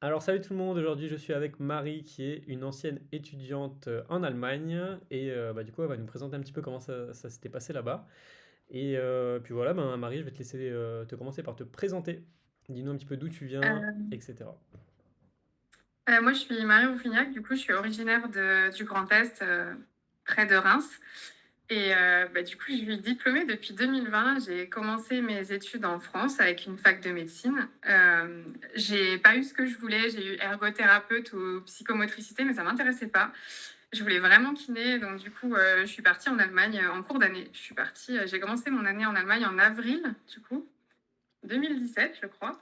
Alors salut tout le monde, aujourd'hui je suis avec Marie qui est une ancienne étudiante en Allemagne et bah, du coup elle va nous présenter un petit peu comment ça s'était passé là-bas. Et puis voilà, ben, Marie, je vais te laisser te commencer par te présenter. Dis-nous un petit peu d'où tu viens, Euh, etc. Moi, je suis Marie Rouffignac, du coup, je suis originaire du Grand Est, près de Reims. Et du coup, je suis diplômée depuis 2020. J'ai commencé mes études en France avec une fac de médecine. J'ai pas eu ce que je voulais. J'ai eu ergothérapeute ou psychomotricité, mais ça m'intéressait pas. Je voulais vraiment kiné, donc du coup, je suis partie en Allemagne en cours d'année. J'ai commencé mon année en Allemagne en avril, du coup, 2017, je crois.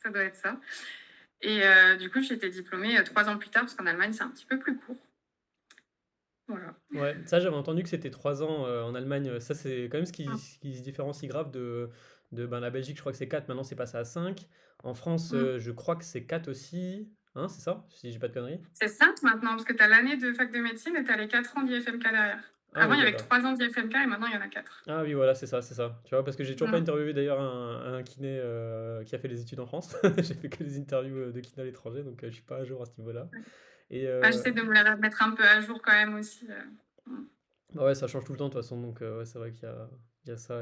Ça doit être ça. Et du coup, j'ai été diplômée 3 ans plus tard, parce qu'en Allemagne, c'est un petit peu plus court. Voilà. Ouais, ça j'avais entendu que c'était 3 ans en Allemagne. Ça c'est quand même ce qui se différencie grave de ben, la Belgique, je crois que c'est 4. Maintenant c'est passé à 5. En France, Mm. je crois que c'est 4 aussi. Hein, c'est ça? Si j'ai pas de conneries. C'est simple maintenant, parce que tu as l'année de fac de médecine et tu as les 4 ans d'IFMK derrière. Ah Avant, oui, il y avait que d'accord. 3 ans d'IFMK et maintenant, il y en a 4. Ah oui, voilà, c'est ça, c'est ça. Tu vois, parce que j'ai toujours pas Mm. interviewé d'ailleurs un kiné qui a fait les études en France. J'ai fait que des interviews de kiné à l'étranger, donc je suis pas à jour à ce niveau-là. Et J'essaie de me les remettre un peu à jour quand même aussi. Mm. bah ouais, ça change tout le temps de toute façon, donc ouais, c'est vrai qu'il y a ça.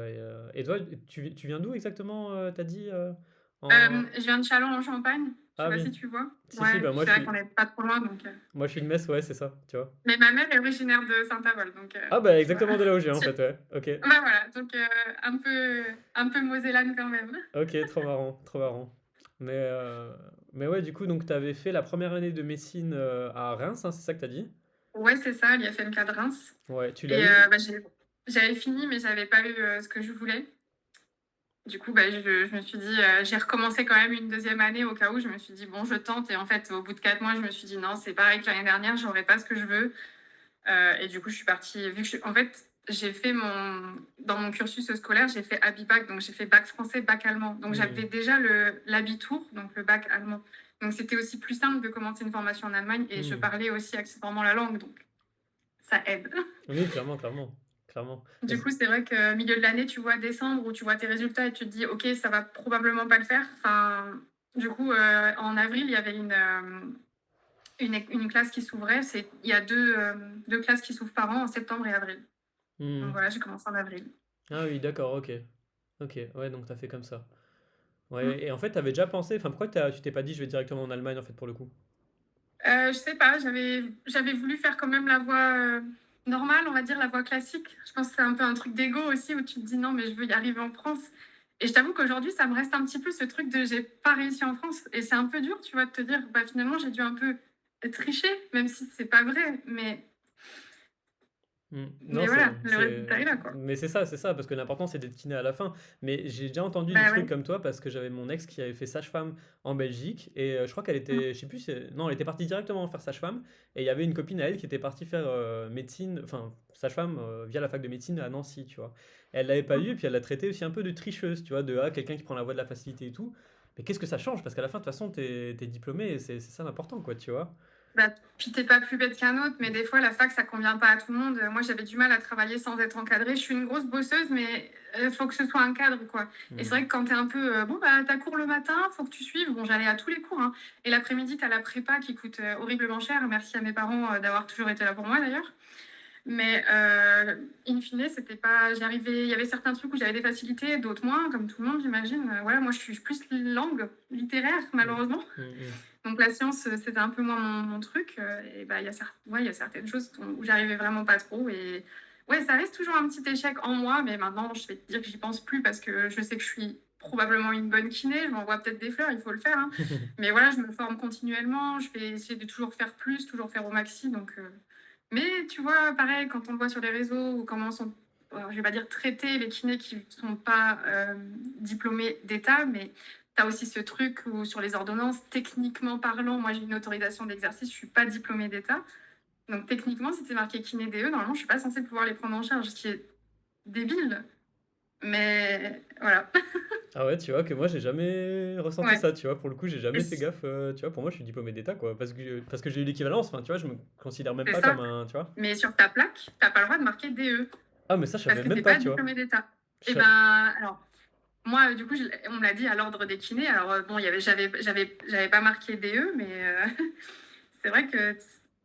Et toi, tu viens d'où exactement, t'as dit en... Je viens de Châlons en Champagne. Je sais Ah pas oui, si tu vois. si, Ouais, bah puis c'est vrai qu'on n'est pas trop loin. Donc, moi je suis de Metz, ouais, c'est ça, tu vois. mais ma mère est originaire de Saint-Avold, donc Ah bah tu vois. exactement de là où je viens en fait, ouais, ok. Bah voilà, donc un peu mosellane quand même. Ok, trop marrant, trop marrant. Mais, euh, mais ouais, du coup, donc t'avais fait la première année de médecine à Reims, hein, c'est ça que t'as dit? Ouais, c'est ça, l'IFMK de Reims. Ouais, tu l'as Et eu? j'avais fini, mais j'avais pas eu ce que je voulais. Du coup, je me suis dit, j'ai recommencé quand même une deuxième année au cas où. Je me suis dit, bon, je tente. Et en fait, au bout de 4 mois, je me suis dit, non, c'est pareil que l'année dernière, j'aurais pas ce que je veux. Et du coup, je suis partie. En fait, dans mon cursus scolaire, j'ai fait Abibac, donc j'ai fait bac français, bac allemand. Donc j'avais Hmm, déjà l'Abitur, donc le bac allemand. Donc c'était aussi plus simple de commencer une formation en Allemagne et je hmm. parlais aussi accessoirement la langue, donc ça aide. Oui, clairement, clairement, clairement. Mais Du coup, c'est vrai que milieu de l'année, tu vois décembre où tu vois tes résultats et tu te dis, OK, ça va probablement pas le faire. Enfin, du coup, en avril, il y avait une classe qui s'ouvrait. Il y a deux classes qui s'ouvrent par an, en septembre et avril. Donc hmm. voilà, j'ai commencé en avril. Ah oui, d'accord, ok. Ok, ouais, donc t'as fait comme ça. Ouais, Mm. et en fait, t'avais déjà pensé, enfin, pourquoi tu t'es pas dit je vais directement en Allemagne en fait pour le coup? Je sais pas, j'avais voulu faire quand même la voie normale, on va dire, la voie classique. Je pense que c'est un peu un truc d'ego aussi où tu te dis non, mais je veux y arriver en France. Et je t'avoue qu'aujourd'hui, ça me reste un petit peu ce truc de j'ai pas réussi en France. Et c'est un peu dur, tu vois, de te dire, bah finalement, j'ai dû un peu tricher, même si c'est pas vrai. Hmm. Non, Mais voilà, le résultat est là, quoi. mais c'est ça, parce que l'important c'est d'être kiné à la fin. Mais j'ai déjà entendu des Bah trucs ouais. comme toi parce que j'avais mon ex qui avait fait sage-femme en Belgique et je crois qu'elle était, je sais plus, non, elle était partie directement faire sage-femme et il y avait une copine à elle qui était partie faire médecine, enfin sage-femme via la fac de médecine à Nancy, tu vois. Elle l'avait pas eu et puis elle l'a traité aussi un peu de tricheuse, tu vois, de quelqu'un qui prend la voie de la facilité et tout. Mais qu'est-ce que ça change? Parce qu'à la fin, de toute façon, t'es diplômé et c'est ça l'important, quoi, tu vois. Bah, puis t'es pas plus bête qu'un autre, mais des fois la fac ça convient pas à tout le monde. Moi j'avais du mal à travailler sans être encadrée. Je suis une grosse bosseuse, mais il faut que ce soit un cadre quoi. Et c'est vrai Hmm. que quand t'es un peu bon bah t'as cours le matin, faut que tu suives. Bon j'allais à tous les cours hein. Et l'après-midi t'as la prépa qui coûte horriblement cher. Merci à mes parents d'avoir toujours été là pour moi d'ailleurs. Mais in fine c'était pas, j'y arrivais. Il y avait certains trucs où j'avais des facilités, d'autres moins, comme tout le monde j'imagine. Voilà moi je suis plus langue littéraire Hmm. malheureusement. Hmm. Hmm. Donc la science, c'était un peu moins mon truc. Et bah, il y a certaines choses où j'arrivais vraiment pas trop. Et ouais, ça reste toujours un petit échec en moi, mais maintenant, je vais te dire que j'y pense plus parce que je sais que je suis probablement une bonne kiné. Je m'envoie peut-être des fleurs, il faut le faire, hein. Mais voilà, je me forme continuellement. Je vais essayer de toujours faire plus, toujours faire au maxi. Mais tu vois, pareil, quand on le voit sur les réseaux ou comment sont, je vais pas dire traités les kinés qui sont pas diplômés d'État, mais tu as aussi ce truc où sur les ordonnances, techniquement parlant, moi j'ai une autorisation d'exercice, je suis pas diplômée d'État. Donc techniquement, si c'est marqué kiné DE, normalement je suis pas censée pouvoir les prendre en charge, ce qui est débile. Mais voilà. Ah ouais, tu vois que moi j'ai jamais ressenti Ouais. ça, tu vois. Pour le coup, j'ai jamais fait gaffe, tu vois. Pour moi, je suis diplômé d'État, quoi. Parce que j'ai eu l'équivalence, enfin, tu vois, je me considère même C'est pas comme ça. un, tu vois. Mais sur ta plaque, t'as pas le droit de marquer DE Ah, mais ça, je parce savais que même t'es pas, pas tu vois. diplômé d'État. Je Et sa- ben alors. moi, du coup, on me l'a dit à l'ordre des kinés. Alors, bon, j'avais pas marqué DE, mais c'est vrai que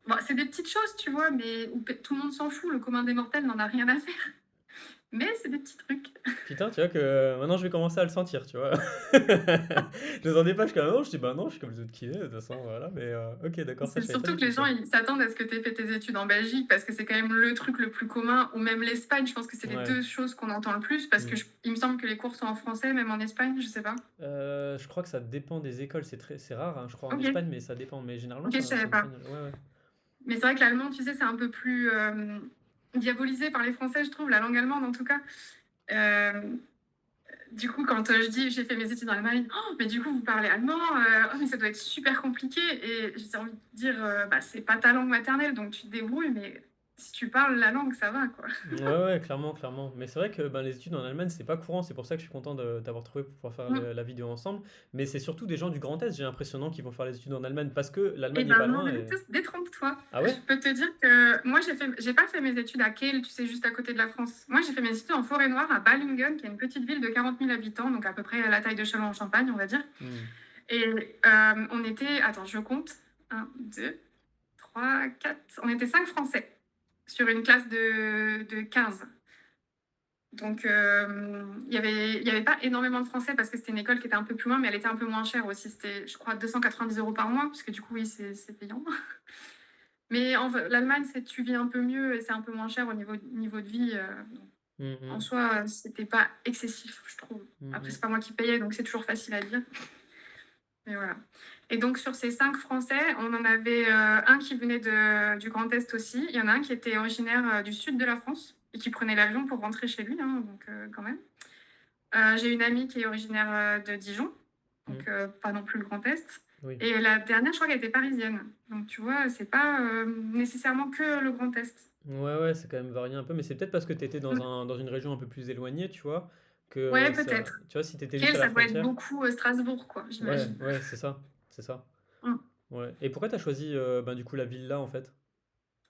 bon, c'est des petites choses, tu vois, mais où tout le monde s'en fout. Le commun des mortels n'en a rien à faire. Mais c'est des petits trucs. Putain, tu vois que maintenant je vais commencer à le sentir, tu vois. Je ne sentais pas jusqu'à maintenant, je dis bah non, je suis comme les autres kinés, de toute façon, voilà. Mais ok, d'accord, ça C'est je savais pas surtout du que tout les gens, ça. ils s'attendent à ce que tu aies fait tes études en Belgique parce que c'est quand même le truc le plus commun, ou même l'Espagne. Je pense que c'est les Ouais. deux choses qu'on entend le plus parce que Mm. il me semble que les cours sont en français, même en Espagne, je sais pas. Je crois que ça dépend des écoles, c'est rare, hein, je crois en Ok, Espagne, mais ça dépend. Mais généralement, ok, je savais c'est en pas. Espagne. Ouais, ouais. Mais c'est vrai que l'allemand, tu sais, c'est un peu plus diabolisé par les Français, je trouve, la langue allemande en tout cas. Euh, du coup, quand je dis j'ai fait mes études en Allemagne, oh, mais du coup, vous parlez allemand, oh, mais ça doit être super compliqué. Et j'ai envie de dire, bah, c'est pas ta langue maternelle, donc tu te débrouilles, mais si tu parles la langue, ça va, quoi. Ouais, ouais, clairement, clairement. Mais c'est vrai que ben, les études en Allemagne, c'est pas courant. C'est pour ça que je suis content d'avoir trouvé pour pouvoir faire Mm. la vidéo ensemble. Mais c'est surtout des gens du Grand Est, j'ai l'impression, qui vont faire les études en Allemagne parce que Eh l'Allemagne est ben pas non, loin. mais Et... détrompe-toi. Ah Je ouais? peux te dire que moi, j'ai pas fait mes études à Kehl, tu sais, juste à côté de la France. Moi, j'ai fait mes études en Forêt-Noire à Balingen, qui est une petite ville de 40 000 habitants, donc à peu près la taille de Châlons-en-Champagne, on va dire. Hmm. Et on était, attends, je compte, un, 2, 3, 4, on était 5 Français sur une classe de 15. Donc, il y avait pas énormément de Français parce que c'était une école qui était un peu plus loin, mais elle était un peu moins chère aussi. C'était, je crois, 290 € par mois, parce que du coup, oui, c'est payant. Mais l'Allemagne, tu vis un peu mieux et c'est un peu moins cher au niveau de vie. Hmm, En hmm, soi, c'était pas excessif, je trouve. hmm, Après, hmm. c'est pas moi qui payais, donc c'est toujours facile à dire. Mais voilà. Et donc, sur ces 5 Français, on en avait un qui venait du Grand Est aussi. Il y en a un qui était originaire du sud de la France et qui prenait l'avion pour rentrer chez lui, hein, donc quand même. J'ai une amie qui est originaire de Dijon, Hmm. donc pas non plus le Grand Est. Oui. Et la dernière, je crois qu'elle était parisienne. Donc tu vois, c'est pas nécessairement que le Grand Est. Ouais, ouais, c'est quand même varié un peu. Mais c'est peut-être parce que tu étais Mm. dans une région un peu plus éloignée, tu vois, que Ouais, ça. peut-être. Tu vois, si tu étais juste Quel, à la ça doit être frontière. beaucoup Strasbourg, quoi, Ouais, j'imagine. ouais, c'est ça. C'est ça. Mm. Ouais. Et pourquoi t'as choisi ben, du coup la ville là en fait?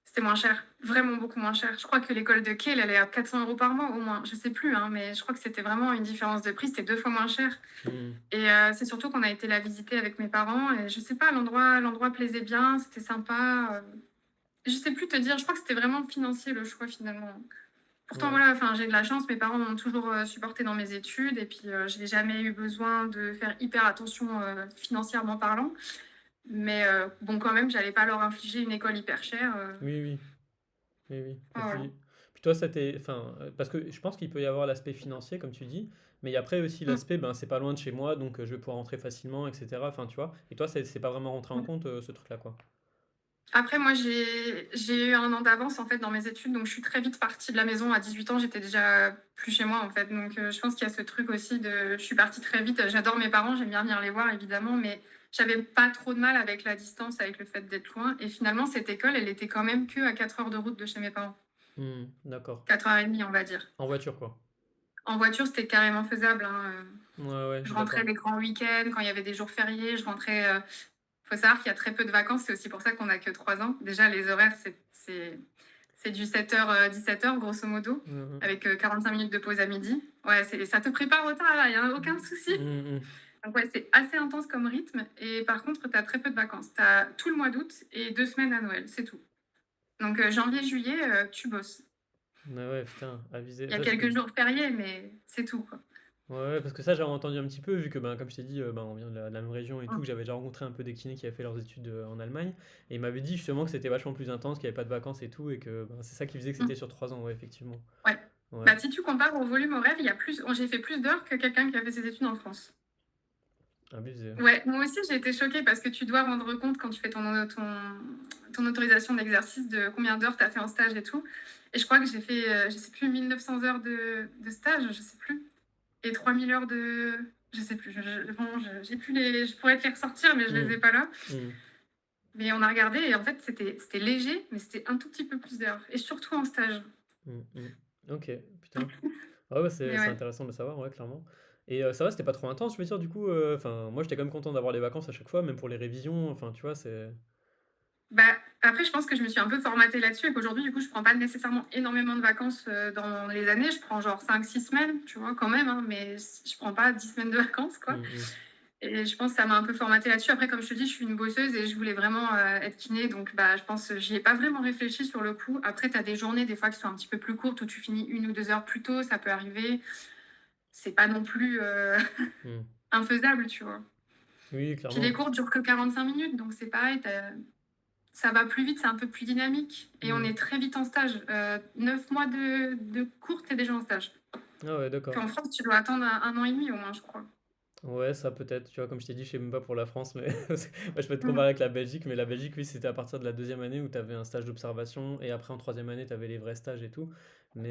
C'était moins cher, vraiment beaucoup moins cher. Je crois que l'école de Kiel, elle est à 400 € par mois au moins. Je sais plus, hein, mais je crois que c'était vraiment une différence de prix. C'était 2 fois moins cher. Hmm. Et c'est surtout qu'on a été la visiter avec mes parents. Et je sais pas, l'endroit plaisait bien, c'était sympa. Je sais plus te dire, je crois que c'était vraiment financier le choix finalement. Pourtant, Ouais. voilà, enfin, j'ai de la chance, mes parents m'ont toujours supporté dans mes études et puis je n'ai jamais eu besoin de faire hyper attention financièrement parlant. Mais bon, quand même, j'allais pas leur infliger une école hyper chère. Oui, oui. Oui, oui. Et Voilà. puis toi, ça t'est. Enfin, parce que je pense qu'il peut y avoir l'aspect financier, comme tu dis, mais il y a après aussi Mm. l'aspect, ben, c'est pas loin de chez moi, donc je vais pouvoir rentrer facilement, etc. Enfin, tu vois. Et toi, c'est pas vraiment rentré en Mm. compte, ce truc-là, quoi. Après, moi, j'ai eu un an d'avance en fait dans mes études, donc je suis très vite partie de la maison. À 18 ans, j'étais déjà plus chez moi en fait. Donc je pense qu'il y a ce truc aussi de. Je suis partie très vite. J'adore mes parents, j'aime bien venir les voir évidemment, mais j'avais pas trop de mal avec la distance, avec le fait d'être loin. Et finalement, cette école, elle était quand même que à 4 heures de route de chez mes parents. Hmm, d'accord. 4h30, on va dire. En voiture, quoi. En voiture, c'était carrément faisable, hein. Ouais, ouais, Je rentrais d'accord. les grands week-ends, quand il y avait des jours fériés, je rentrais. Faut savoir qu'il y a très peu de vacances, c'est aussi pour ça qu'on n'a que 3 ans. Déjà, les horaires, c'est du 7h, 17h, grosso modo, Mhm. avec 45 minutes de pause à midi. Ouais, ça te prépare au tard, là, il n'y a aucun souci. Mhm. Donc, ouais, c'est assez intense comme rythme. Et par contre, tu as très peu de vacances. Tu as tout le mois d'août et 2 semaines à Noël, c'est tout. Donc, janvier, juillet, tu bosses. Ouais, ouais, putain, avisé. Il y a quelques jours fériés, mais c'est tout, quoi. Ouais, ouais, parce que ça, j'avais entendu un petit peu, vu que, ben, comme je t'ai dit, ben, on vient de la même région et tout, Mm. que j'avais déjà rencontré un peu des kinés qui avaient fait leurs études en Allemagne, et ils m'avaient dit justement que c'était vachement plus intense, qu'il n'y avait pas de vacances et tout, et que ben, c'est ça qui faisait que Mm. c'était sur 3 ans, ouais, effectivement. Ouais. Ouais, Bah, si tu compares au volume horaire, il y a plus, j'ai fait plus d'heures que quelqu'un qui a fait ses études en France. abusé. Ouais, moi aussi j'ai été choquée parce que tu dois rendre compte quand tu fais ton autorisation d'exercice de combien d'heures tu as fait en stage et tout. Et je crois que j'ai fait, je sais plus, 1900 heures de stage, je sais plus. Et 3000 heures de. Je sais plus. Bon, j'ai plus je pourrais te les ressortir, mais je les Hmm, ai pas là. hmm, Mais on a regardé et en fait c'était léger, mais c'était un tout petit peu plus d'heures. Et surtout en stage. hmm, hmm. Ok, putain. Ouais, ouais, Mais c'est ouais. intéressant de le savoir, ouais, clairement. Et ça va, c'était pas trop intense, je veux dire, du coup, enfin, moi j'étais quand même content d'avoir les vacances à chaque fois, même pour les révisions, enfin, tu vois, c'est. Bah, après, je pense que je me suis un peu formatée là-dessus et qu'aujourd'hui, du coup, je prends pas nécessairement énormément de vacances dans les années. Je prends genre 5 6 semaines, tu vois, quand même, hein, mais je prends pas 10 semaines de vacances, quoi. Mmh. Et je pense que ça m'a un peu formatée là-dessus. Après, comme je te dis, je suis une bosseuse et je voulais vraiment être kiné. Donc, bah, je pense que j'y ai pas vraiment réfléchi sur le coup. Après, tu as des journées, des fois, qui sont un petit peu plus courtes où tu finis 1 ou 2 heures plus tôt. Ça peut arriver. C'est pas non plus Mmh. infaisable, tu vois. Oui, Puis les clairement. cours durent que 45 minutes. Donc, c'est pareil. Ça va plus vite, c'est un peu plus dynamique. Et on Mmh. est très vite en stage. 9 mois de cours, tu es déjà en stage. Ah ouais, d'accord. Qu'en France, tu dois attendre un an et demi au moins, je crois. Ouais, ça peut-être, tu vois, comme je t'ai dit, je sais même pas pour la France, mais moi je peux te comparer Mhm. avec la Belgique, mais la Belgique, oui, c'était à partir de la deuxième année où tu avais un stage d'observation, et après en troisième année, tu avais les vrais stages et tout. Mhm.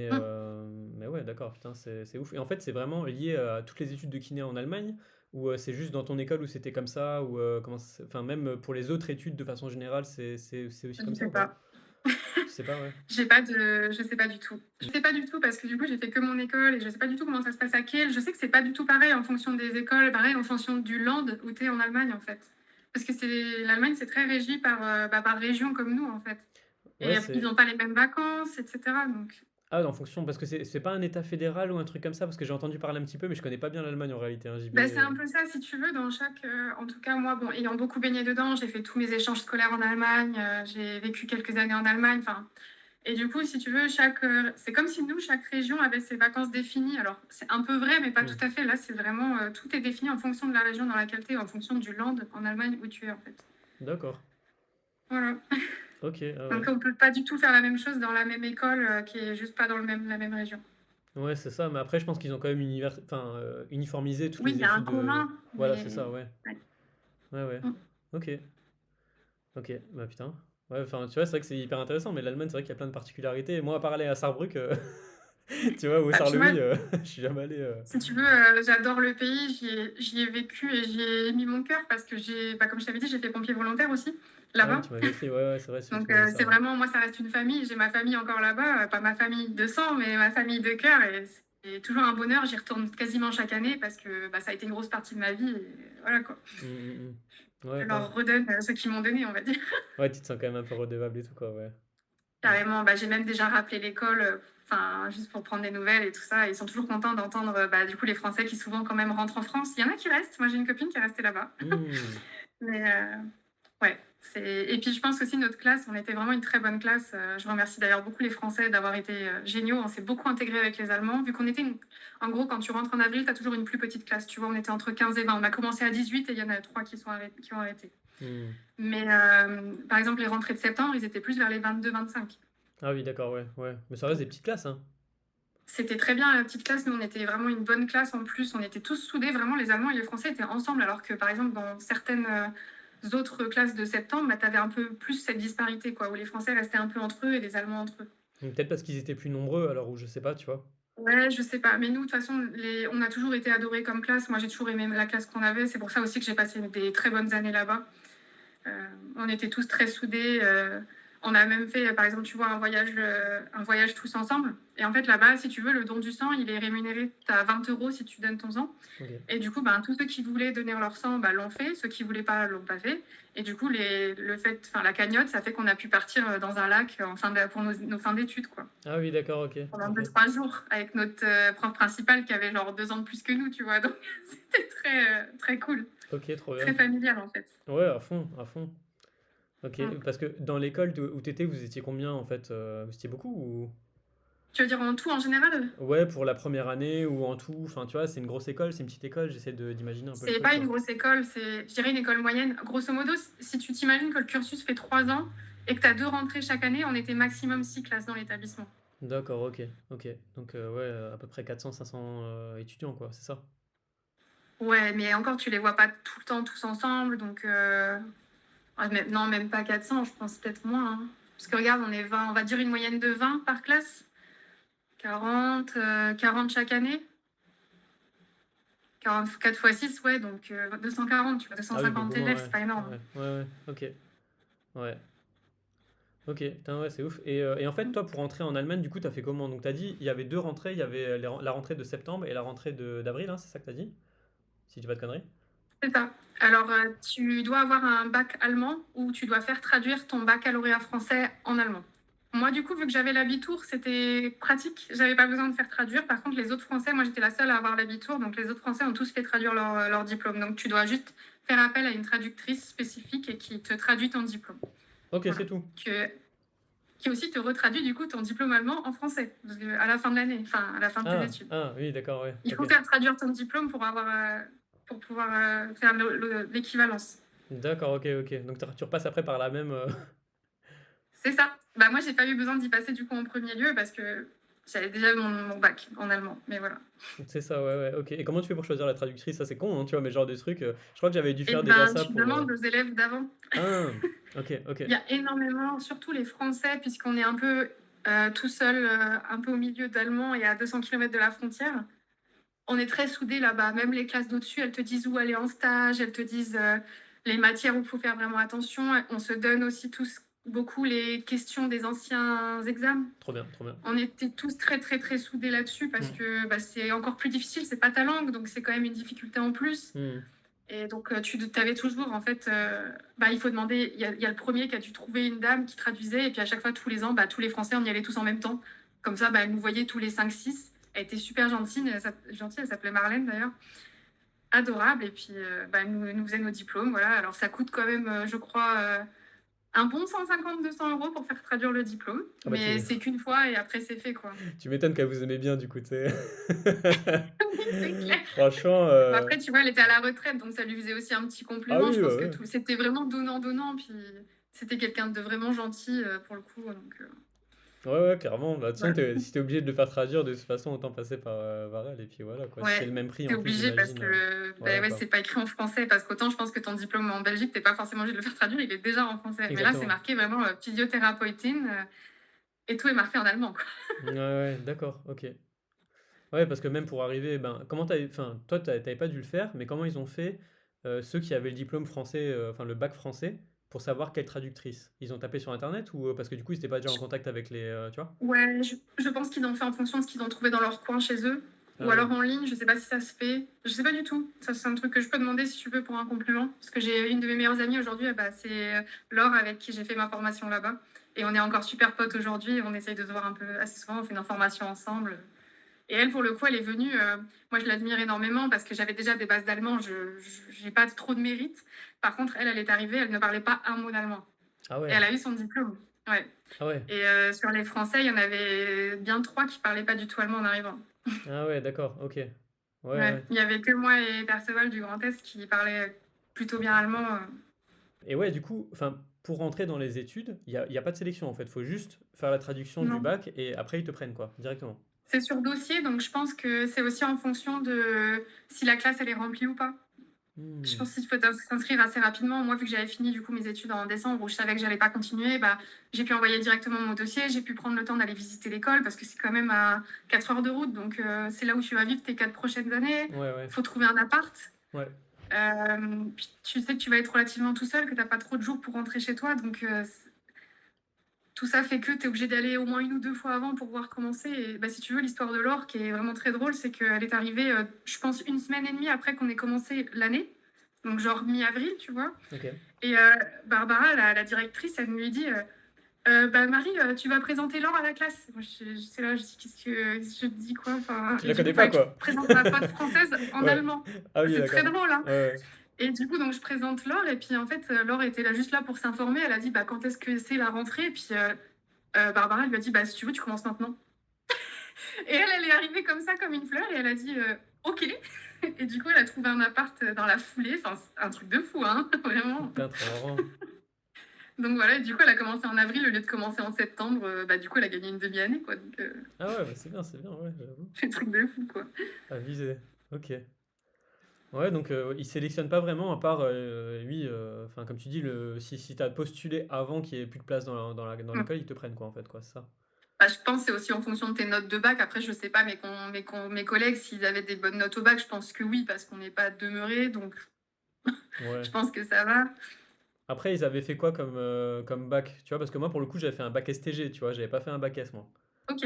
Mais ouais, d'accord, putain, c'est ouf. Et en fait, c'est vraiment lié à toutes les études de kiné en Allemagne, ou c'est juste dans ton école où c'était comme ça, ou enfin, même pour les autres études de façon générale, c'est aussi Je comme ça sais ou pas? pas. Tu sais pas, ouais. Je sais pas du tout. Je Mm. sais pas du tout parce que du coup, j'ai fait que mon école et je sais pas du tout comment ça se passe à Kiel. Je sais que c'est pas du tout pareil en fonction des écoles, pareil en fonction du land où tu es en Allemagne en fait. Parce que l'Allemagne, c'est très régi par région comme nous en fait. Et Ouais, ils c'est. n'ont pas les mêmes vacances, etc. Donc, Ah, en fonction, parce que c'est pas un état fédéral ou un truc comme ça, parce que j'ai entendu parler un petit peu, mais je connais pas bien l'Allemagne en réalité, hein, bah, c'est JB. un peu ça, si tu veux, dans chaque. En tout cas, moi, bon, ayant beaucoup baigné dedans, j'ai fait tous mes échanges scolaires en Allemagne, j'ai vécu quelques années en Allemagne, enfin. Et du coup, si tu veux, c'est comme si nous, chaque région avait ses vacances définies. Alors, c'est un peu vrai, mais pas tout Hmm. à fait. Là, c'est vraiment. Tout est défini en fonction de la région dans laquelle tu es, en fonction du land en Allemagne où tu es, en fait. D'accord. Voilà. Ok, ah Donc, ouais. on peut pas du tout faire la même chose dans la même école qui est juste pas dans la même région. Ouais, c'est ça, mais après, je pense qu'ils ont quand même enfin, uniformisé toutes Oui, les il y a un études. commun, Voilà, c'est mais. ça, ouais. Ouais. Ouais, ouais. Mm. Ok, ok, bah putain. Ouais, enfin, tu vois, c'est vrai que c'est hyper intéressant, mais l'Allemagne, c'est vrai qu'il y a plein de particularités. Et moi, à part aller à Saarbrück, tu vois, ou à Bah, tu vois, Charleville, je suis jamais allé. si tu veux, j'adore le pays, j'y ai vécu et j'y ai mis mon cœur parce que comme je t'avais dit, j'ai fait pompier volontaire aussi, Ah oui, là-bas. tu m'avais écrit, ouais, ouais, c'est vrai, tu Donc, m'as dit ça, c'est ouais. vraiment, moi, ça reste une famille. J'ai ma famille encore là-bas, pas ma famille de sang, mais ma famille de cœur. Et c'est toujours un bonheur. J'y retourne quasiment chaque année parce que bah, ça a été une grosse partie de ma vie. Et voilà quoi. Je Ouais, ouais. leur redonne ce qu'ils m'ont donné, on va dire. Ouais, tu te sens quand même un peu redevable et tout, quoi, ouais. Mm. Carrément, bah, j'ai même déjà rappelé l'école, enfin, juste pour prendre des nouvelles et tout ça. Ils sont toujours contents d'entendre, bah, du coup, les Français qui souvent quand même rentrent en France. Il y en a qui restent. Moi, j'ai une copine qui est restée là-bas. Hmm. Mais ouais, et puis je pense aussi notre classe, on était vraiment une très bonne classe. Je remercie d'ailleurs beaucoup les Français d'avoir été géniaux. On s'est beaucoup intégré avec les Allemands. Vu qu'on était, en gros, quand tu rentres en avril, tu as toujours une plus petite classe. Tu vois, on était entre 15 et 20. On a commencé à 18 et il y en a 3 qui ont arrêté. Hmm. Mais par exemple, les rentrées de septembre, ils étaient plus vers les 22-25. Ah oui, d'accord, ouais, ouais. Mais ça reste des petites classes, hein. C'était très bien la petite classe. Nous, on était vraiment une bonne classe en plus. On était tous soudés. Vraiment, les Allemands et les Français étaient ensemble. Alors que, par exemple, dans certaines autres classes de septembre, bah, tu avais un peu plus cette disparité, quoi, où les Français restaient un peu entre eux et les Allemands entre eux. Peut-être parce qu'ils étaient plus nombreux, alors, ou je sais pas, tu vois. Ouais, je sais pas. Mais nous, de toute façon, on a toujours été adorés comme classe. Moi, j'ai toujours aimé la classe qu'on avait. C'est pour ça aussi que j'ai passé des très bonnes années là-bas. On était tous très soudés. On a même fait, par exemple, tu vois, un voyage tous ensemble. Et en fait, là-bas, si tu veux, le don du sang, il est rémunéré. Tu as 20 euros si tu donnes ton sang. Ok. Et du coup, ben, tous ceux qui voulaient donner leur sang bah, l'ont fait. Ceux qui voulaient pas l'ont pas fait. Et du coup, la cagnotte, ça fait qu'on a pu partir dans un lac pour nos fins d'études, quoi. Ah oui, d'accord, ok, Pendant ok. 2 3 jours, avec notre prof principal qui avait genre 2 ans de plus que nous, tu vois. Donc, c'était très cool. Ok, trop bien. Très familial, en fait. Ouais, à fond, à fond. Ok, Mm. parce que dans l'école où t'étais, vous étiez combien en fait? Vous étiez beaucoup ou... Tu veux dire en tout, en général? Ouais, pour la première année ou en tout, enfin tu vois, c'est une grosse école, c'est une petite école, j'essaie d'imaginer un peu le C'est truc pas une quoi. grosse école, je dirais une école moyenne. Grosso modo, si tu t'imagines que le cursus fait 3 ans et que tu as 2 rentrées chaque année, on était maximum 6 classes dans l'établissement. D'accord, ok, ok. Donc ouais, à peu près 400-500 étudiants quoi, c'est ça? Ouais, mais encore, tu les vois pas tout le temps tous ensemble, donc non, même pas 400, je pense peut-être moins, hein. Parce que regarde, on est 20, on va dire une moyenne de 20 par classe, 40 chaque année, 4 fois 6, ouais, donc 240, tu vois, Ah oui, beaucoup 250 moins, élèves, ouais. c'est pas énorme. Ouais, ouais, ouais, ok. Ouais. Ok, putain, ouais, c'est ouf. Et en fait, toi, pour rentrer en Allemagne, du coup, t'as fait comment? Donc, t'as dit, il y avait deux rentrées, il y avait la rentrée de septembre et la rentrée d'avril, hein, c'est ça que t'as dit? Si tu dis pas de conneries? C'est ça. Alors, tu dois avoir un bac allemand ou tu dois faire traduire ton baccalauréat français en allemand. Moi, du coup, vu que j'avais l'Abitur, c'était pratique. J'avais pas besoin de faire traduire. Par contre, les autres Français, moi, j'étais la seule à avoir l'Abitur, donc les autres Français ont tous fait traduire leur diplôme. Donc, tu dois juste faire appel à une traductrice spécifique et qui te traduit ton diplôme. Ok, Voilà. c'est tout. Qui aussi te retraduit, du coup, ton diplôme allemand en français, à la fin de l'année, enfin, à la fin de tes Ah, études. ah, oui, d'accord, ouais. Il Ok. faut faire traduire ton diplôme pour pouvoir faire l'équivalence. D'accord, ok, ok. Donc tu repasses après par la même. C'est ça. Bah, moi, j'ai pas eu besoin d'y passer du coup en premier lieu parce que j'avais déjà mon bac en allemand. Mais voilà. C'est ça, ouais, ouais, ok. Et comment tu fais pour choisir la traductrice? Ça, c'est con, hein, tu vois, mais ce genre de truc. Je crois que j'avais dû Et faire déjà ben, ça tu pour. demandes aux élèves d'avant. Ah, ok, ok. Il y a énormément, surtout les Français, puisqu'on est un peu tout seul, un peu au milieu d'Allemands et à 200 kilomètres de la frontière. On est très soudés là-bas. Même les classes d'au-dessus, elles te disent où aller en stage, elles te disent les matières où il faut faire vraiment attention. On se donne aussi tous beaucoup les questions des anciens examens. Trop bien, trop bien. On était tous très très très soudés là-dessus parce Mm. que bah, c'est encore plus difficile, c'est pas ta langue, donc c'est quand même une difficulté en plus. Mm. Et donc tu avais toujours, en fait, bah, il faut demander, il y a le premier qui a dû trouver une dame qui traduisait, et puis à chaque fois, tous les ans, bah, tous les Français, on y allait tous en même temps. Comme ça, bah, elle nous voyait tous les 5-6. Elle était super gentille, elle s'appelait Marlène d'ailleurs, adorable, et puis bah, elle nous faisait nos diplômes, voilà. Alors ça coûte quand même, je crois, un bon 150-200 € pour faire traduire le diplôme, Ah bah mais c'est qu'une fois et après c'est fait, quoi. tu m'étonnes qu'elle vous aimait bien, du coup, tu sais. Oui, c'est clair. Franchement. Bon, après, tu vois, elle était à la retraite, donc ça lui faisait aussi un petit Ah compliment. Je oui, pense ouais, que ouais. c'était vraiment donnant-donnant, puis c'était quelqu'un de vraiment gentil pour le coup. Donc, Ouais, ouais, clairement. Bah, de toute façon, voilà. si t'es obligé de le faire traduire, de toute façon, autant passer par elle, et puis voilà, quoi. Si c'est le Ouais, même prix, t'es en plus, obligé parce j'imagine. que bah Voilà, ouais, quoi. c'est pas écrit en français. Parce qu'autant, je pense que ton diplôme en Belgique, t'es pas forcément obligé de le faire traduire, il est déjà en français. Mais là, c'est Exactement. marqué vraiment physiothérapeutine et tout est marqué en allemand, quoi. Ouais, ouais, d'accord, ok. Ouais, parce que même pour arriver, ben, comment t'avais, enfin, toi, t'avais pas dû le faire, mais comment ils ont fait, ceux qui avaient le diplôme français, enfin le bac français, pour savoir quelle traductrice? Ils ont tapé sur Internet ou parce que du coup, ils étaient pas déjà en contact avec les, tu vois? Ouais, je pense qu'ils ont fait en fonction de ce qu'ils ont trouvé dans leur coin chez eux. Ou Ah oui. alors en ligne, je sais pas si ça se fait. Je sais pas du tout. Ça, c'est un truc que je peux demander si tu veux pour un complément. Parce que j'ai une de mes meilleures amies aujourd'hui, bah, c'est Laure avec qui j'ai fait ma formation là-bas. Et on est encore super potes aujourd'hui. On essaye de se voir un peu assez souvent. On fait une formation ensemble. Et elle, pour le coup, elle est venue. Moi, je l'admire énormément parce que j'avais déjà des bases d'allemand. Je n'ai pas trop de mérite. Par contre, elle est arrivée. Elle ne parlait pas un mot d'allemand. Ah Et ouais. elle a eu son diplôme. Ouais. Ah ouais. Et sur les Français, il y en avait bien 3 qui parlaient pas du tout allemand en arrivant. Ah ouais, d'accord, ok. Ouais, Ouais, ouais. il y avait que moi et Perceval du Grand Est qui parlaient plutôt bien allemand. Et ouais, du coup, enfin, pour rentrer dans les études, y a pas de sélection en fait. Faut juste faire la traduction du Non. bac et après ils te prennent quoi, directement. C'est sur dossier, donc je pense que c'est aussi en fonction de si la classe elle est remplie ou pas. Je Hmm. pense que tu peux t'inscrire assez rapidement. Moi, vu que j'avais fini du coup mes études en décembre où je savais que j'allais pas continuer, bah, j'ai pu envoyer directement mon dossier. J'ai pu prendre le temps d'aller visiter l'école parce que c'est quand même à 4 heures de route. Donc, c'est là où tu vas vivre tes 4 prochaines années. Ouais, ouais, Faut trouver un appart. ouais. Puis tu sais que tu vas être relativement tout seul, que tu n'as pas trop de jours pour rentrer chez toi. Donc, tout ça fait que tu es obligé d'aller au moins 1 ou 2 fois avant pour voir commencer. Et bah, si tu veux, l'histoire de Laure, qui est vraiment très drôle, c'est qu'elle est arrivée, je pense, 1 semaine et demie après qu'on ait commencé l'année. Donc, genre mi-avril, tu vois. Ok. Et Barbara, la directrice, elle lui dit bah, Marie, tu vas présenter Laure à la classe. Moi, c'est là, je dis qu'est-ce que je dis quoi enfin, Tu et la du coup, connais il pas fallait que je quoi. présente ma pote française en Ouais. allemand. Ah oui, C'est très d'accord. drôle, hein. Ouais, ouais. Et du coup, donc, je présente Laure. Et puis, en fait, Laure était là juste là pour s'informer. Elle a dit bah, quand est-ce que c'est la rentrée. Et puis, Barbara, elle lui a dit bah, si tu veux, tu commences maintenant. Et elle est arrivée comme ça, comme une fleur. Et elle a dit ok. Et du coup, elle a trouvé un appart dans la foulée. Enfin, c'est un truc de fou, hein, vraiment. Putain, trop marrant. Donc voilà, et du coup, elle a commencé en avril au lieu de commencer en septembre. Bah, du coup, elle a gagné une demi-année, quoi. Donc, Ah ouais, bah c'est bien, ouais, j'avoue. c'est un truc de fou, quoi. Avisé. Ok. Ouais, donc ils sélectionnent pas vraiment, à part, lui, enfin, comme tu dis, si t'as postulé avant qu'il y ait plus de place dans Mm. l'école, ils te prennent quoi, en fait, quoi, c'est ça. Bah, je pense que c'est aussi en fonction de tes notes de bac. Après, je sais pas, mes collègues, s'ils avaient des bonnes notes au bac, je pense que oui, parce qu'on n'est pas demeuré. Donc, je Ouais. pense que ça va. Après, ils avaient fait quoi comme bac? Tu vois, parce que moi, pour le coup, j'avais fait un bac STG, tu vois, j'avais pas fait un bac S, moi. Ok.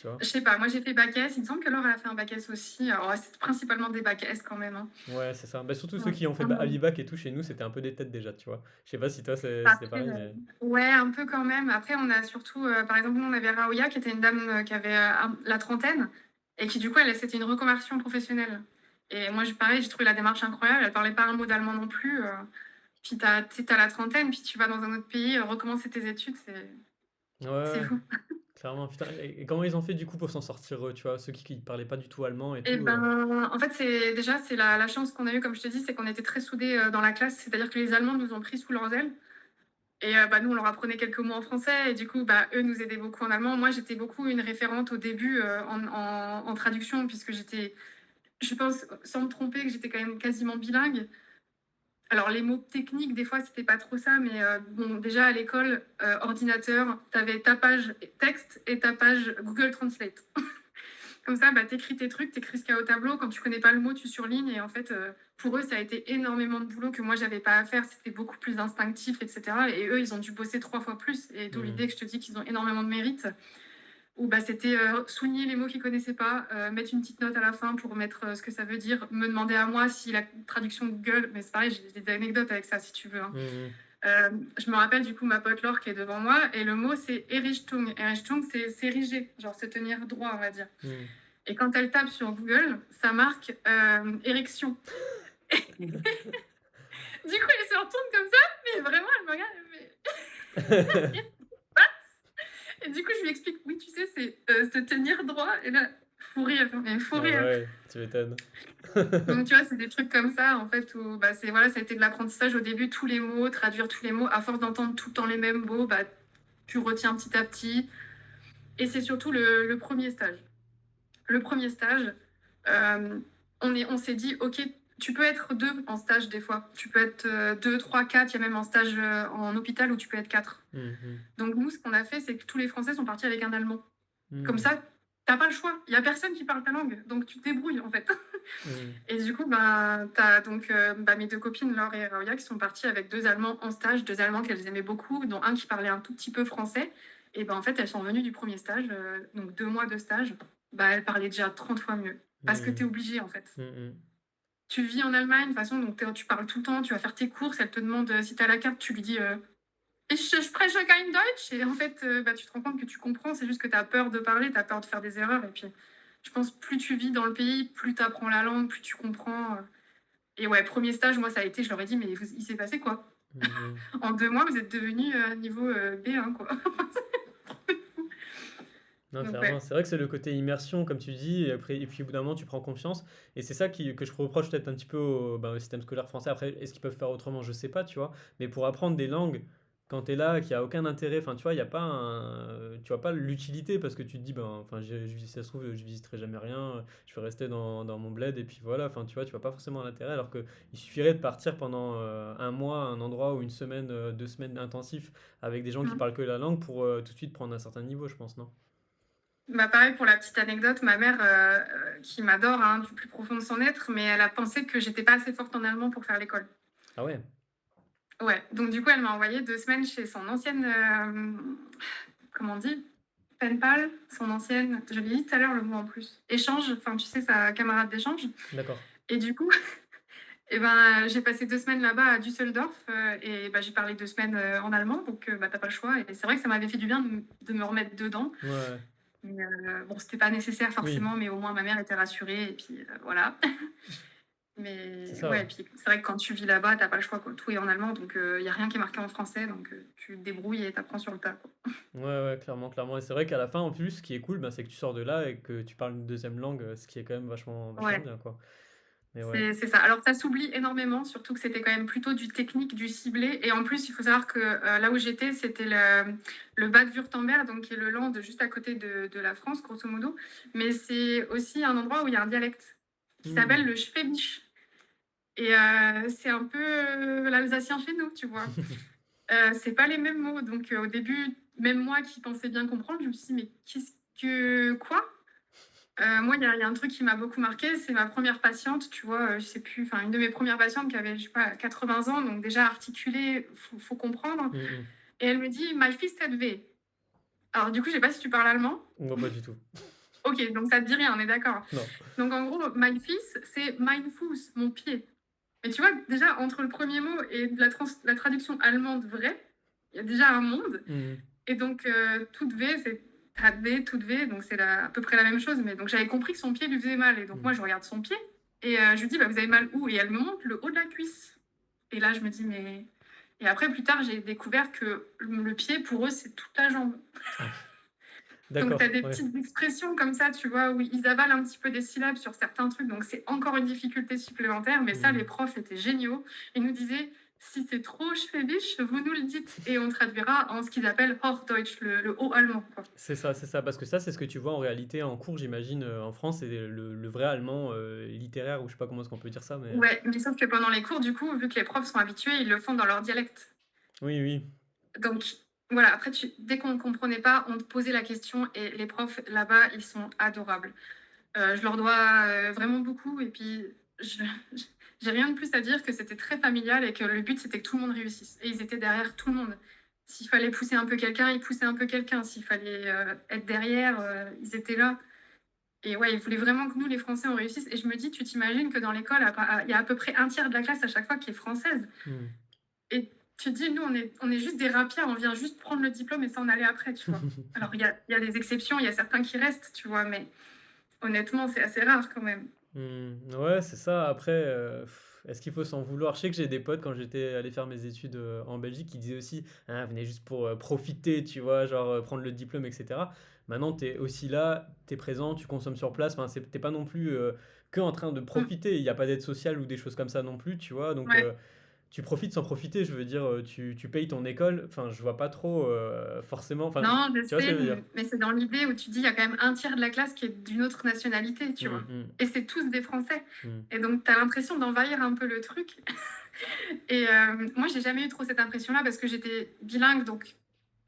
tu vois? Je sais pas, moi j'ai fait bac S, il me semble que Laure elle a fait un bac S aussi. Alors ouais, c'est principalement des bac S quand même, hein. Ouais, c'est ça. Bah, surtout ceux Ouais. qui ont fait Alibac et tout chez nous, c'était un peu des têtes déjà, tu vois? Je sais pas si toi c'est Après, pareil, mais ouais, un peu quand même. Après, on a surtout, par exemple, nous, on avait Raoya, qui était une dame qui avait la trentaine, et qui, du coup, c'était une reconversion professionnelle. Et moi, pareil, j'ai trouvé la démarche incroyable. Elle parlait pas un mot d'allemand non plus. Puis, t'as la trentaine, puis tu vas dans un autre pays, recommencer tes études, ouais, c'est ouais, fou. clairement, putain. Et comment ils ont fait du coup pour s'en sortir, eux, tu vois? Ceux qui parlaient pas du tout allemand et Et tout. ben, en fait, c'est la chance qu'on a eue, comme je te dis, c'est qu'on était très soudés dans la classe. C'est-à-dire que les Allemands nous ont pris sous leurs ailes. Et bah, nous, on leur apprenait quelques mots en français et du coup, bah, eux nous aidaient beaucoup en allemand. Moi, j'étais beaucoup une référente au début en traduction puisque j'étais, je pense, sans me tromper, que j'étais quand même quasiment bilingue. Alors, les mots techniques, des fois, c'était pas trop ça, mais bon, déjà à l'école, ordinateur, t'avais ta page texte et ta page Google Translate. Comme ça, bah, t'écris tes trucs, t'écris ce qu'il y a au tableau. Quand tu connais pas le mot, tu surlignes. Et en fait, pour eux, ça a été énormément de boulot que moi, j'avais pas à faire. C'était beaucoup plus instinctif, etc. Et eux, ils ont dû bosser 3 fois plus. Et d'où Hmm. l'idée que je te dis qu'ils ont énormément de mérite. Ou bah, c'était souligner les mots qu'ils connaissaient pas, mettre une petite note à la fin pour mettre ce que ça veut dire, me demander à moi si la traduction Google, mais c'est pareil, j'ai des anecdotes avec ça si tu veux, hein. Hmm. Euh, je me rappelle du coup ma pote Laure qui est devant moi et le mot c'est Errichtung. Errichtung c'est s'ériger, genre se tenir droit on va dire. Hmm. Et quand elle tape sur Google, ça marque érection. Du coup, elle se retourne comme ça, mais vraiment, elle me regarde, mais... Et du coup, je lui explique, oui, tu sais, c'est se tenir droit. Et là, faut rire, mais faut Ah bah rire. ouais, tu m'étonnes. Donc, tu vois, c'est des trucs comme ça, en fait, où bah, voilà, ça a été de l'apprentissage au début, tous les mots, traduire tous les mots. À force d'entendre tout le temps les mêmes mots, bah, tu retiens petit à petit. Et c'est surtout le premier stage. Le premier stage, euh, on s'est dit, OK, tu peux être deux en stage des fois. Tu peux être deux, trois, quatre. Il y a même un stage en hôpital où tu peux être quatre. Hmm. Hmm. Donc nous, ce qu'on a fait, c'est que tous les Français sont partis avec un Allemand. Comme Hmm. ça, t'as pas le choix. Il y a personne qui parle ta langue. Donc tu te débrouilles, en fait. Hmm. Et du coup, bah, t'as donc bah, mes deux copines, Laure et Raoya, qui sont parties avec deux Allemands en stage, deux Allemands qu'elles aimaient beaucoup, dont un qui parlait un tout petit peu français. Et bah, en fait, elles sont venues du premier stage, donc 2 mois de stage. Bah, elles parlaient déjà 30 fois mieux. Parce que Hmm. t'es obligé, en fait. Hmm. Hmm. Tu vis en Allemagne, de toute façon, donc tu parles tout le temps, tu vas faire tes courses, elle te demande si t'as la carte, tu lui dis je spreche kein Deutsch. Et en fait, bah, tu te rends compte que tu comprends, c'est juste que tu as peur de parler, tu as peur de faire des erreurs. Et puis, je pense, plus tu vis dans le pays, plus tu apprends la langue, plus tu comprends. Et ouais, premier stage, moi, ça a été, je leur ai dit, mais il s'est passé quoi? Hmm. En 2 mois, vous êtes devenus niveau B1, quoi. Non, Donc, clairement, ouais. c'est vrai que c'est le côté immersion, comme tu dis, et après, et puis au bout d'un moment, tu prends confiance. Et c'est ça que je reproche peut-être un petit peu au système scolaire français. Après, est-ce qu'ils peuvent faire autrement? Je sais pas, tu vois. Mais pour apprendre des langues, quand tu es là, qu'il n'y a aucun intérêt, enfin, tu vois, il y a pas tu vois pas l'utilité parce que tu te dis, ben, enfin, ça se trouve, je visiterai jamais rien, je vais rester dans mon bled, et puis voilà, enfin, tu vois pas forcément l'intérêt, alors que il suffirait de partir pendant un mois à un endroit ou une semaine, 2 semaines intensifs avec des gens qui Mm. parlent que la langue pour tout de suite prendre un certain niveau, je pense, non? Bah, pareil pour la petite anecdote, ma mère, qui m'adore hein, du plus profond de son être, mais elle a pensé que j'étais pas assez forte en allemand pour faire l'école. Ah ouais. Ouais, donc du coup, elle m'a envoyé 2 semaines chez son ancienne, comment on dit? Pen pal, son ancienne, je l'ai dit tout à l'heure le mot en plus, échange, enfin tu sais, sa camarade d'échange. D'accord. Et du coup, eh ben, j'ai passé 2 semaines là-bas à Düsseldorf et bah, j'ai parlé 2 semaines en allemand, donc bah, t'as pas le choix. Et c'est vrai que ça m'avait fait du bien de me remettre dedans. Ouais, ouais. Mais, bon, c'était pas nécessaire Oui, forcément, mais au moins ma mère était rassurée et puis voilà. c'est Mais ça, ouais, ouais. et puis c'est vrai que quand tu vis là-bas, t'as pas le choix, quoi. Tout est en allemand, donc il y a rien qui est marqué en français, donc tu te débrouilles et t'apprends sur le tas, quoi. Ouais, ouais, clairement, clairement. Et c'est vrai qu'à la fin, en plus, ce qui est cool, ben, c'est que tu sors de là et que tu parles une deuxième langue, ce qui est quand même vachement, vachement Ouais, bien, quoi. Mais ouais. c'est ça. Alors ça s'oublie énormément, surtout que c'était quand même plutôt du technique, du ciblé. Et en plus, il faut savoir que là où j'étais, c'était le Bad Württemberg, donc qui est le land juste à côté de la France, grosso modo. Mais c'est aussi un endroit où il y a un dialecte qui Hmm. s'appelle le Schwäbisch. Et c'est un peu l'alsacien chez nous, tu vois. C'est pas les mêmes mots. Donc au début, même moi qui pensais bien comprendre, je me suis dit, mais qu'est-ce que... Quoi? Moi, il y a un truc qui m'a beaucoup marqué, c'est ma première patiente, tu vois, je sais plus, enfin une de mes premières patientes qui avait, je sais pas, 80 ans, donc déjà articulée, faut comprendre. Hmm, hmm. Et elle me dit, My fist had weh. Alors du coup, je sais pas si tu parles allemand? Moi, pas du tout. OK, donc ça te dit rien, on est d'accord. Non. Donc en gros, mein Fuß, c'est mein Fuß, mon pied. Mais tu vois, déjà, entre le premier mot et la traduction allemande vraie, il y a déjà un monde. Mmh. Et donc, toute V, c'est Tadve, toute V, donc c'est à peu près la même chose. Mais donc j'avais compris que son pied lui faisait mal. Et donc Mmh. moi, je regarde son pied et je lui dis, bah, vous avez mal où? Et elle me montre le haut de la cuisse. Et là, je me dis, mais. Et après, plus tard, j'ai découvert que le pied, pour eux, c'est toute la jambe. Ah, Donc, tu as d'accord, des ouais. petites expressions comme ça, tu vois, où ils avalent un petit peu des syllabes sur certains trucs. Donc, c'est encore une difficulté supplémentaire. Mais ça, Mmh. les profs étaient géniaux. Ils nous disaient, si c'est trop schwäbisch, vous nous le dites. Et on traduira en ce qu'ils appellent Hochdeutsch, le haut allemand, quoi. C'est ça, parce que ça, c'est ce que tu vois en réalité en cours, j'imagine, en France, c'est le vrai allemand, littéraire ou je sais pas comment est-ce qu'on peut dire ça, mais Ouais, mais sauf que pendant les cours, du coup, vu que les profs sont habitués, ils le font dans leur dialecte. oui, oui. Donc, voilà, après, dès qu'on ne comprenait pas, on te posait la question et les profs là-bas, ils sont adorables. Je leur dois vraiment beaucoup. Et puis, je- j'ai rien de plus à dire que c'était très familial et que le but, c'était que tout le monde réussisse. Et ils étaient derrière tout le monde. S'il fallait pousser un peu quelqu'un, ils poussaient un peu quelqu'un. S'il fallait être derrière, ils étaient là. Et ouais, ils voulaient vraiment que nous, les Français, on réussisse. Et je me dis, tu t'imagines que dans l'école, il y a à peu près un tiers de la classe à chaque fois qui est française. Mmh. Et tu te dis, nous, on est juste des rapias, on vient juste prendre le diplôme et s'en aller après, tu vois. Alors, il y a des exceptions, il y a certains qui restent, tu vois, mais honnêtement, c'est assez rare quand même. Mmh, ouais, c'est ça. Après, est-ce qu'il faut s'en vouloir? Je sais que j'ai des potes quand j'étais allé faire mes études, en Belgique qui disaient aussi: «Ah, venez juste pour, profiter», tu vois? Genre, prendre le diplôme et cetera. Maintenant, tu es aussi là, tu es présent, tu consommes sur place. Enfin, c'est tu pas non plus, qu'en train de Mm. profiter. Il y a pas d'aide sociale ou des choses comme ça non plus, tu vois? Donc, Ouais. tu profites sans profiter. Je veux dire, tu payes ton école. Enfin, je vois pas trop, forcément enfin, Non, je tu vois ce que sais, je veux dire? mais c'est dans l'idée où tu dis, il y a quand même un tiers de la classe qui est d'une autre nationalité, tu Mmh vois. mh. Et c'est tous des Français. Mmh. Et donc, tu as l'impression d'envahir un peu le truc. Et moi, j'ai jamais eu trop cette impression-là parce que j'étais bilingue, donc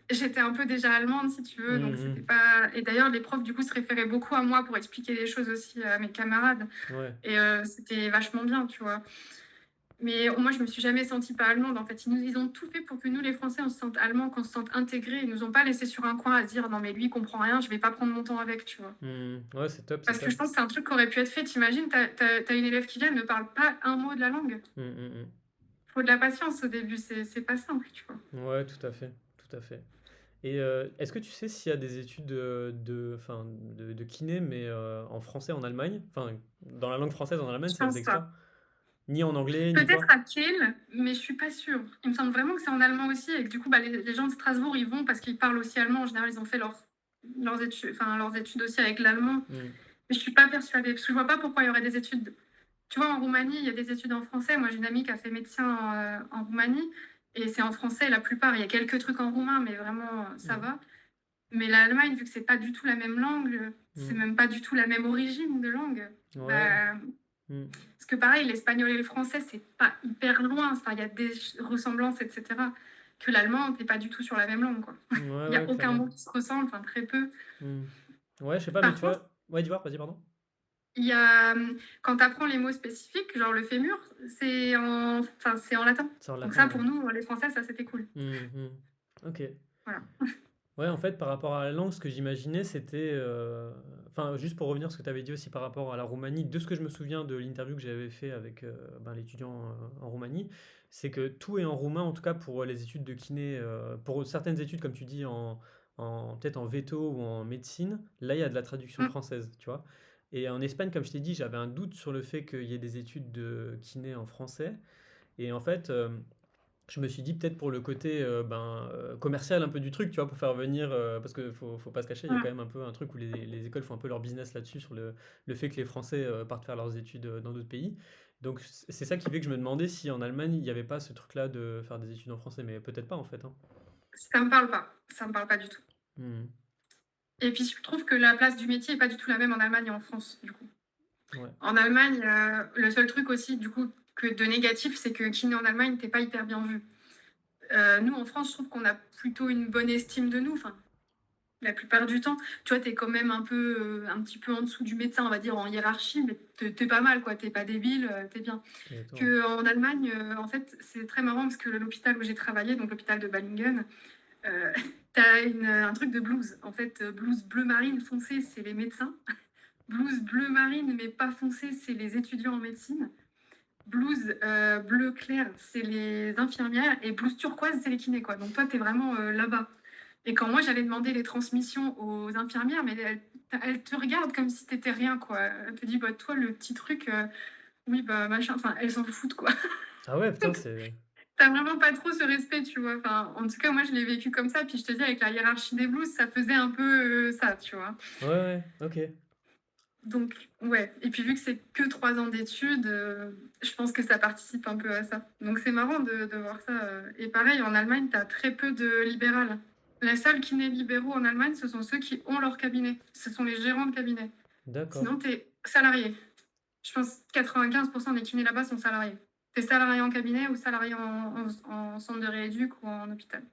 j'étais un peu déjà allemande, si tu veux. Donc, Mmh c'était mh. pas. Et d'ailleurs, les profs, du coup, se référaient beaucoup à moi pour expliquer les choses aussi à mes camarades. Ouais. Et c'était vachement bien, tu vois. Mais moi, je me suis jamais sentie pas allemande. En fait, ils ont tout fait pour que nous, les Français, on se sente allemands, qu'on se sente intégrés. Ils nous ont pas laissé sur un coin à se dire non, mais lui, il comprend rien, je vais pas prendre mon temps avec, tu vois. Mmh. Ouais, c'est top, c'est Parce que top. je pense que c'est un truc qui aurait pu être fait. T'imagines, t'as une élève qui vient, elle ne parle pas un mot de la langue. Mmh, mmh mh. Faut de la patience au début, c'est pas simple, tu vois. Ouais, tout à fait, tout à fait. Et est-ce que tu sais s'il y a des études, enfin, de kiné, mais en français en Allemagne? Enfin, dans la langue française en Allemagne, Je ça pense n'existe pas. pas? Ni en anglais, ni Peut-être quoi? à Kiel, mais je suis pas sûre. Il me semble vraiment que c'est en allemand aussi, et que du coup, bah, les gens de Strasbourg, ils vont parce qu'ils parlent aussi allemand. En général, ils ont fait leurs études aussi avec l'allemand. Mmh. Mais je suis pas persuadée, parce que je vois pas pourquoi il y aurait des études. Tu vois, en Roumanie, il y a des études en français. Moi, j'ai une amie qui a fait médecin en Roumanie, et c'est en français la plupart. Il y a quelques trucs en roumain, mais vraiment, ça Mmh. va. Mais l'Allemagne, vu que c'est pas du tout la même langue, c'est Mmh. même pas du tout la même origine de langue. Ouais. Bah, Mmh. parce que pareil, l'espagnol et le français, c'est pas hyper loin. Enfin, il y a des ressemblances, etc. Que l'allemand, t'es pas du tout sur la même langue, quoi. Ouais, Il y a ouais, aucun clairement. mot qui se ressemble, enfin très peu. Mmh. Ouais, je sais pas, mais Par tu contre, vois ouais, dis voir, vas-y, pardon? il y a quand tu apprends les mots spécifiques, genre le fémur, c'est en latin. C'est en Donc ça, latin, pour ouais. nous, les Français, ça c'était cool. Mmh mh. OK. Voilà. Ouais, en fait, par rapport à la langue, ce que j'imaginais, c'était, enfin, juste pour revenir à ce que tu avais dit aussi par rapport à la Roumanie, de ce que je me souviens de l'interview que j'avais fait avec, ben, l'étudiant, en Roumanie, c'est que tout est en roumain, en tout cas pour les études de kiné, pour certaines études, comme tu dis, en peut-être en véto ou en médecine, là, il y a de la traduction Mm. française, tu vois? Et en Espagne, comme je t'ai dit, j'avais un doute sur le fait qu'il y ait des études de kiné en français et en fait, je me suis dit peut-être pour le côté, ben, commercial un peu du truc, tu vois? Pour faire venir, parce que faut pas se cacher, il y a quand Mm. même un peu un truc où les écoles font un peu leur business là-dessus, sur le fait que les Français, partent faire leurs études, dans d'autres pays. Donc c'est ça qui fait que je me demandais si en Allemagne, il y avait pas ce truc-là de faire des études en français, mais peut-être pas en fait, hein? Ça me parle pas. Ça me parle pas du tout. Mmh. Et puis je trouve que la place du métier est pas du tout la même en Allemagne et en France, du coup. Ouais. En Allemagne, le seul truc aussi, du coup, que de négatif, c'est que kiné en Allemagne, t'es pas hyper bien vu. Nous, en France, je trouve qu'on a plutôt une bonne estime de nous. Enfin, la plupart du temps, tu vois, t'es quand même un petit peu en dessous du médecin, on va dire, en hiérarchie, mais t'es pas mal, quoi. T'es pas débile, t'es bien. Exactement. Que en Allemagne, en fait, c'est très marrant parce que l'hôpital où j'ai travaillé, donc l'hôpital de Ballingen, Heu, tu un truc de blouse. En fait, blouse bleu marine foncé, c'est les médecins. Blouse bleu marine, mais pas foncé, c'est les étudiants en médecine. Blouse, bleu clair, c'est les infirmières et blouse turquoise, c'est les kinés, quoi. Donc toi, tu es vraiment, là-bas et quand moi, j'allais demander les transmissions aux infirmières, mais elles te regardent comme si tu étais rien, quoi. Elle te dit: «Bah, toi, le petit truc, oui, bah, machin», enfin, elles s'en foutent, quoi. Ah ouais, putain, c'est Tu vraiment pas trop ce respect, tu vois? Enfin, en tout cas, moi, je l'ai vécu comme ça, puis je te dis avec la hiérarchie des blouses, ça faisait un peu, ça, tu vois? ouais, ouais, OK. Donc ouais et puis vu que c'est que 3 ans d'études, je pense que ça participe un peu à ça. Donc c'est marrant de voir ça, et pareil en Allemagne, tu as très peu de libérales. Les seuls kinés libéraux en Allemagne, ce sont ceux qui ont leur cabinet. Ce sont les gérants de cabinet. D'accord. Sinon, tu es salarié. Je pense 95 des kinés là-bas sont salariés. Tu es salarié en cabinet ou salarié en centre de rééduc ou en hôpital.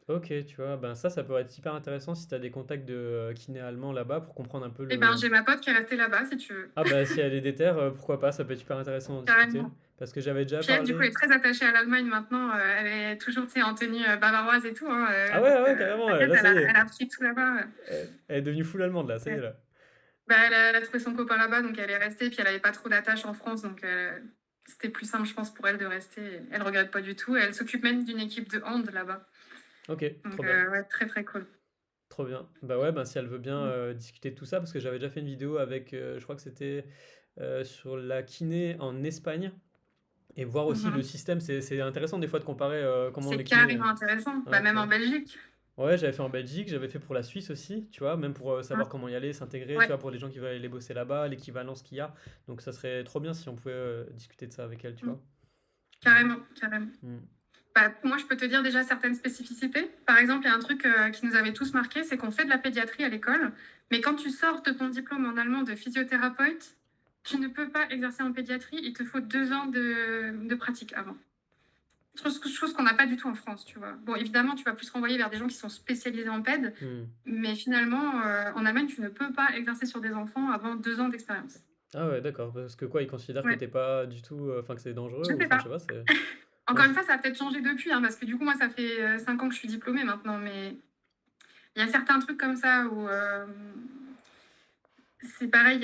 OK, tu vois? Ben, ça pourrait être super intéressant si tu as des contacts de, kinés allemands là-bas pour comprendre un peu Eh ben, le j'ai ma pote qui est restée là-bas si tu veux, ah bah, si elle est déter, pourquoi pas, ça peut être super intéressant d'en discuter. carrément. Parce que j'avais déjà Puis elle, du coup, elle parlé est très attachée à l'Allemagne maintenant. Elle est toujours, tu sais, en tenue bavaroise et tout, hein, ah ouais, donc ah ouais, carrément, t'inquiète, là, ça y elle est, a pris tout là-bas. elle est devenue full allemande, là, ça y est, Ouais. là. Bah, elle a trouvé son copain là-bas, donc elle est restée. Puis elle avait pas trop d'attaches en France, donc c'était plus simple, je pense, pour elle de rester. Elle regrette pas du tout. Et elle s'occupe même d'une équipe de hand là-bas. OK, Donc trop bien, ouais, très très cool. trop bien. Bah ouais, ben, si elle veut bien, Mm. discuter de tout ça, parce que j'avais déjà fait une vidéo avec, je crois que c'était, sur la kiné en Espagne et voir aussi le Mhm. système. C'est intéressant des fois de comparer, comment C'est les kinés, carrément intéressant. Bah, ouais, tu même en vois? Belgique. Ouais, j'avais fait en Belgique, j'avais fait pour la Suisse aussi, tu vois, même pour Hein. savoir comment y aller, s'intégrer, tu Ouais, vois, pour les gens qui veulent aller bosser là-bas, l'équivalence qu'il y a. Donc ça serait trop bien si on pouvait discuter de ça avec elle, tu mm, vois. Ouais. carrément, carrément. Mm. Bah, moi, je peux te dire déjà certaines spécificités. Par exemple, il y a un truc qui nous avait tous marqué, c'est qu'on fait de la pédiatrie à l'école, mais quand tu sors de ton diplôme en allemand de physiothérapeute, tu ne peux pas exercer en pédiatrie. Il te faut 2 ans de pratique avant. Chose qu'on n'a pas du tout en France, tu vois. Bon, évidemment, tu vas plus renvoyer vers des gens qui sont spécialisés en péd, Mm. mais finalement, en Allemagne, tu ne peux pas exercer sur des enfants avant 2 ans d'expérience. Ah ouais, d'accord, parce que quoi, ils considèrent que Ouais, t'es pas du tout, enfin que c'est dangereux, je ne ou sais enfin je pas. sais pas, c'est... Ouais. Encore une fois, ça a peut-être changé depuis, hein, parce que du coup, moi, ça fait 5 ans que je suis diplômée maintenant, mais il y a certains trucs comme ça où c'est pareil,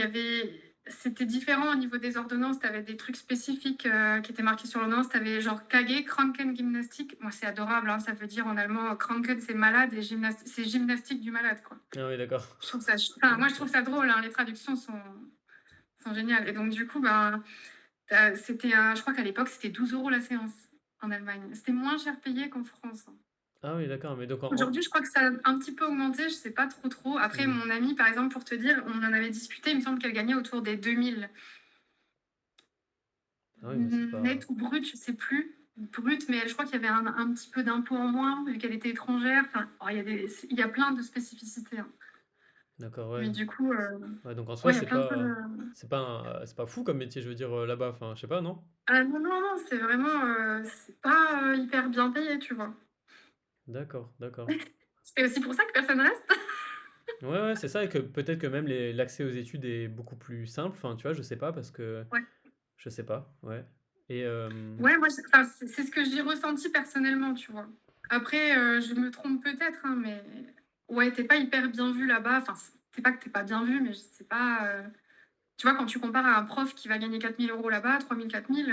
c'était différent au niveau des ordonnances. Tu avais des trucs spécifiques qui étaient marqués sur l'ordonnance. Tu avais genre Kage, Krankengymnastik. Moi, c'est adorable, hein, ça veut dire en allemand Kranken, c'est malade et c'est gymnastique du malade, quoi. Ah oui, d'accord. Je trouve ça, enfin, moi, je Ok. trouve ça drôle, hein, les traductions sont géniales. Et donc, du coup, ben, je crois qu'à l'époque, c'était 12 € la séance en Allemagne. C'était moins cher payé qu'en France, hein. Ah oui, d'accord, mais donc Aujourd'hui, je crois que ça a un petit peu augmenté, je sais pas trop trop. Après, Hmm. mon amie, par exemple, pour te dire, on en avait discuté, il me semble qu'elle gagnait autour des 2000 Ah oui, mais c'est pas... net ou brut, je sais plus. Brut, mais je crois qu'il y avait un petit peu d'impôt en moins, vu qu'elle était étrangère. Enfin, oh, il y a plein de spécificités, hein. D'accord, Mais ouais. du coup, Ouais, donc en soi, ouais, il y a plein de choses. c'est pas fou comme métier, je veux dire, là-bas, enfin, je sais pas, non? Ah non, non, non, c'est vraiment, c'est pas hyper bien payé, tu vois. D'accord, d'accord. C'est aussi pour ça que personne reste. Ouais, ouais, c'est ça, et que peut-être que même l'accès aux études est beaucoup plus simple, enfin, tu vois, je sais pas, parce que Ouais. je sais pas, ouais. Et Ouais, moi, enfin, c'est ce que j'ai ressenti personnellement, tu vois. Après, je me trompe peut-être, hein, mais ouais, t'es pas hyper bien vu là-bas. Enfin, c'est pas que t'es pas bien vu, mais je sais pas. Tu vois, quand tu compares à un prof qui va gagner 4 000 € là-bas, 3 000, 4 000,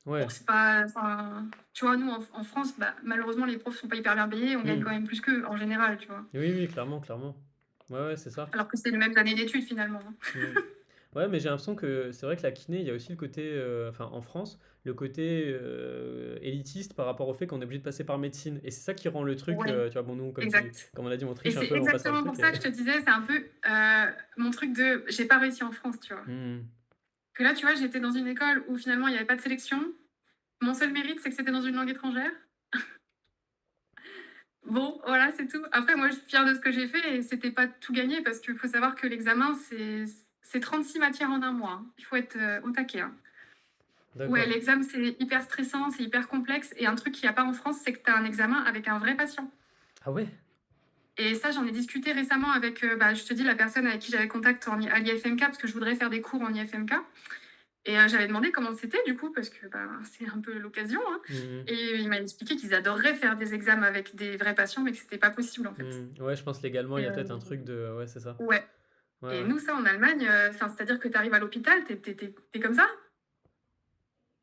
bon, ouais, c'est pas. Enfin, tu vois, nous, en France, bah, malheureusement, les profs sont pas hyper bien payés. On gagne quand hmm. même plus qu'eux, en général, tu vois. Oui, oui, clairement, clairement. Ouais, ouais, c'est ça. Alors que c'est les mêmes années d'études, finalement, hein. Hmm. Ouais, mais j'ai l'impression que c'est vrai que la kiné, il y a aussi le côté, enfin en France, le côté élitiste par rapport au fait qu'on est obligé de passer par médecine. Et c'est ça qui rend le truc, Ouais, tu vois, bon, nous, exact. comme on a dit, on Et triche un c'est peu, on passe par le exactement truc. pour ça Et... que je te disais, c'est un peu mon truc de j'ai pas réussi en France, tu vois. Hmm. Que là, tu vois, j'étais dans une école où finalement il n'y avait pas de sélection. Mon seul mérite, c'est que c'était dans une langue étrangère. Bon, voilà, c'est tout. Après, moi, je suis fière de ce que j'ai fait et c'était pas tout gagné parce qu'il faut savoir que l'examen, c'est 36 matières en un mois, hein. Il faut être au taquet, hein. Ouais, D'accord. l'examen, c'est hyper stressant, c'est hyper complexe. Et un truc qu'il n'y a pas en France, c'est que tu as un examen avec un vrai patient. Ah ouais? Et ça, j'en ai discuté récemment avec, bah, je te dis, la personne avec qui j'avais contact à l'IFMK, parce que je voudrais faire des cours en IFMK. Et j'avais demandé comment c'était du coup, parce que, bah, c'est un peu l'occasion, hein, Mmh mh. et il m'a expliqué qu'ils adoreraient faire des examens avec des vrais patients, mais que c'était pas possible, en fait. Mmh. Ouais, je pense légalement, il Et y a peut-être un truc de ouais, c'est ça. ouais, Ouais, et ouais. nous, ça, en Allemagne, enfin, c'est-à-dire que tu arrives à l'hôpital, tu es comme ça.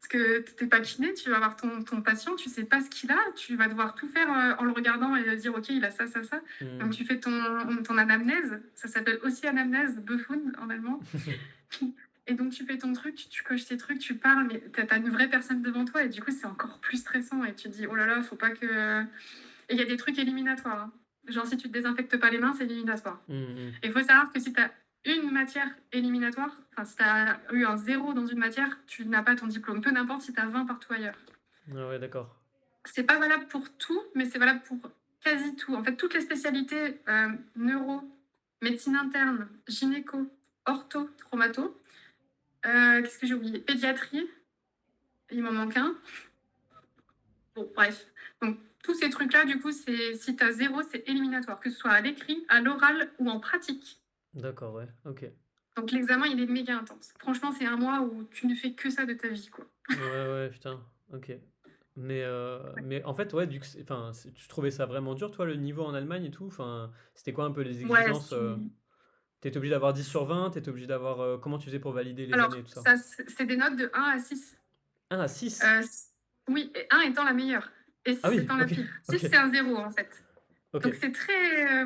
Parce que tu pas kiné, tu vas voir ton patient, tu sais pas ce qu'il a, tu vas devoir tout faire, en le regardant et dire: «OK, il a ça, ça, ça». Donc Mmh. tu fais ton anamnèse, ça s'appelle aussi anamnèse, Befund en allemand. Et donc tu fais ton truc, tu coches tes trucs, tu parles, mais tu as une vraie personne devant toi et du coup, c'est encore plus stressant et tu te dis: «Oh là là, faut pas que» et il y a des trucs éliminatoires, hein. Genre si tu te désinfectes pas les mains, c'est éliminatoire. Mmh mh. Et il faut savoir que si tu as une matière éliminatoire, enfin si tu as eu un zéro dans une matière, tu n'as pas ton diplôme, peu n'importe si tu as 20 partout ailleurs. Ah ouais, d'accord. C'est pas valable pour tout, mais c'est valable pour quasi tout. En fait, toutes les spécialités, neuro, médecine interne, gynéco, ortho, traumato, qu'est-ce que j'ai oublié? Pédiatrie, il m'en manque un. Bon, bref. Donc tous ces trucs-là, du coup, c'est si tu as 0, c'est éliminatoire, que ce soit à l'écrit, à l'oral ou en pratique. D'accord, ouais, OK. Donc l'examen, il est méga intense. Franchement, c'est un mois où tu ne fais que ça de ta vie, quoi. Ouais, ouais, putain, OK. Mais en fait, ouais, du coup, enfin, tu trouvais ça vraiment dur, toi, le niveau en Allemagne et tout? Enfin, c'était quoi un peu les Ouais, exigences? Tu obligé d'avoir 10/20? Tu obligé d'avoir, comment tu faisais pour valider les alors années et tout ça? ça, c'est des notes de 1 à 6. 1 à 6? S Oui, et 1 étant la meilleure et Ah 6 oui, étant la OK, pire. 6 OK, c'est un zéro en fait. Donc OK. c'est très,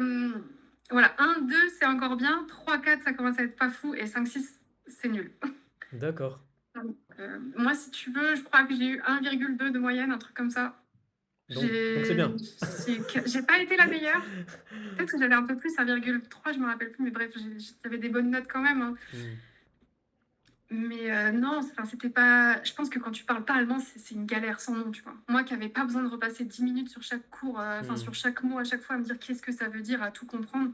voilà, 1-2 c'est encore bien, 3-4 ça commence à être pas fou et 5-6 c'est nul. D'accord. Donc moi, si tu veux, je crois que j'ai eu 1,2 de moyenne, un truc comme ça. Donc c'est bien. J'ai pas été la meilleure. Peut-être que j'avais un peu plus, 1,3, je me rappelle plus, mais bref, j'avais des bonnes notes quand même, hein. Mmh. Mais non, enfin, c'était pas je pense que quand tu parles pas allemand, c'est une galère sans nom, tu vois? Moi qui avais pas besoin de repasser 10 minutes sur chaque cours, enfin Mmh. sur chaque mot à chaque fois, à me dire: «Qu'est-ce que ça veut dire?» à tout comprendre,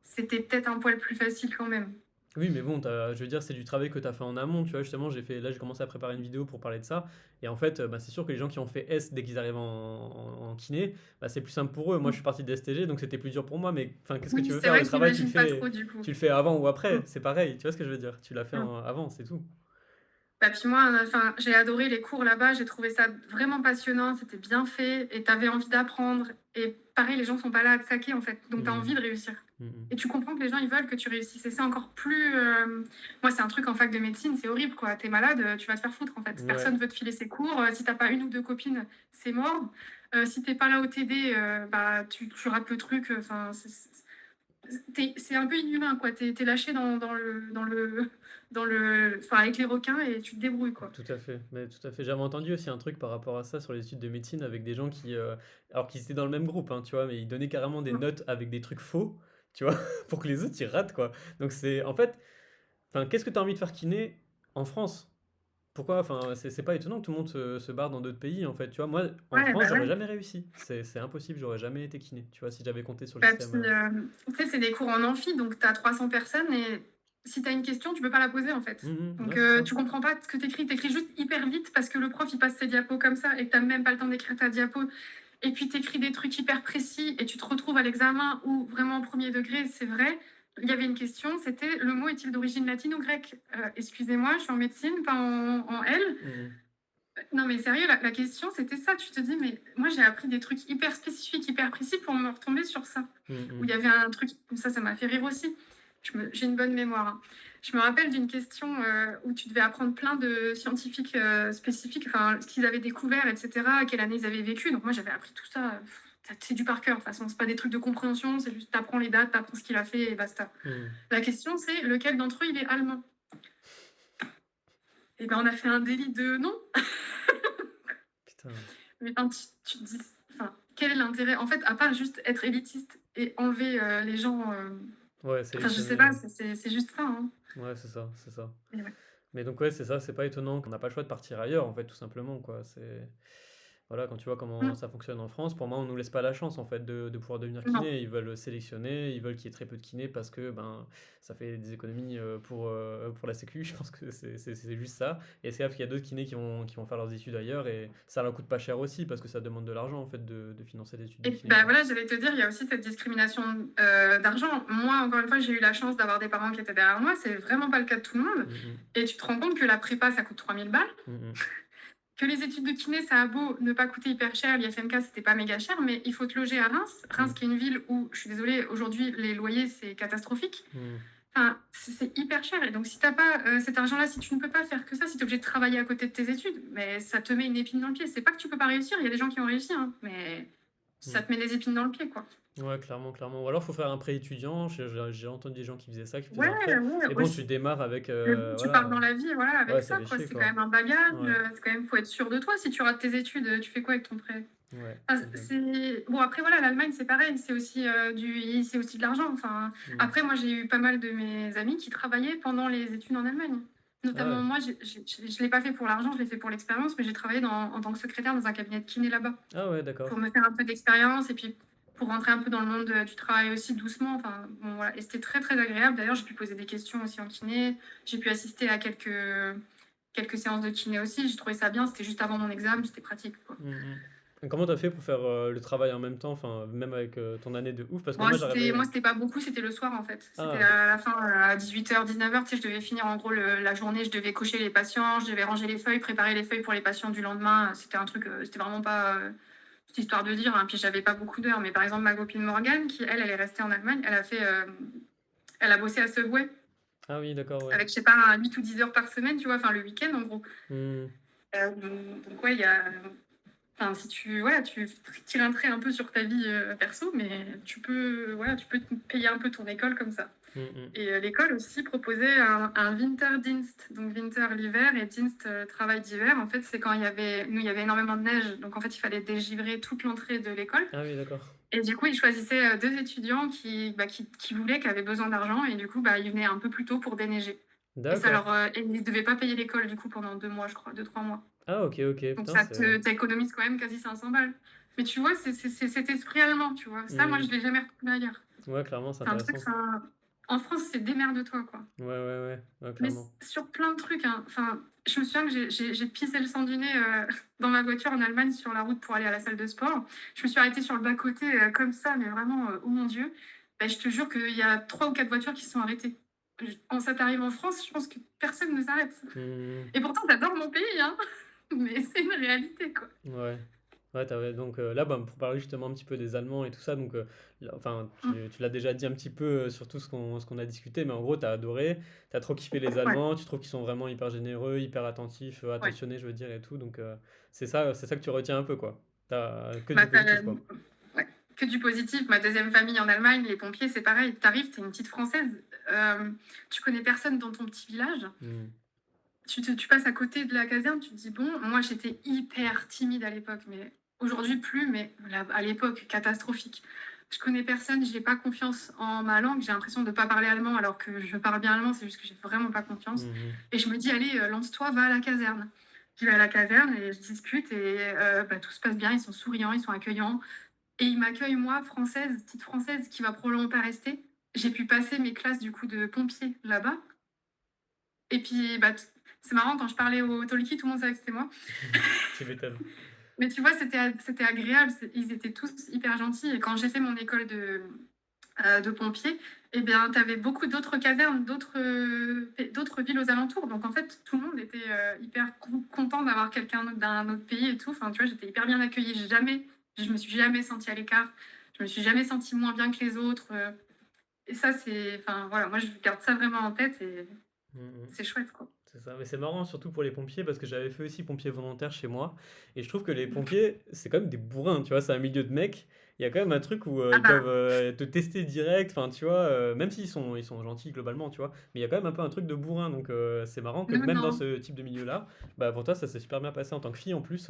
c'était peut-être un poil plus facile quand même. Oui, mais bon, je veux dire, c'est du travail que tu as fait en amont, tu vois. Justement, là, j'ai commencé à préparer une vidéo pour parler de ça. Et en fait, bah, c'est sûr que les gens qui ont fait S dès qu'ils arrivent en kiné, bah, c'est plus simple pour eux. Moi, je Mmh. suis parti de STG, donc c'était plus dur pour moi. Mais enfin, qu'est-ce que Oui, tu veux c'est faire? vrai Le que je travail, l'imagine pas trop du coup. tu le fais avant ou après. Mmh. C'est pareil. Tu vois ce que je veux dire? Tu l'as fait Mmh. avant, c'est tout. Bah, puis moi, enfin, j'ai adoré les cours là-bas, j'ai trouvé ça vraiment passionnant, c'était bien fait et tu avais envie d'apprendre et pareil, les gens sont pas là à te saquer, en fait, donc tu as Mmh. envie de réussir Mmh. et tu comprends que les gens, ils veulent que tu réussisses et c'est encore plus, moi, c'est un truc en fac de médecine, c'est horrible, quoi. Tu es malade, tu vas te faire foutre, en fait. Ouais. Personne veut te filer ses cours, si tu pas une ou 2 copines, c'est mort. Si tu pas là au TD, bah, tu rates le truc, enfin, c'est un peu inhumain, quoi. Tu es lâché enfin, avec les requins et tu te débrouilles, quoi. Tout à fait, mais tout à fait. J'avais entendu aussi un truc par rapport à ça sur les études de médecine avec des gens alors qu'ils étaient dans le même groupe, hein, tu vois, mais ils donnaient carrément des Mmh. notes avec des trucs faux, tu vois, pour que les autres ils ratent, quoi. Donc c'est, en fait, enfin, qu'est-ce que tu as envie de faire kiné en France? Pourquoi? Enfin, c'est pas étonnant que tout le monde se barre dans d'autres pays, en fait, tu vois. Moi, en Ouais, France, bah, j'aurais ouais. jamais réussi. C'est impossible, j'aurais jamais été kiné, tu vois, si j'avais compté sur le Bah, système. puis, tu sais, c'est des cours en amphi, donc tu as 300 personnes et si tu as une question, tu peux pas la poser, en fait. Donc Ouais, c'est ça. tu comprends pas ce que tu écris. Tu écris juste hyper vite parce que le prof, il passe ses diapos comme ça et que tu même pas le temps d'écrire ta diapo et puis tu écris des trucs hyper précis et tu te retrouves à l'examen où vraiment au 1er degré, c'est vrai, il y avait une question, c'était: «Le mot est-il d'origine latine ou grecque?» Excusez-moi, je suis en médecine, pas en L. Mmh. Non, mais sérieux, la question, c'était ça. Tu te dis: «Mais moi, j'ai appris des trucs hyper spécifiques, hyper précis pour me retomber sur ça». Où il y avait un truc ça m'a fait rire aussi. J'ai une bonne mémoire, hein. Je me rappelle d'une question, où tu devais apprendre plein de scientifiques, spécifiques, enfin, ce qu'ils avaient découvert et cetera, à quelle année ils avaient vécu. Donc moi, j'avais appris tout ça, c'est du par cœur. De toute façon, c'est pas des trucs de compréhension, c'est juste tu apprends les dates, tu apprends ce qu'il a fait et basta. Mmh. La question, c'est: «Lequel d'entre eux, il est allemand?» Et ben, on a fait un délit de non. Putain. Mais enfin, tu te dis, enfin, quel est l'intérêt? En fait, à part juste être élitiste et enlever les gens, Ouais, enfin, je sais sélectionné. pas, c'est juste ça, hein. Ouais, c'est ça, c'est ça. Et ouais. Mais donc ouais, c'est ça, c'est pas étonnant qu'on n'a pas le choix de partir ailleurs, en fait, tout simplement, quoi. Voilà, quand tu vois comment Mmh. ça fonctionne en France, pour moi, on nous laisse pas la chance en fait de pouvoir devenir Non. kiné. Ils veulent sélectionner, ils veulent qu'il y ait très peu de kinés parce que ben ça fait des économies pour la Sécu. Je pense que c'est juste ça. Et c'est vrai qu'il y a d'autres kinés qui vont faire leurs études ailleurs et ça leur coûte pas cher aussi parce que ça demande de l'argent en fait de financer des études de Et kiné, bah quoi. voilà, j'allais te dire, il y a aussi cette discrimination d'argent. Moi, encore une fois, j'ai eu la chance d'avoir des parents qui étaient derrière moi. C'est vraiment pas le cas de tout le monde. Mm, Et tu te rends compte que la prépa, ça coûte 3000 balles. mm, mm, Que les études de kiné, ça a beau ne pas coûter hyper cher. L'IFMK, c'était pas méga cher, mais il faut te loger à Reims. Reims, mm, qui est une ville où, je suis désolée, aujourd'hui, les loyers, c'est catastrophique. mm, Enfin, c'est hyper cher. Et donc, si t'as pas cet argent-là, si tu ne peux pas faire que ça, si tu es obligé de travailler à côté de tes études, mais ça te met une épine dans le pied. C'est pas que tu peux pas réussir. Il y a des gens qui ont réussi, hein, mais ça mm. te met des épines dans le pied, quoi. Ouais, clairement, clairement. Ou alors, faut faire un prêt étudiant. J'ai entendu des gens qui faisaient ça, qui faisaient Ouais, un prêt. ouais, Mais bon, tu aussi. démarres avec, Mais bon, tu pars voilà. dans la vie, voilà, Ouais, avec ça ça, fait quoi. chier, C'est quand quoi. même un bagage. Ouais, C'est quand même, faut être sûr de toi. Si tu rates tes études, tu fais quoi avec ton prêt? ouais, Enfin, exact. c'est... Bon, après, voilà, l'Allemagne, c'est pareil. C'est aussi de l'argent. Enfin, Mm. après, moi, j'ai eu pas mal de mes amis qui travaillaient pendant les études en Allemagne. Ah Notamment, ouais. moi, je ne l'ai pas fait pour l'argent, je l'ai fait pour l'expérience, mais j'ai travaillé en tant que secrétaire dans un cabinet de kiné là-bas Ah ouais, d'accord. pour me faire un peu d'expérience et puis pour rentrer un peu dans le monde du travail aussi doucement. Enfin, bon, voilà. Et c'était très, très agréable. D'ailleurs, j'ai pu poser des questions aussi en kiné. J'ai pu assister à quelques séances de kiné aussi. J'ai trouvé ça bien. C'était juste avant mon examen. C'était pratique, quoi. Mm, mm. Et comment t'as fait pour faire le travail en même temps, enfin, même avec ton année de ouf? Parce que Moi, moi, c'était, j'arrivais. moi, c'était pas beaucoup. C'était le soir, en fait. C'était Ah, à la fin, à 18h, 19h. Tu sais, je devais finir en gros la journée. Je devais cocher les patients. Je devais ranger les feuilles, préparer les feuilles pour les patients du lendemain. C'était un truc, c'était vraiment pas. Cette histoire de dire, hein. Puis j'avais pas beaucoup d'heures. Mais par exemple, ma copine Morgane, qui elle est restée en Allemagne, elle a bossé à Subway ah oui, d'accord, ouais. avec, je sais pas, un 8 ou 10 heures par semaine, tu vois, enfin le week-end en gros. Mm. Donc ouais, il y a. Enfin, si tu, voilà, tu tires un trait un peu sur ta vie perso, mais tu peux te payer un peu ton école comme ça. Mm, mm. Et l'école aussi proposait un Winterdienst, donc Winter l'hiver et Dienst travail d'hiver. En fait, c'est quand il y avait énormément de neige, donc en fait, il fallait dégivrer toute l'entrée de l'école. Ah oui, d'accord. Et du coup, ils choisissaient deux étudiants qui voulaient, qui avaient besoin d'argent, et du coup, bah, ils venaient un peu plus tôt pour déneiger. Et D'accord. et ils ne devaient pas payer l'école du coup pendant 2 mois, je crois, 2, 3 mois. Ah, ok, ok. Donc Putain, ça c'est. t'économise quand même quasi 500 balles. Mais tu vois, c'est cet esprit allemand, tu vois. Ça, moi, je Mm. ne l'ai jamais retrouvé ailleurs. Ouais, clairement, c'est C'est un truc, intéressant. ça. En France, c'est démerde-toi, quoi. Ouais, ouais, ouais. Ouais, Mais clairement. sur plein de trucs, hein. Enfin, je me souviens que j'ai pissé le sang du nez dans ma voiture en Allemagne sur la route pour aller à la salle de sport. Je me suis arrêtée sur le bas-côté comme ça, mais vraiment, oh mon Dieu. Ben, je te jure qu'il y a 3 ou 4 voitures qui se sont arrêtées. Quand ça t'arrive en France, je pense que personne ne s'arrête. Mm. Et pourtant, j'adore mon pays, hein. Mais c'est une réalité, quoi. Ouais. Ouais, donc là, bah, pour parler justement un petit peu des Allemands et tout ça, donc enfin, Mm. tu l'as déjà dit un petit peu sur tout ce qu'on a discuté, mais en gros, t'as adoré, t'as trop kiffé les Ouais, Allemands, tu trouves qu'ils sont vraiment hyper généreux, hyper attentifs, ouais. attentionnés, je veux dire, et tout, donc c'est ça que tu retiens un peu, quoi. T'as que du Bah, positif, quoi. ouais, que du positif. Ma deuxième famille en Allemagne, les pompiers, c'est pareil. T'arrives, t'es une petite Française, tu connais personne dans ton petit village. Mm. Tu passes à côté de la caserne, tu te dis, bon, moi j'étais hyper timide à l'époque, mais aujourd'hui plus, mais à l'époque, catastrophique. Je connais personne, j'ai pas confiance en ma langue, j'ai l'impression de ne pas parler allemand alors que je parle bien allemand, c'est juste que j'ai vraiment pas confiance. Mhm. Et je me dis, allez, lance-toi, va à la caserne. Je vais à la caserne et je discute et bah, tout se passe bien, ils sont souriants, ils sont accueillants. Et ils m'accueillent, moi, française, petite française qui va probablement pas rester. J'ai pu passer mes classes du coup de pompiers là-bas. Et puis, bah, c'est marrant, quand je parlais au talkie, tout le monde savait que c'était moi. Tu m'étonnes. Mais tu vois, c'était agréable, ils étaient tous hyper gentils. Et quand j'ai fait mon école de pompiers, eh bien, tu avais beaucoup d'autres casernes, d'autres villes aux alentours. Donc, en fait, tout le monde était hyper content d'avoir quelqu'un d'un autre pays et tout. Enfin, tu vois, j'étais hyper bien accueillie. Je me suis jamais sentie à l'écart. Je me suis jamais sentie moins bien que les autres. Et ça, enfin, voilà, moi, je garde ça vraiment en tête et Mhm. c'est chouette, quoi. C'est ça, mais c'est marrant surtout pour les pompiers parce que j'avais fait aussi pompier volontaire chez moi et je trouve que les pompiers c'est quand même des bourrins, tu vois, c'est un milieu de mecs, il y a quand même un truc où Ah ils bah, peuvent te tester direct, enfin tu vois, même s'ils sont gentils globalement, tu vois, mais il y a quand même un peu un truc de bourrin donc c'est marrant que nous, même dans non. ce type de milieu-là, bah pour toi ça s'est super bien passé en tant que fille en plus,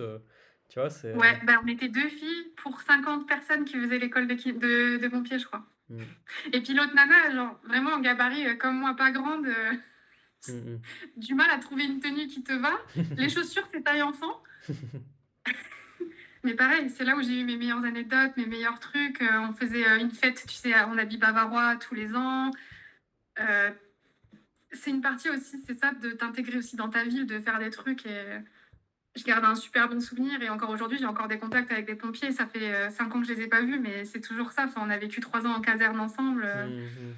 tu vois, Ouais, bah, on était 2 filles pour 50 personnes qui faisaient l'école de pompiers, je crois. Mm, Et puis l'autre nana, genre, vraiment en gabarit comme moi, pas grande, mm, du mal à trouver une tenue qui te va. Les chaussures, c'est taille enfant. mm. Mais pareil, c'est là où j'ai eu mes meilleures anecdotes, mes meilleurs trucs. On faisait une fête, tu sais, on habille bavarois tous les ans. Euh, c'est une partie aussi, c'est ça, de t'intégrer aussi dans ta ville, de faire des trucs. Et je garde un super bon souvenir. Et encore aujourd'hui, j'ai encore des contacts avec des pompiers. Ça fait 5 ans que je les ai pas vus, mais c'est toujours ça. Enfin, on a vécu 3 ans en caserne ensemble. Mhm.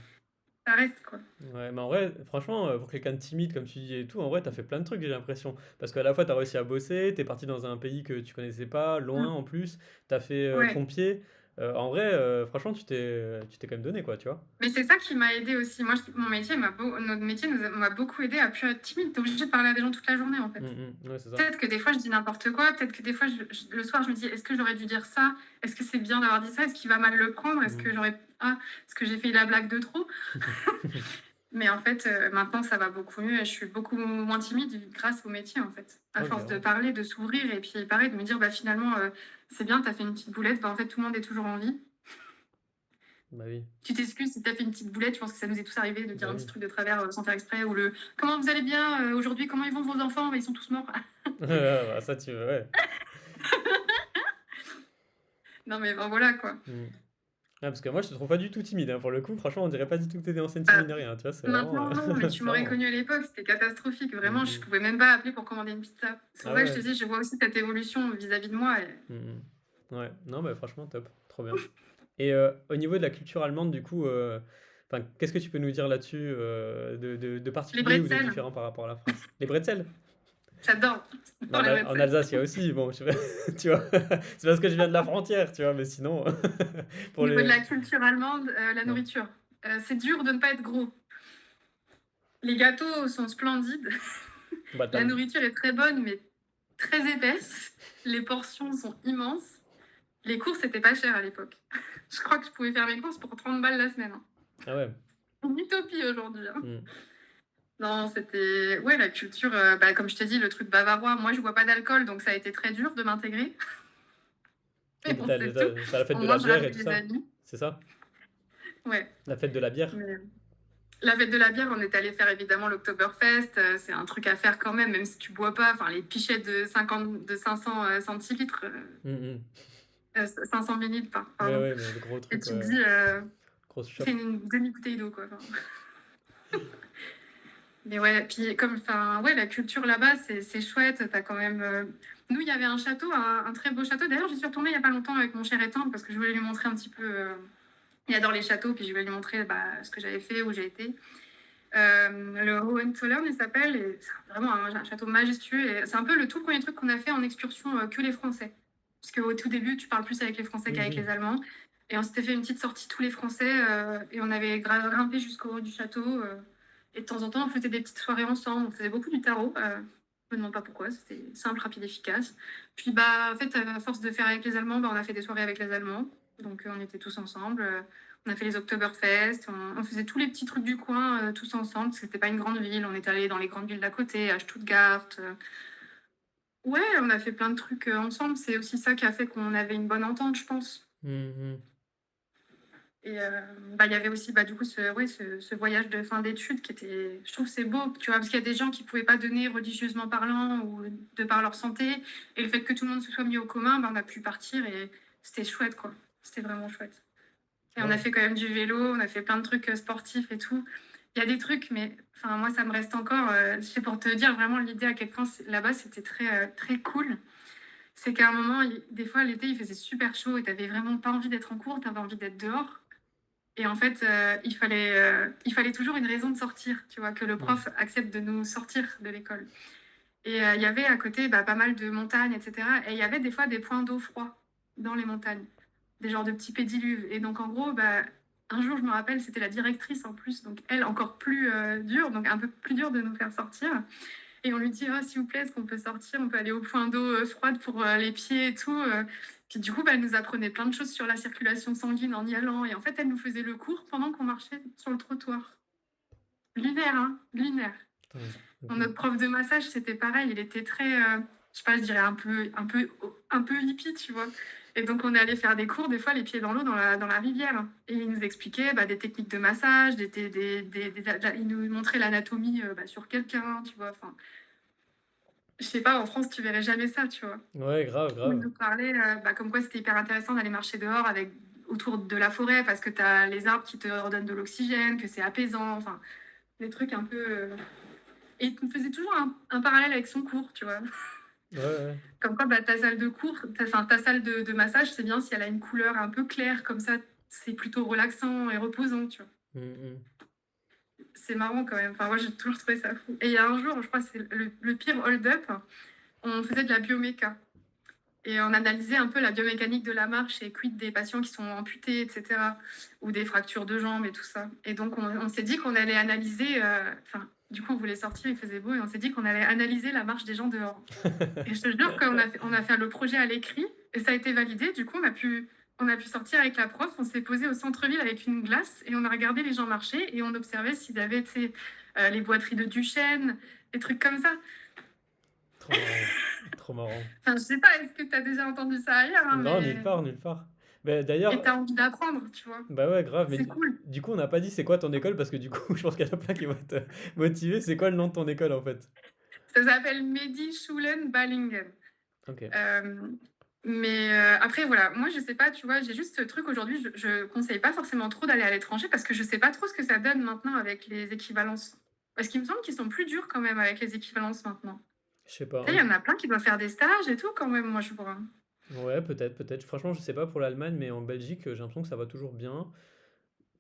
Ça reste, quoi. Ouais, mais en vrai, franchement, pour quelqu'un de timide, comme tu dis et tout, en vrai, t'as fait plein de trucs, j'ai l'impression. Parce qu'à la fois, t'as réussi à bosser, t'es parti dans un pays que tu connaissais pas, loin Mm. en plus, t'as fait Ouais. pompier. En vrai, franchement, tu t'es quand même donné, quoi, tu vois. Mais c'est ça qui m'a aidé aussi. Moi, mon métier notre métier m'a beaucoup aidé à plus être timide. T'es obligé de parler à des gens toute la journée, en fait. Ouais, c'est ça. Peut-être que des fois, je dis n'importe quoi. Peut-être que des fois, le soir, je me dis, est-ce que j'aurais dû dire ça? Est-ce que c'est bien d'avoir dit ça? Est-ce qu'il va mal le prendre? Est-ce que Mhm. j'aurais... Ah, est-ce que j'ai fait la blague de trop? Mais en fait, maintenant, ça va beaucoup mieux et je suis beaucoup moins timide grâce au métier, en fait. À Ok, force de ouais. parler, de s'ouvrir et puis pareil, de me dire, bah finalement, c'est bien, t'as fait une petite boulette. Bah, en fait, tout le monde est toujours en vie. Bah oui. Tu t'excuses si t'as fait une petite boulette. Je pense que ça nous est tous arrivé de Bah dire un petit oui. truc de travers sans faire exprès. Ou le comment vous allez bien aujourd'hui? Comment ils vont vos enfants? Bah, ils sont tous morts. Bah, ça, tu veux, ouais. Non, mais ben, voilà quoi. Mm. Ah, parce que moi, je te trouve pas du tout timide, hein, pour le coup. Franchement, on dirait pas du tout que t'es des anciennes Bah, timides ni rien, tu vois, c'est vraiment. maintenant, non, mais tu C'est m'aurais marrant. connu à l'époque, c'était catastrophique. Vraiment, je Mhm. pouvais même pas appeler pour commander une pizza. C'est Ah pour ça que je te ouais. dis, je vois aussi cette évolution vis-à-vis de moi. Mhm. Ouais, non, bah franchement, top. Trop bien. Et au niveau de la culture allemande, du coup, enfin, qu'est-ce que tu peux nous dire là-dessus de Les particulier ou de bretzels, différent par rapport à la France? Les bretzels? j'adore. Bah, J'adore les En bretzels. Alsace, il y a aussi, bon, tu vois, c'est parce que je viens de la frontière, tu vois, mais sinon, Au pour niveau de les. la culture allemande, la Ouais. nourriture. C'est dur de ne pas être gros. Les gâteaux sont splendides. Bah, La nourriture est très bonne, mais très épaisse. Les portions sont immenses. Les courses, c'était pas cher à l'époque. Je crois que je pouvais faire mes courses pour 30 balles la semaine, hein. Ah ouais. Une utopie aujourd'hui, hein. Hmm. Non, c'était... Ouais, la culture, bah, comme je t'ai dit, le truc bavarois. Moi, je bois pas d'alcool, donc ça a été très dur de m'intégrer. Oui, Mais mais bon, c'est tout. t'as la fête Au de la moins, je bière et ramenais tout des ça, amis. c'est ça? Ouais. La fête de la bière? Mais la fête de la bière, on est allé faire évidemment l'Oktoberfest. C'est un truc à faire quand même si tu bois pas. Enfin, les pichets de 500 centilitres, Mhm. 500 millilitres, Ouais, pardon. ouais, mais le gros Et truc, tu te ouais. dis, Grosse c'est chope. une demi-bouteille d'eau, quoi. Enfin, mais ouais, puis comme, enfin, ouais, la culture là-bas, c'est chouette. T'as quand même. Nous, il y avait un château, un très beau château. D'ailleurs, j'y suis retournée il y a pas longtemps avec mon cher étendre parce que je voulais lui montrer un petit peu. Il adore les châteaux, puis je voulais lui montrer ce que j'avais fait, où j'ai été. Le Hohenzollern, il s'appelle, et c'est vraiment un château majestueux. Et c'est un peu le tout premier truc qu'on a fait en excursion que les Français. Parce qu'au tout début, tu parles plus avec les Français qu'avec Mhm. les Allemands. Et on s'était fait une petite sortie tous les Français et on avait grimpé jusqu'au haut du château. Et de temps en temps, on faisait des petites soirées ensemble. On faisait beaucoup du tarot. Je me demande pas pourquoi, c'était simple, rapide, efficace. Puis bah, en fait, à force de faire avec les Allemands, bah, on a fait des soirées avec les Allemands. Donc on était tous ensemble. On a fait les Oktoberfest, on faisait tous les petits trucs du coin tous ensemble, parce que c'était pas une grande ville. On est allé dans les grandes villes d'à côté, à Stuttgart. Ouais, on a fait plein de trucs ensemble. C'est aussi ça qui a fait qu'on avait une bonne entente, je pense. Mhm. Et bah, il y avait aussi bah, du coup ce voyage de fin d'études qui était, je trouve c'est beau, tu vois, parce qu'il y a des gens qui pouvaient pas donner religieusement parlant ou de par leur santé. Et le fait que tout le monde se soit mis au commun, bah, on a pu partir et c'était chouette, quoi. C'était vraiment chouette. Et on a Ouais. fait quand même du vélo, on a fait plein de trucs sportifs et tout. Il y a des trucs, mais enfin, moi, ça me reste encore. C'est pour te dire vraiment l'idée à quel point là-bas, c'était très cool. C'est qu'à un moment, des fois, l'été, il faisait super chaud et t'avais vraiment pas envie d'être en cours, t'avais envie d'être dehors. Et en fait, il fallait toujours une raison de sortir, tu vois, que le Mhm. prof accepte de nous sortir de l'école. Et il y avait à côté bah, pas mal de montagnes, etc. Et il y avait des fois des points d'eau froids dans les montagnes, des genres de petits pédiluves. Et donc, en gros, bah, un jour, je me rappelle, c'était la directrice en plus, donc elle, encore plus dure, donc un peu plus dur de nous faire sortir. Et on lui dit, oh, s'il vous plaît, est-ce qu'on peut sortir? On peut aller au point d'eau froide pour les pieds et tout. Puis du coup, bah, elle nous apprenait plein de choses sur la circulation sanguine en y allant. Et en fait, elle nous faisait le cours pendant qu'on marchait sur le trottoir. Lunaire, hein, lunaire. Putain, ok. Notre prof de massage, c'était pareil. Il était très, je sais pas, je dirais un peu hippie, tu vois. Et donc, on est allé faire des cours, des fois, les pieds dans l'eau, dans la rivière. Et il nous expliquait bah, des techniques de massage, il nous montrait l'anatomie bah, sur quelqu'un, tu vois. Enfin, je sais pas, en France, tu verrais jamais ça, tu vois? Ouais, grave, Où ils grave. nous parlaient, bah, comme quoi c'était hyper intéressant d'aller marcher dehors avec autour de la forêt parce que tu as les arbres qui te redonnent de l'oxygène, que c'est apaisant, enfin, des trucs un peu, et il me faisait toujours un parallèle avec son cours, tu vois? Ouais, ouais. Comme quoi, bah, ta salle de cours, ta salle de massage, c'est bien si elle a une couleur un peu claire, comme ça, c'est plutôt relaxant et reposant, tu vois? Mmh mh. C'est marrant quand même. Enfin, moi, j'ai toujours trouvé ça fou. Et il y a un jour, je crois que c'est le pire hold-up, on faisait de la bioméca et on analysait un peu la biomécanique de la marche et quid des patients qui sont amputés, et cetera, ou des fractures de jambes et tout ça. Et donc, on s'est dit qu'on allait analyser, enfin, du coup, on voulait sortir, il faisait beau, et on s'est dit qu'on allait analyser la marche des gens dehors. Et je te jure on a fait le projet à l'écrit et ça a été validé. Du coup, on a pu sortir avec la prof, on s'est posé au centre-ville avec une glace et on a regardé les gens marcher et on observait s'ils avaient, tu sais, les boiteries de Duchenne, des trucs comme ça. Trop marrant, trop marrant. Enfin, je sais pas, est-ce que tu as déjà entendu ça ailleurs, hein, Non, nulle mais part, nulle part. Beh, et tu d'ailleurs as envie d'apprendre, tu vois? bah, ouais, grave, mais C'est cool. du coup, on n'a pas dit c'est quoi ton école parce que du coup, je pense qu'il y en a plein qui vont être, motivés. C'est quoi le nom de ton école, en fait? Ça s'appelle Medischulen Balingen. OK. Hem, mais après voilà, moi je sais pas, tu vois, j'ai juste ce truc aujourd'hui, je conseille pas forcément trop d'aller à l'étranger parce que je sais pas trop ce que ça donne maintenant avec les équivalences. Parce qu'il me semble qu'ils sont plus durs quand même avec les équivalences maintenant. Je sais pas, Tu sais, il y en a plein qui doivent faire des stages et tout quand même, moi je vois. ouais, peut-être, peut-être. Franchement, je sais pas pour l'Allemagne, mais en Belgique, j'ai l'impression que ça va toujours bien.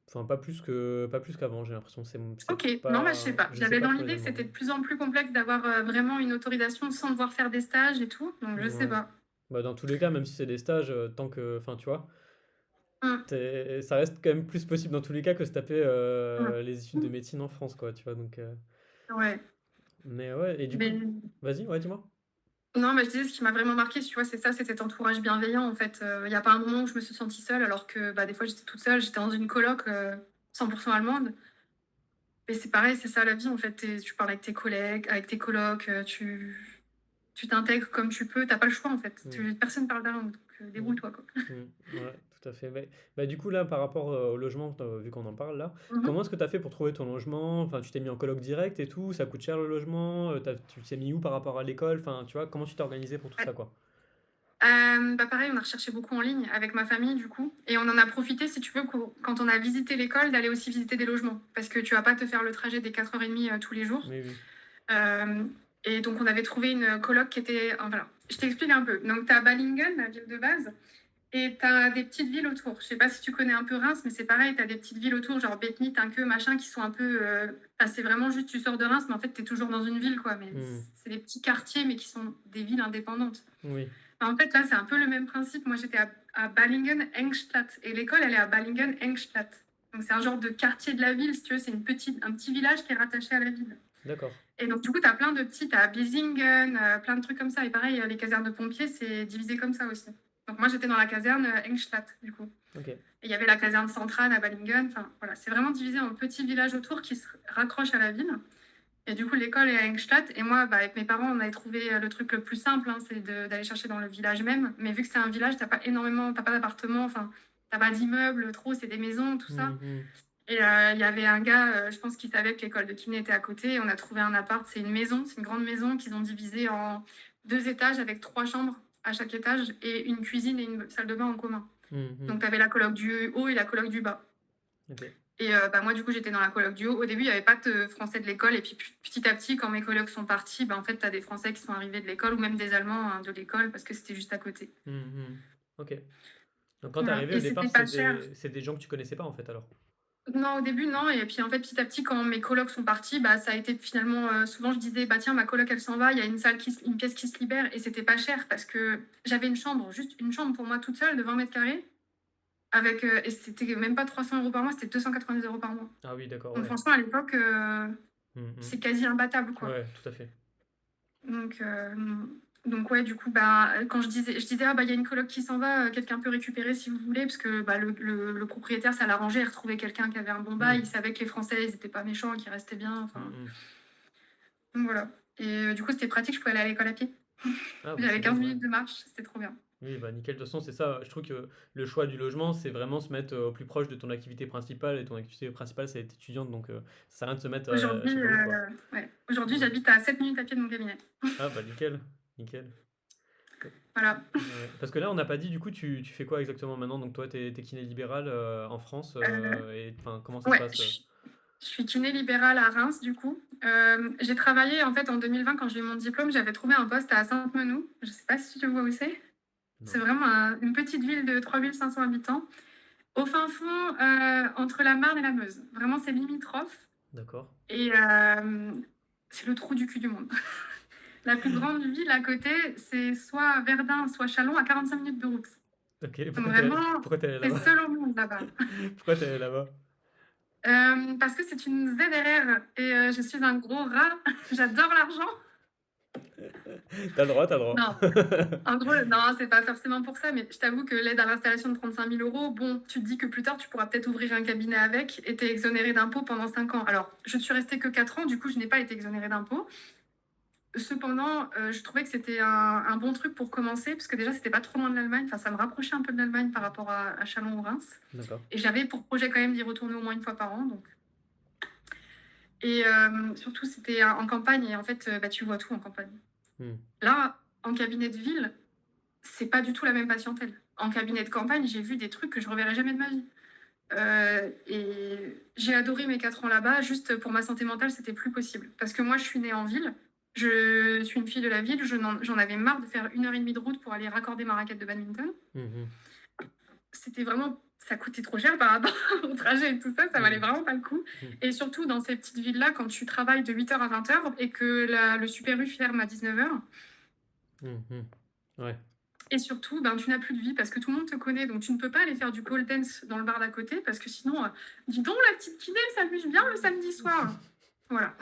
Enfin, pas plus qu'avant, j'ai l'impression. C'est OK, non, bah, je sais pas pas. je sais J'avais pas dans pour les l'idée que Allemands, c'était de mais plus en plus complexe d'avoir, vraiment une autorisation sans devoir faire des stages et tout, donc je sais ouais. pas. Bah, dans tous les cas, même si c'est des stages, tant que enfin, tu vois? Mmh, Ça reste quand même plus possible dans tous les cas que se taper, les études de mmh. médecine en France, quoi, tu vois? Donc Ouais, mais ouais et du coup mais vas-y, ouais, dis-moi? non, mais je disais ce qui m'a vraiment marqué, tu vois, c'est ça, c'est cet entourage bienveillant, en fait. Il y a pas un moment où je me suis sentie seule alors que, bah, des fois, j'étais toute seule, j'étais dans une coloc, 100 allemande. Mais c'est pareil, c'est ça la vie, en fait. Tu parles avec tes collègues, avec tes colocs, tu t'intègres comme tu peux, t'as pas le choix, en fait. Mmh. Personne parle ta langue, donc Mmh. débrouille-toi, quoi. Ouais, tout à fait. Du coup, là, par rapport, au logement, vu qu'on en parle là, Mhm. comment est-ce que tu as fait pour trouver ton logement? Enfin, tu t'es mis en coloc direct et tout? Ça coûte cher le logement? Tu t'es mis où par rapport à l'école? Enfin, tu vois, comment tu t'es organisé pour tout ça, Ouais. quoi? Bah, pareil, on a recherché beaucoup en ligne avec ma famille, du coup, et on en a profité, si tu veux, quand on a visité l'école, d'aller aussi visiter des logements. Parce que tu vas pas te faire le trajet des 4h30 tous les jours. Oui, oui. Euh, et donc, on avait trouvé une coloc qui était. Voilà, je t'explique un peu. Donc, tu as Balingen, la ville de base, et tu as des petites villes autour. Je sais pas si tu connais un peu Reims, mais c'est pareil, tu as des petites villes autour, genre Bethny, Tinqueux, machin, qui sont un peu. Enfin, c'est vraiment juste, tu sors de Reims, mais en fait, tu es toujours dans une ville, quoi. Mais Mmh. c'est des petits quartiers, mais qui sont des villes indépendantes. Oui. Bah, en fait, là, c'est un peu le même principe. Moi, j'étais à Balingen-Engstadt, et l'école, elle est à Balingen-Engstadt. Donc, c'est un genre de quartier de la ville, si tu veux. C'est un petit village qui est rattaché à la ville. D'accord. Et donc, du coup, tu as plein de petits, tu as Bisingen, plein de trucs comme ça. Et pareil, les casernes de pompiers, c'est divisé comme ça aussi. Donc, moi, j'étais dans la caserne Engstadt, du coup. OK. Et il y avait la caserne centrale à Balingen. Enfin, voilà, c'est vraiment divisé en petits villages autour qui se raccrochent à la ville. Et du coup, l'école est à Engstadt. Et moi, bah, avec mes parents, on avait trouvé le truc le plus simple, hein, c'est d'aller chercher dans le village même. Mais vu que c'est un village, t'as pas énormément, t'as pas d'appartements, enfin, t'as pas d'immeubles trop, c'est des maisons, tout ça. Mmh mh. Et il y avait un gars, je pense qu'il savait que l'école de kiné était à côté. Et on a trouvé un appart, c'est une maison, c'est une grande maison qu'ils ont divisée en 2 étages avec 3 chambres à chaque étage et une cuisine et une salle de bain en commun. Mmh mh. Donc, tu avais la coloc du haut et la coloc du bas. OK. Et bah, moi, du coup, j'étais dans la coloc du haut. Au début, il y avait pas de Français de l'école et puis petit à petit, quand mes colocs sont partis, bah, en fait, tu as des Français qui sont arrivés de l'école ou même des Allemands, hein, de l'école parce que c'était juste à côté. Mmh mh. OK. Donc quand tu es Voilà, arrivé et au départ, c'était pas cher. c'est des gens que tu connaissais pas, en fait, alors? Non, au début, non, et puis, en fait, petit à petit, quand mes colocs sont partis, bah, ça a été finalement, souvent je disais: «Bah, tiens, ma coloc, elle s'en va, il y a une pièce qui se libère», et c'était pas cher parce que j'avais une chambre, juste une chambre pour moi toute seule de 20 m² avec, et c'était même pas 300 € par mois, c'était 290 € par mois. Ah oui, d'accord, Donc ouais. franchement, à l'époque, Mmh mh. c'est quasi imbattable, quoi. Ouais, tout à fait. Donc, donc ouais, du coup, bah, quand je disais: «Ah bah, il y a une coloc qui s'en va, quelqu'un peut récupérer si vous voulez», parce que, bah, le propriétaire, ça l'arrangeait, il retrouvait quelqu'un qui avait un bon bail, Oui. il savait que les Français, ils étaient pas méchants, qu'ils restaient bien, Mmh enfin, mh. donc voilà. Et du coup, c'était pratique, je pouvais aller à l'école à pied. Ah bah, J'avais c'est 15 bien, ouais. minutes de marche, c'était trop bien. Oui, bah, nickel. De toute façon, c'est ça, je trouve que le choix du logement, c'est vraiment se mettre, au plus proche de ton activité principale et ton activité principale, c'est être étudiante donc ça sert à rien de se mettre, je Aujourd'hui, sais pas où, quoi. ouais, aujourd'hui, Ouais. j'habite à 7 minutes à pied de mon cabinet. Ah bah, nickel, nickel. Voilà. Ouais. Parce que là, on n'a pas dit, du coup, tu fais quoi exactement maintenant? Donc toi, tu es kiné libéral, en France, et enfin, comment ça se Ouais, passe? je suis kiné libérale à Reims, du coup. J'ai travaillé, en fait, en 2020, quand j'ai eu mon diplôme, j'avais trouvé un poste à Sainte-Menou. Je sais pas si tu vois où c'est. C'est Non. vraiment une petite ville de 3500 habitants, au fin fond, entre la Marne et la Meuse. Vraiment, c'est limitrophe D'accord. et c'est le trou du cul du monde. La plus grande ville à côté, c'est soit Verdun, soit Châlons, à 45 minutes de route. OK, Donc vraiment, pourquoi tu allé tu là-bas? seul au monde là-bas. Pourquoi tu allé là-bas? Parce que c'est une ZRR et je suis un gros rat. J'adore l'argent. T'as le droit, tu le droit. Non, en gros, non, c'est pas forcément pour ça, mais je t'avoue que l'aide à l'installation de 35 000 euros, bon, tu te dis que plus tard, tu pourras peut-être ouvrir un cabinet avec et t'es exonéré d'impôts pendant 5 ans. Alors, je ne suis restée que 4 ans, du coup, je n'ai pas été exonérée d'impôts. Cependant, je trouvais que c'était un bon truc pour commencer, parce que déjà, c'était pas trop loin de l'Allemagne. Enfin, ça me rapprochait un peu de l'Allemagne par rapport à Chalon ou Reims. D'accord. Et j'avais pour projet quand même d'y retourner au moins une fois par an. Donc. Et surtout, c'était en campagne, et en fait, bah, tu vois tout en campagne. Mmh. Là, en cabinet de ville, c'est pas du tout la même patientèle. En cabinet de campagne, j'ai vu des trucs que je reverrai jamais de ma vie. Et j'ai adoré mes 4 ans là-bas, juste pour ma santé mentale, c'était plus possible. Parce que moi, je suis née en ville, je suis une fille de la ville, j'en avais marre de faire 1 heure et demie de route pour aller raccorder ma raquette de badminton. Mmh. C'était vraiment, ça coûtait trop cher par rapport au trajet et tout ça, ça valait Mmh. vraiment pas le coup. Mmh. Et surtout, dans ces petites villes-là, quand tu travailles de 8 heures à 20 heures et que le Super U ferme à 19 heures, Mmh. Ouais. et surtout, ben, tu n'as plus de vie parce que tout le monde te connaît, donc tu ne peux pas aller faire du pole dance dans le bar d'à côté parce que sinon, dis donc, la petite kiné, elle s'amuse bien le samedi soir. Voilà.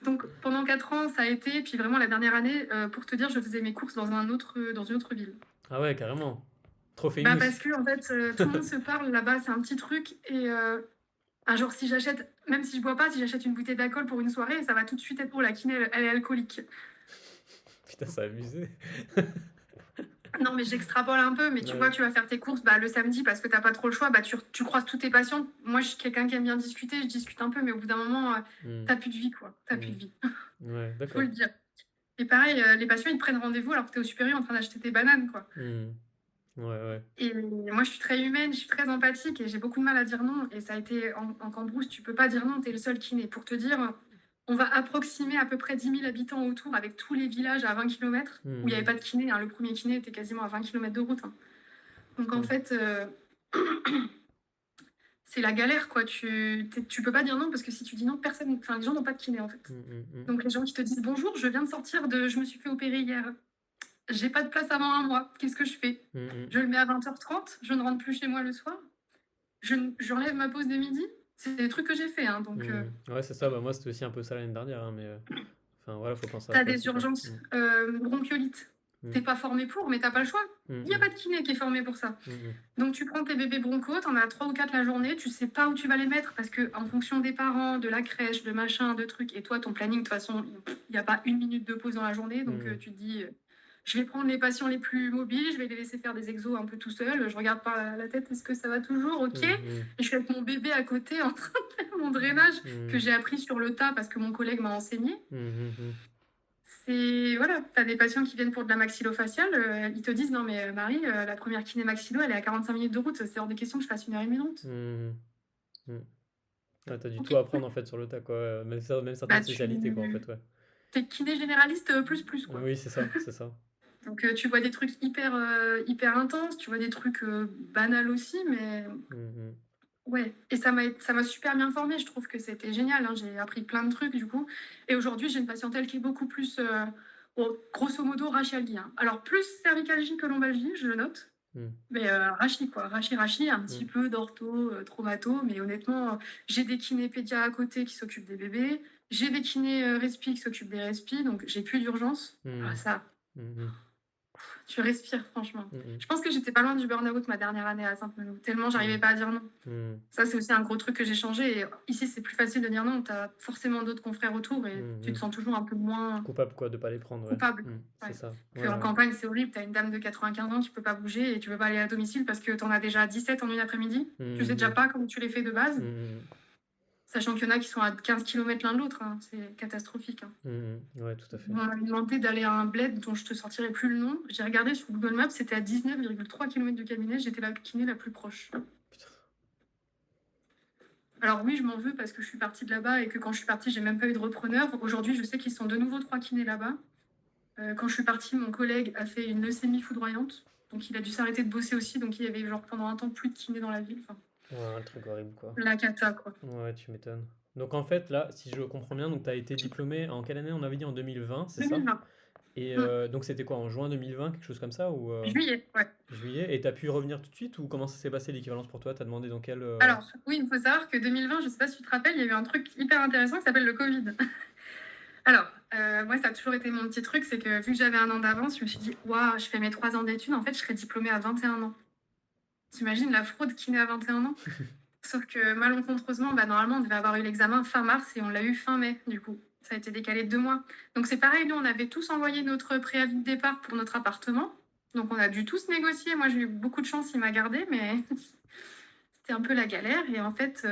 Donc pendant 4 ans, ça a été, puis vraiment la dernière année, pour te dire, je faisais mes courses dans dans une autre ville. Ah ouais, carrément. Trop Bah famous. parce que en fait, tout le monde se parle là-bas, c'est un petit truc et un genre si j'achète, même si je bois pas, si j'achète une bouteille d'alcool pour une soirée, ça va tout de suite être pour la kiné, elle est alcoolique. Putain, c'est abusé. Non, mais j'extrapole un peu, mais tu vois, Ouais. tu vas faire tes courses bah, le samedi parce que t'as pas trop le choix, bah, tu croises tous tes patients. Moi, je suis quelqu'un qui aime bien discuter, je discute un peu, mais au bout d'un moment, Mmh. t'as plus de vie, quoi. T'as plus Mmh. de vie. Ouais, Faut le d'accord. dire. Et pareil, les patients, ils te prennent rendez-vous alors que t'es au supérieur en train d'acheter tes bananes, quoi. Mmh. Ouais, ouais. Et moi, je suis très humaine, je suis très empathique et j'ai beaucoup de mal à dire non. Et ça a été en Cambrousse, tu peux pas dire non, t'es le seul kiné. Pour te dire, on va approximer à peu près 10 000 habitants autour avec tous les villages à 20 kilomètres où il n'y avait Mmh. pas de kiné, hein. Le premier kiné était quasiment à 20 kilomètres de route, hein. Donc en Ouais. fait, c'est la galère, quoi. Tu peux pas dire non parce que si tu dis non, personne, enfin, les gens n'ont pas de kiné, en fait. Mmh. Donc les gens qui te disent bonjour, je viens de sortir je me suis fait opérer hier. J'ai pas de place avant un mois. Qu'est-ce que je fais? Mmh. Je le mets à 20h30, je ne rentre plus chez moi le soir. J'enlève ma pause de midi. C'est des trucs que j'ai fait, hein. Donc, Mmh. Ouais, c'est ça. Bah, moi, c'était aussi un peu ça l'année dernière, hein, mais enfin, voilà, faut penser à t'as ça des aussi, quoi. urgences, Mmh. bronchiolite. Mmh. T'es pas formé pour, mais t'as pas le choix. Il n'y a Mmh. pas de kiné qui est formé pour ça. Mmh. Donc tu prends tes bébés bronchos, t'en as 3 ou 4 la journée, tu sais pas où tu vas les mettre parce que en fonction des parents, de la crèche, de machin, de trucs, et toi ton planning de toute façon, il n'y a pas 1 minute de pause dans la journée, donc Mmh. tu te dis, je vais prendre les patients les plus mobiles, je vais les laisser faire des exos un peu tout seul, je regarde par la tête, est-ce que ça va toujours, ok. Mmh. Et je suis avec mon bébé à côté en train de faire mon drainage que Mmh. j'ai appris sur le tas parce que mon collègue m'a enseigné. Mmh. C'est voilà, tu as des patients qui viennent pour de la maxillofaciale, ils te disent: «Non mais Marie, la première kiné maxillo, elle est à 45 minutes de route, c'est hors de question que je fasse 1 heure et demie de route». Mmh. Mmh. Ouais, tu dû OK. tout apprendre, en fait, sur le tas, quoi, même Bah, certaines spécialités, quoi, en fait, ouais. tu es kiné généraliste, plus, quoi. Oui, c'est ça, c'est ça. Donc tu vois des trucs hyper intenses, tu vois des trucs, banals aussi, mais Mmh. ouais, et ça m'a super bien formée. Je trouve que c'était génial, hein. J'ai appris plein de trucs, du coup, et aujourd'hui, j'ai une patientèle qui est beaucoup plus, bon, grosso modo, rachialgie, hein. Alors plus cervicalgie que lombalgie, je le note. Mmh. Mais rachis quoi, rachis, un petit Mmh. peu d'ortho, traumato, mais honnêtement, j'ai des kinés pédia à côté qui s'occupent des bébés, j'ai des kinés, respi qui s'occupent des respi, donc j'ai plus d'urgence. Ah Mmh. ça, Mmh. tu respires, franchement. Mmh Je pense que j'étais pas loin du burn-out ma dernière année à Sainte-Menehould, tellement j'arrivais mh. pas à dire non. Mmh. Ça, c'est aussi un gros truc que j'ai changé. Et ici, c'est plus facile de dire non. Tu as forcément d'autres confrères autour et Mmh tu te mh. sens toujours un peu moins Coupable quoi de pas les prendre, ouais. coupable. C'est Ouais. ça. Ouais, Qu'en ouais. campagne, c'est horrible. Tu as une dame de 95 ans, tu peux pas bouger et tu peux pas aller à domicile parce que tu en as déjà 17 en une après-midi. Tu sais Mmh déjà mh. pas comment tu les fais de base, Mmh sachant qu'il y en a qui sont à 15 kilomètres l'un de l'autre, hein. C'est catastrophique, hein. Ouais, tout à fait. On m'a demandé d'aller à un bled dont je te sortirai plus le nom. J'ai regardé sur Google Maps, c'était à 19,3 kilomètres du cabinet. J'étais la kiné la plus proche. Putain. Alors oui, je m'en veux parce que je suis partie de là-bas et que quand je suis partie, j'ai même pas eu de repreneur. Aujourd'hui, je sais qu'ils sont de nouveau 3 kinés là-bas. Quand je suis partie, mon collègue a fait une leucémie foudroyante. Donc il a dû s'arrêter de bosser aussi. Donc il y avait genre pendant un temps plus de kinés dans la ville. Enfin, Ouais, un truc horrible quoi. la cata, quoi. Ouais, tu m'étonnes. Donc en fait là, si je comprends bien, donc tu as été diplômé en quelle année? On avait dit en 2020, c'est ça? 2020. Et Mm. donc c'était quoi, en juin 2020, quelque chose comme ça ou Juillet, ouais. juillet? Et tu as pu revenir tout de suite ou comment ça s'est passé l'équivalence pour toi? Tu as demandé dans quel Alors, oui, il faut savoir que 2020, je sais pas si tu te rappelles, il y a eu un truc hyper intéressant qui s'appelle le Covid. Alors, moi, ça a toujours été mon petit truc, c'est que vu que j'avais un an d'avance, je me suis dit, waouh, je fais mes 3 ans d'études, en fait, je serai diplômée à 21 ans. T'imagines la fraude qui naît à 21 ans? Sauf que malencontreusement, bah, normalement, on devait avoir eu l'examen fin mars et on l'a eu fin mai, du coup. Ça a été décalé de 2 mois. Donc c'est pareil, nous, on avait tous envoyé notre préavis de départ pour notre appartement. Donc on a dû tous négocier. Moi, j'ai eu beaucoup de chance, il m'a gardé, mais c'était un peu la galère. Et en fait,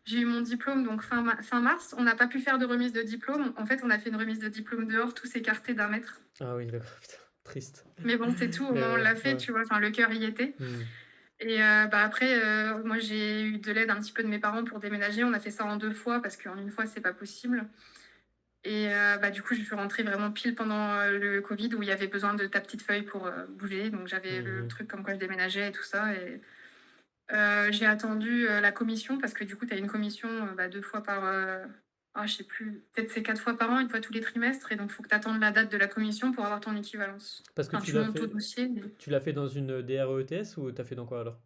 j'ai eu mon diplôme donc fin mars. On n'a pas pu faire de remise de diplôme. En fait, on a fait une remise de diplôme dehors, tous écartés d'un mètre. Ah oui, d'accord, putain, triste. Mais bon, c'est tout, au Mais moins on ouais, l'a fait, ouais. tu vois. Enfin, le cœur y était. Mmh. Et bah, après, moi, j'ai eu de l'aide un petit peu de mes parents pour déménager. On a fait ça en 2 fois parce qu'en une fois, c'est pas possible. Et bah, du coup, je suis rentrée vraiment pile pendant le Covid où il y avait besoin de ta petite feuille pour bouger. Donc, j'avais le Mmh truc comme quoi je déménageais et tout ça. Et j'ai attendu la commission parce que du coup, tu as une commission bah, 2 fois par. Ah, je sais plus, peut-être c'est 4 fois par an, une fois tous les trimestres. Et donc, il faut que tu attendes la date de la commission pour avoir ton équivalence. Parce que Enfin, tu montes au dossier. tu l'as fait dans une DREETS ou tu as fait dans quoi alors?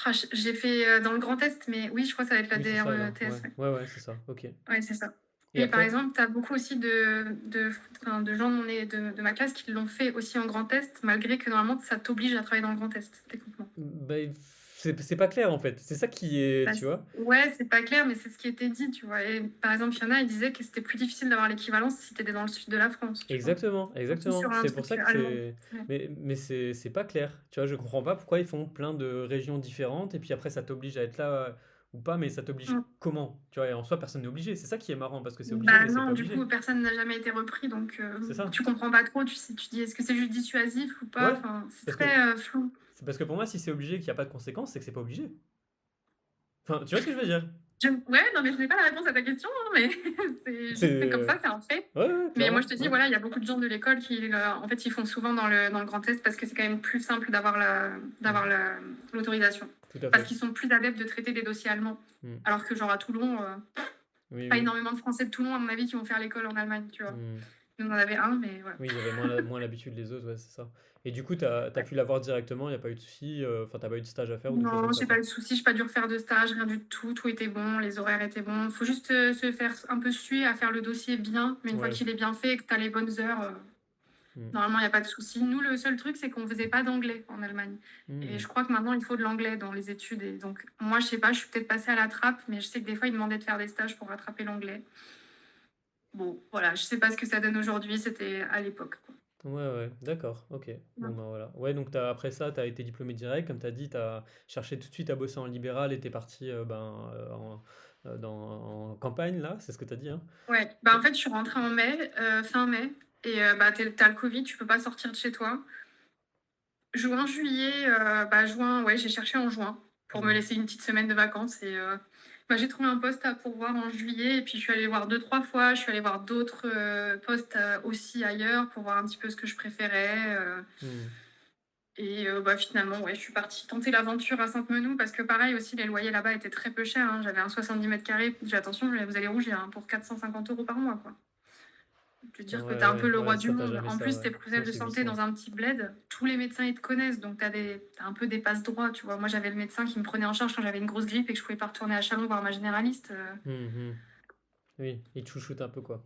Ah, j'ai fait dans le Grand Est, mais oui, je crois que ça va être la Oui, c'est ça alors. Ouais, DRETS. Ouais, ouais, ouais, c'est ça. OK. ouais, c'est ça. Et Et par après? exemple, tu as beaucoup aussi enfin, de gens de ma classe qui l'ont fait aussi en Grand Est, malgré que normalement, ça t'oblige à travailler dans le Grand Est, techniquement. Ben, c'est pas clair en fait. C'est ça qui est, Bah, tu vois? ouais, c'est pas clair, mais c'est ce qui était dit, tu vois. Et par exemple, il y en a, ils disaient que c'était plus difficile d'avoir l'équivalence si tu étais dans le sud de la France, tu vois. Exactement, Surtout exactement. sur un C'est pour truc ça que allemand. c'est. Ouais. Mais c'est pas clair. Tu vois, je comprends pas pourquoi ils font plein de régions différentes et puis après ça t'oblige à être là ou pas, mais ça t'oblige Mm. comment? Tu vois, et en soi, personne n'est obligé. C'est ça qui est marrant parce que c'est obligé, Bah mais c'est non, pas du obligé. coup, personne n'a jamais été repris, donc C'est ça. tu comprends pas trop, tu sais, tu dis est-ce que c'est juste dissuasif ou pas, Ouais. enfin, c'est Parce que, très flou. c'est parce que pour moi, si c'est obligé et qu'il n'y a pas de conséquences, c'est que c'est pas obligé. Enfin, tu vois ce que je veux dire? Ouais, non, mais je n'ai pas la réponse à ta question, hein, mais c'est C'est. juste c'est comme ça, c'est un fait. Ouais, ouais, Mais moi, je clairement. te dis, Ouais. voilà, il y a beaucoup de gens de l'école qui, en fait, ils font souvent dans le Grand Est parce que c'est quand même plus simple Mm. l'autorisation. Tout à Parce fait. qu'ils sont plus adeptes de traiter des dossiers allemands. Mm. Alors que, genre, à Toulon, Oui, pas oui. énormément de Français de Toulon, à mon avis, qui vont faire l'école en Allemagne, tu vois. Mm. Nous, on en avait un, mais voilà. Oui, il y avait moins l'habitude les autres, ouais, c'est ça. Et du coup, t'as Ouais. pu l'avoir directement, il n'y a pas eu de souci, enfin, t'as pas eu de stage à faire ou de choses Non, comme ça, j'ai pas quoi. eu de soucis, j'ai pas dû refaire de stage, rien du tout. Tout était bon, les horaires étaient bons. Faut juste se faire un peu suer à faire le dossier bien. Mais une fois Ouais. qu'il est bien fait et que tu as les bonnes heures, Mm. normalement, il n'y a pas de souci. Nous, le seul truc, c'est qu'on faisait pas d'anglais en Allemagne. Et Mm. je crois que maintenant, il faut de l'anglais dans les études. Et donc, moi, je sais pas, je suis peut-être passée à la trappe, mais je sais que des fois, ils demandaient de faire des stages pour rattraper l'anglais. Bon, voilà, je sais pas ce que ça donne aujourd'hui, c'était à l'époque, quoi. Ouais, ouais, d'accord, ok. Bon, Ouais. ben voilà. Ouais, donc après ça, t'as été diplômé direct, comme t'as dit, t'as cherché tout de suite à bosser en libéral et t'es parti en campagne, là, c'est ce que t'as dit, hein? Ouais, bah en Et- fait, je suis rentrée en mai, fin mai, et bah, t'as le Covid, tu peux pas sortir de chez toi. Juin, juillet, bah, juin, ouais, j'ai cherché en juin pour me Mm. laisser une petite semaine de vacances et bah, j'ai trouvé un poste à pourvoir en juillet et puis je suis allée voir 2-3 fois. Je suis allée voir d'autres postes aussi ailleurs pour voir un petit peu ce que je préférais. Mm. Et bah, finalement, ouais, je suis partie tenter l'aventure à Sainte-Menou parce que pareil aussi, les loyers là-bas étaient très peu chers, hein. J'avais un 70 mètres carrés. J'ai attention, vous allez rougir, hein, pour 450 € par mois, quoi. Te dire que Ouais, t'es un peu ouais, le ouais, roi du ça, t'as monde. jamais En ça, plus, ouais. t'es Sinon, professionnel de c'est santé 800. dans un petit bled. Tous les médecins, ils te connaissent. Donc, t'as un peu des passe-droits, tu vois. Moi, j'avais le médecin qui me prenait en charge quand j'avais une grosse grippe et que je pouvais pas retourner à Chalon voir ma généraliste. Mhm. Oui, il te chouchoute un peu, quoi.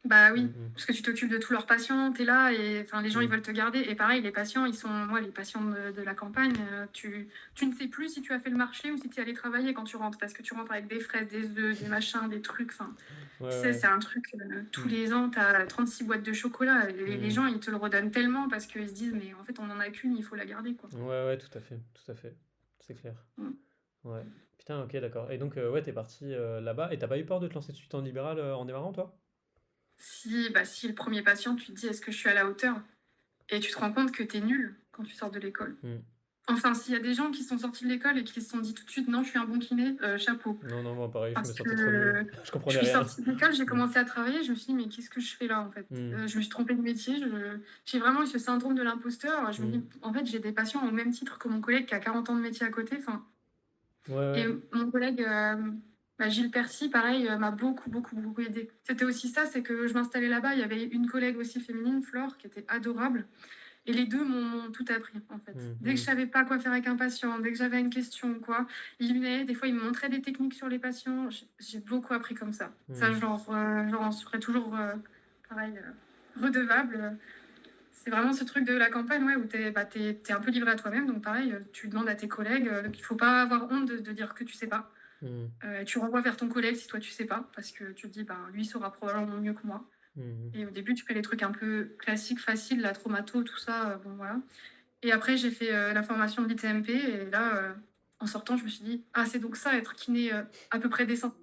Bah oui, Mmh mh. parce que tu t'occupes de tous leurs patients, tu es là et enfin les gens ils Mmh. veulent te garder et pareil les patients ils sont moi les patients de la campagne, tu ne sais plus si tu as fait le marché ou si tu es allé travailler quand tu rentres parce que tu rentres avec des fraises, des œufs, des machins, des trucs, enfin, Ouais, tu sais, ouais. c'est un truc, tous Mmh. les ans tu as 36 boîtes de chocolat et les Mmh. gens ils te le redonnent tellement parce qu'ils se disent: «Mais en fait on en a qu'une, il faut la garder quoi». Ouais, ouais, tout à fait, tout à fait. C'est clair. Mmh. Ouais. Putain, OK, d'accord et donc ouais, tu es parti, là-bas et tu pas eu peur de te lancer tout de suite en libéral, en démarrant, toi? Si, bah si le premier patient tu te dis: «Est-ce que je suis à la hauteur?» et tu te rends compte que tu es nul quand tu sors de l'école. Mmh. Enfin, s'il y a des gens qui sont sortis de l'école et qui se sont dit tout de suite: «Non, je suis un bon kiné», chapeau. Non, non, moi pareil, je me Parce sentais trop nul. que Je je comprenais suis rien. sortie de l'école, j'ai Mmh. commencé à travailler, je me suis dit: «Mais qu'est-ce que je fais là, en fait?» Mmh. Je me suis trompée de métier, j'ai vraiment eu ce syndrome de l'imposteur. Je me Mmh. dis: «En fait, j'ai des patients au même titre que mon collègue qui a 40 ans de métier à côté», enfin Ouais, et ouais. mon collègue, bah, Gilles Percy, pareil, m'a beaucoup, beaucoup, beaucoup aidée. C'était aussi ça, c'est que je m'installais là-bas, il y avait une collègue aussi féminine, Flore, qui était adorable. Et les 2 m'ont tout appris, en fait. Mmh Dès que je mh. savais pas quoi faire avec un patient, dès que j'avais une question ou quoi, ils venaient, des fois, ils me montraient des techniques sur les patients. J'ai beaucoup appris comme ça. Ça, Mmh. j'en serai toujours, pareil, redevable, C'est vraiment ce truc de la campagne, ouais, où tu es un peu livré à toi-même. Donc pareil, tu demandes à tes collègues, qu'il faut pas avoir honte de dire que tu sais pas. Mmh. Tu renvoies vers ton collègue si toi tu sais pas, parce que tu te dis: «Ben, lui saura probablement mieux que moi». Mmh Et au début, tu fais les trucs un peu classiques, faciles, la traumato, tout ça, bon voilà. Et après, j'ai fait la formation de l'ITMP et là, en sortant, je me suis dit: «Ah, c'est donc ça être kiné, à peu près décent».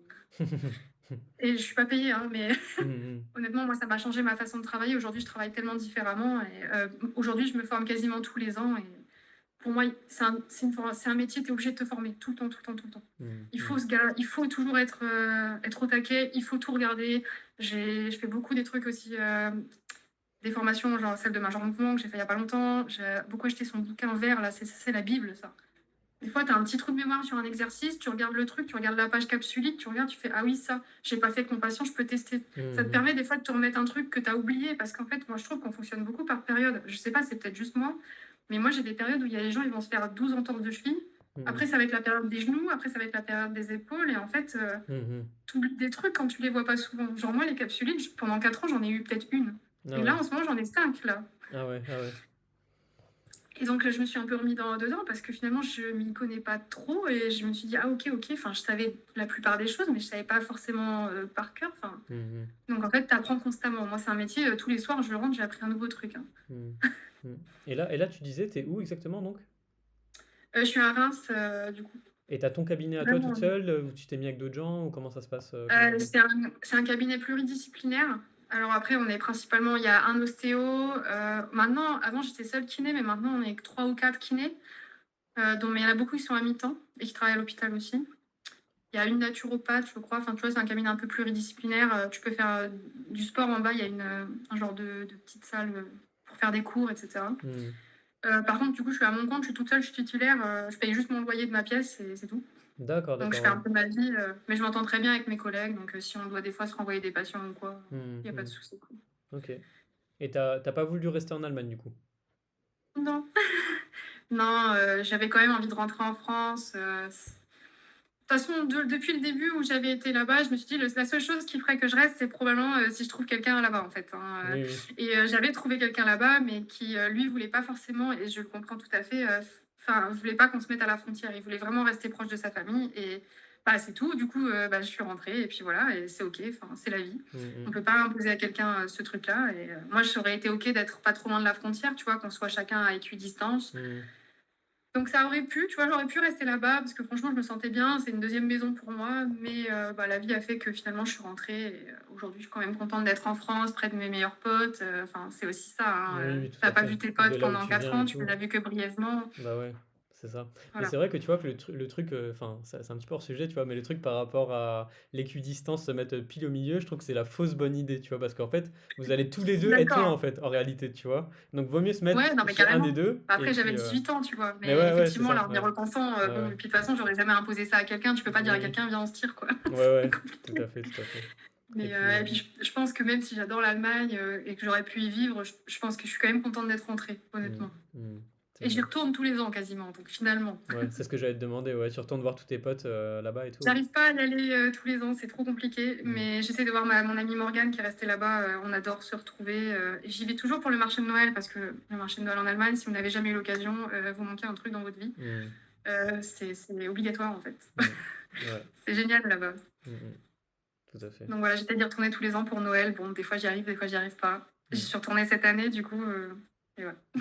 Et je suis pas payée, hein, mais Mmh mh. honnêtement, moi, ça m'a changé ma façon de travailler. Aujourd'hui, je travaille tellement différemment et aujourd'hui, je me forme quasiment tous les ans et pour moi, c'est un métier, tu es obligé de te former tout le temps, tout le temps, tout le temps. Mmh. Mmh. Il faut toujours être au taquet, il faut tout regarder. Je fais beaucoup des trucs aussi, des formations, genre celle de Major Mouvement que j'ai fait il y a pas longtemps. J'ai beaucoup acheté son bouquin vert, là, c'est la Bible, ça. Des fois, tu as un petit trou de mémoire sur un exercice, tu regardes le truc, tu regardes la page capsulique, tu regardes, tu fais: «Ah oui, ça, j'ai pas fait avec mon patient, je peux tester». Ça te Mmh permet des fois de te remettre un truc que tu as oublié parce qu'en fait, moi, je trouve qu'on fonctionne beaucoup par période. Je sais pas, c'est peut-être juste moi, mais moi, j'ai des périodes où il y a des gens, ils vont se faire 12 entorses de cheville. Mmh. Après, ça va être la période des genoux, après, ça va être la période des épaules et en fait, Mmh. tu oublies des trucs quand tu les vois pas souvent. Genre moi, les capsulites, pendant 4 ans, j'en ai eu peut-être une. Ah Et là, ouais. en ce moment, j'en ai 5 là. Ah ouais, ah ouais. Et donc, je me suis un peu remis dedans parce que finalement, je m'y connais pas trop et je me suis dit: «Ah OK, OK». Enfin, je savais la plupart des choses, mais je savais pas forcément, par cœur. Enfin, Mmh mh. donc en fait, tu apprends constamment. Moi, c'est un métier, tous les soirs, je rentre, j'ai appris un nouveau truc, hein. Mmh. Mmh. Et là, tu disais, tu es où exactement donc? Je suis à Reims, du coup, Et tu as ton cabinet à toi toute vraiment, seule, ou tu t'es mis avec d'autres gens ou comment ça se passe, comment tu fais? c'est un cabinet pluridisciplinaire. Alors après, on est principalement il y a un ostéo, maintenant avant, j'étais seule kiné, mais maintenant, on est que 3 ou 4 kinés, dont mais il y en a beaucoup qui sont à mi-temps et qui travaillent à l'hôpital aussi. Il y a une naturopathe, je crois. Enfin, tu vois, c'est un cabinet un peu pluridisciplinaire. Tu peux faire du sport en bas. Il y a un genre de petite salle pour faire des cours, etc. Mmh. Par contre, du coup, je suis à mon compte, je suis toute seule, je suis titulaire. Je paye juste mon loyer de ma pièce et c'est tout. D'accord, Donc, je d'accord, fais ouais. un peu ma vie. Mais je m'entends très bien avec mes collègues. Donc, si on doit des fois se renvoyer des patients ou quoi, Mmh il n'y a pas de mh. souci, quoi. OK. Et tu pas voulu rester en Allemagne du coup? Non, non, j'avais quand même envie de rentrer en France. De toute façon, depuis le début où j'avais été là-bas, je me suis dit, la seule chose qui ferait que je reste, c'est probablement si je trouve quelqu'un là-bas, en fait, hein. Oui, oui. Et j'avais trouvé quelqu'un là-bas, mais qui, lui, voulait pas forcément, et je le comprends tout à fait, enfin, voulait pas qu'on se mette à la frontière. Il voulait vraiment rester proche de sa famille. Et bah, c'est tout. Du coup, bah, je suis rentrée, et puis voilà, et c'est OK, enfin, c'est la vie. Mmh On mh. peut pas imposer à quelqu'un ce truc-là. Et moi, j'aurais été OK d'être pas trop loin de la frontière, tu vois, qu'on soit chacun à équidistance. Mmh. Donc ça aurait pu, tu vois, j'aurais pu rester là-bas parce que franchement, je me sentais bien. C'est une deuxième maison pour moi, mais bah, la vie a fait que finalement, je suis rentrée. Et aujourd'hui, je suis quand même contente d'être en France, près de mes meilleurs potes. Enfin, c'est aussi ça, hein. Oui, oui, tout Tu à pas fait. vu tes De potes là où pendant tu 4 viens ans, et tu les tout. as vus que brièvement. Bah ouais, c'est ça. Mais Voilà. c'est vrai que tu vois que le truc, enfin, c'est un petit peu hors sujet, tu vois, mais le truc par rapport à l'équidistance, se mettre pile au milieu, je trouve que c'est la fausse bonne idée, tu vois, parce qu'en fait, vous allez tous les Je suis deux être loin, en d'accord. fait, en réalité, tu vois. Donc, vaut mieux se mettre Ouais, non, mais chez un des carrément. deux, et Après, j'avais puis. 18 ans, tu vois. Mais Mais ouais, ouais, c'est effectivement, ça, là, en y ouais. repensant, Ouais, bon, ouais. et puis de toute façon, j'aurais jamais imposé ça à quelqu'un. Tu peux pas dire à Oui, quelqu'un, viens, on se tire, quoi. ouais, C'est ouais, tout compliqué. à fait, tout à fait. Et Mais puis. et puis je pense que même si j'adore l'Allemagne, et que j'aurais pu y vivre, je pense que je suis quand même contente d'être rentrée, Mmh, honnêtement. mmh, c'est Et j'y bien. retourne tous les ans quasiment, donc finalement. Ouais, c'est ce que j'allais te demander, ouais, tu retournes voir tous tes potes, là-bas et tout? J'arrive pas à y aller tous les ans, c'est trop compliqué, Mmh. mais j'essaie de voir mon amie Morgane qui est restée là-bas, on adore se retrouver. J'y vais toujours pour le marché de Noël, parce que le marché de Noël en Allemagne, si vous n'avez jamais eu l'occasion, vous manquez un truc dans votre vie. Mmh. C'est obligatoire en fait. Mmh. Ouais. C'est génial là-bas. Mmh mh. Tout à fait. Donc voilà, j'essaie d'y retourner tous les ans pour Noël. Bon, des fois j'y arrive, des fois j'y arrive pas. J'y Mmh. suis retournée cette année, du coup, et ouais. Mmh.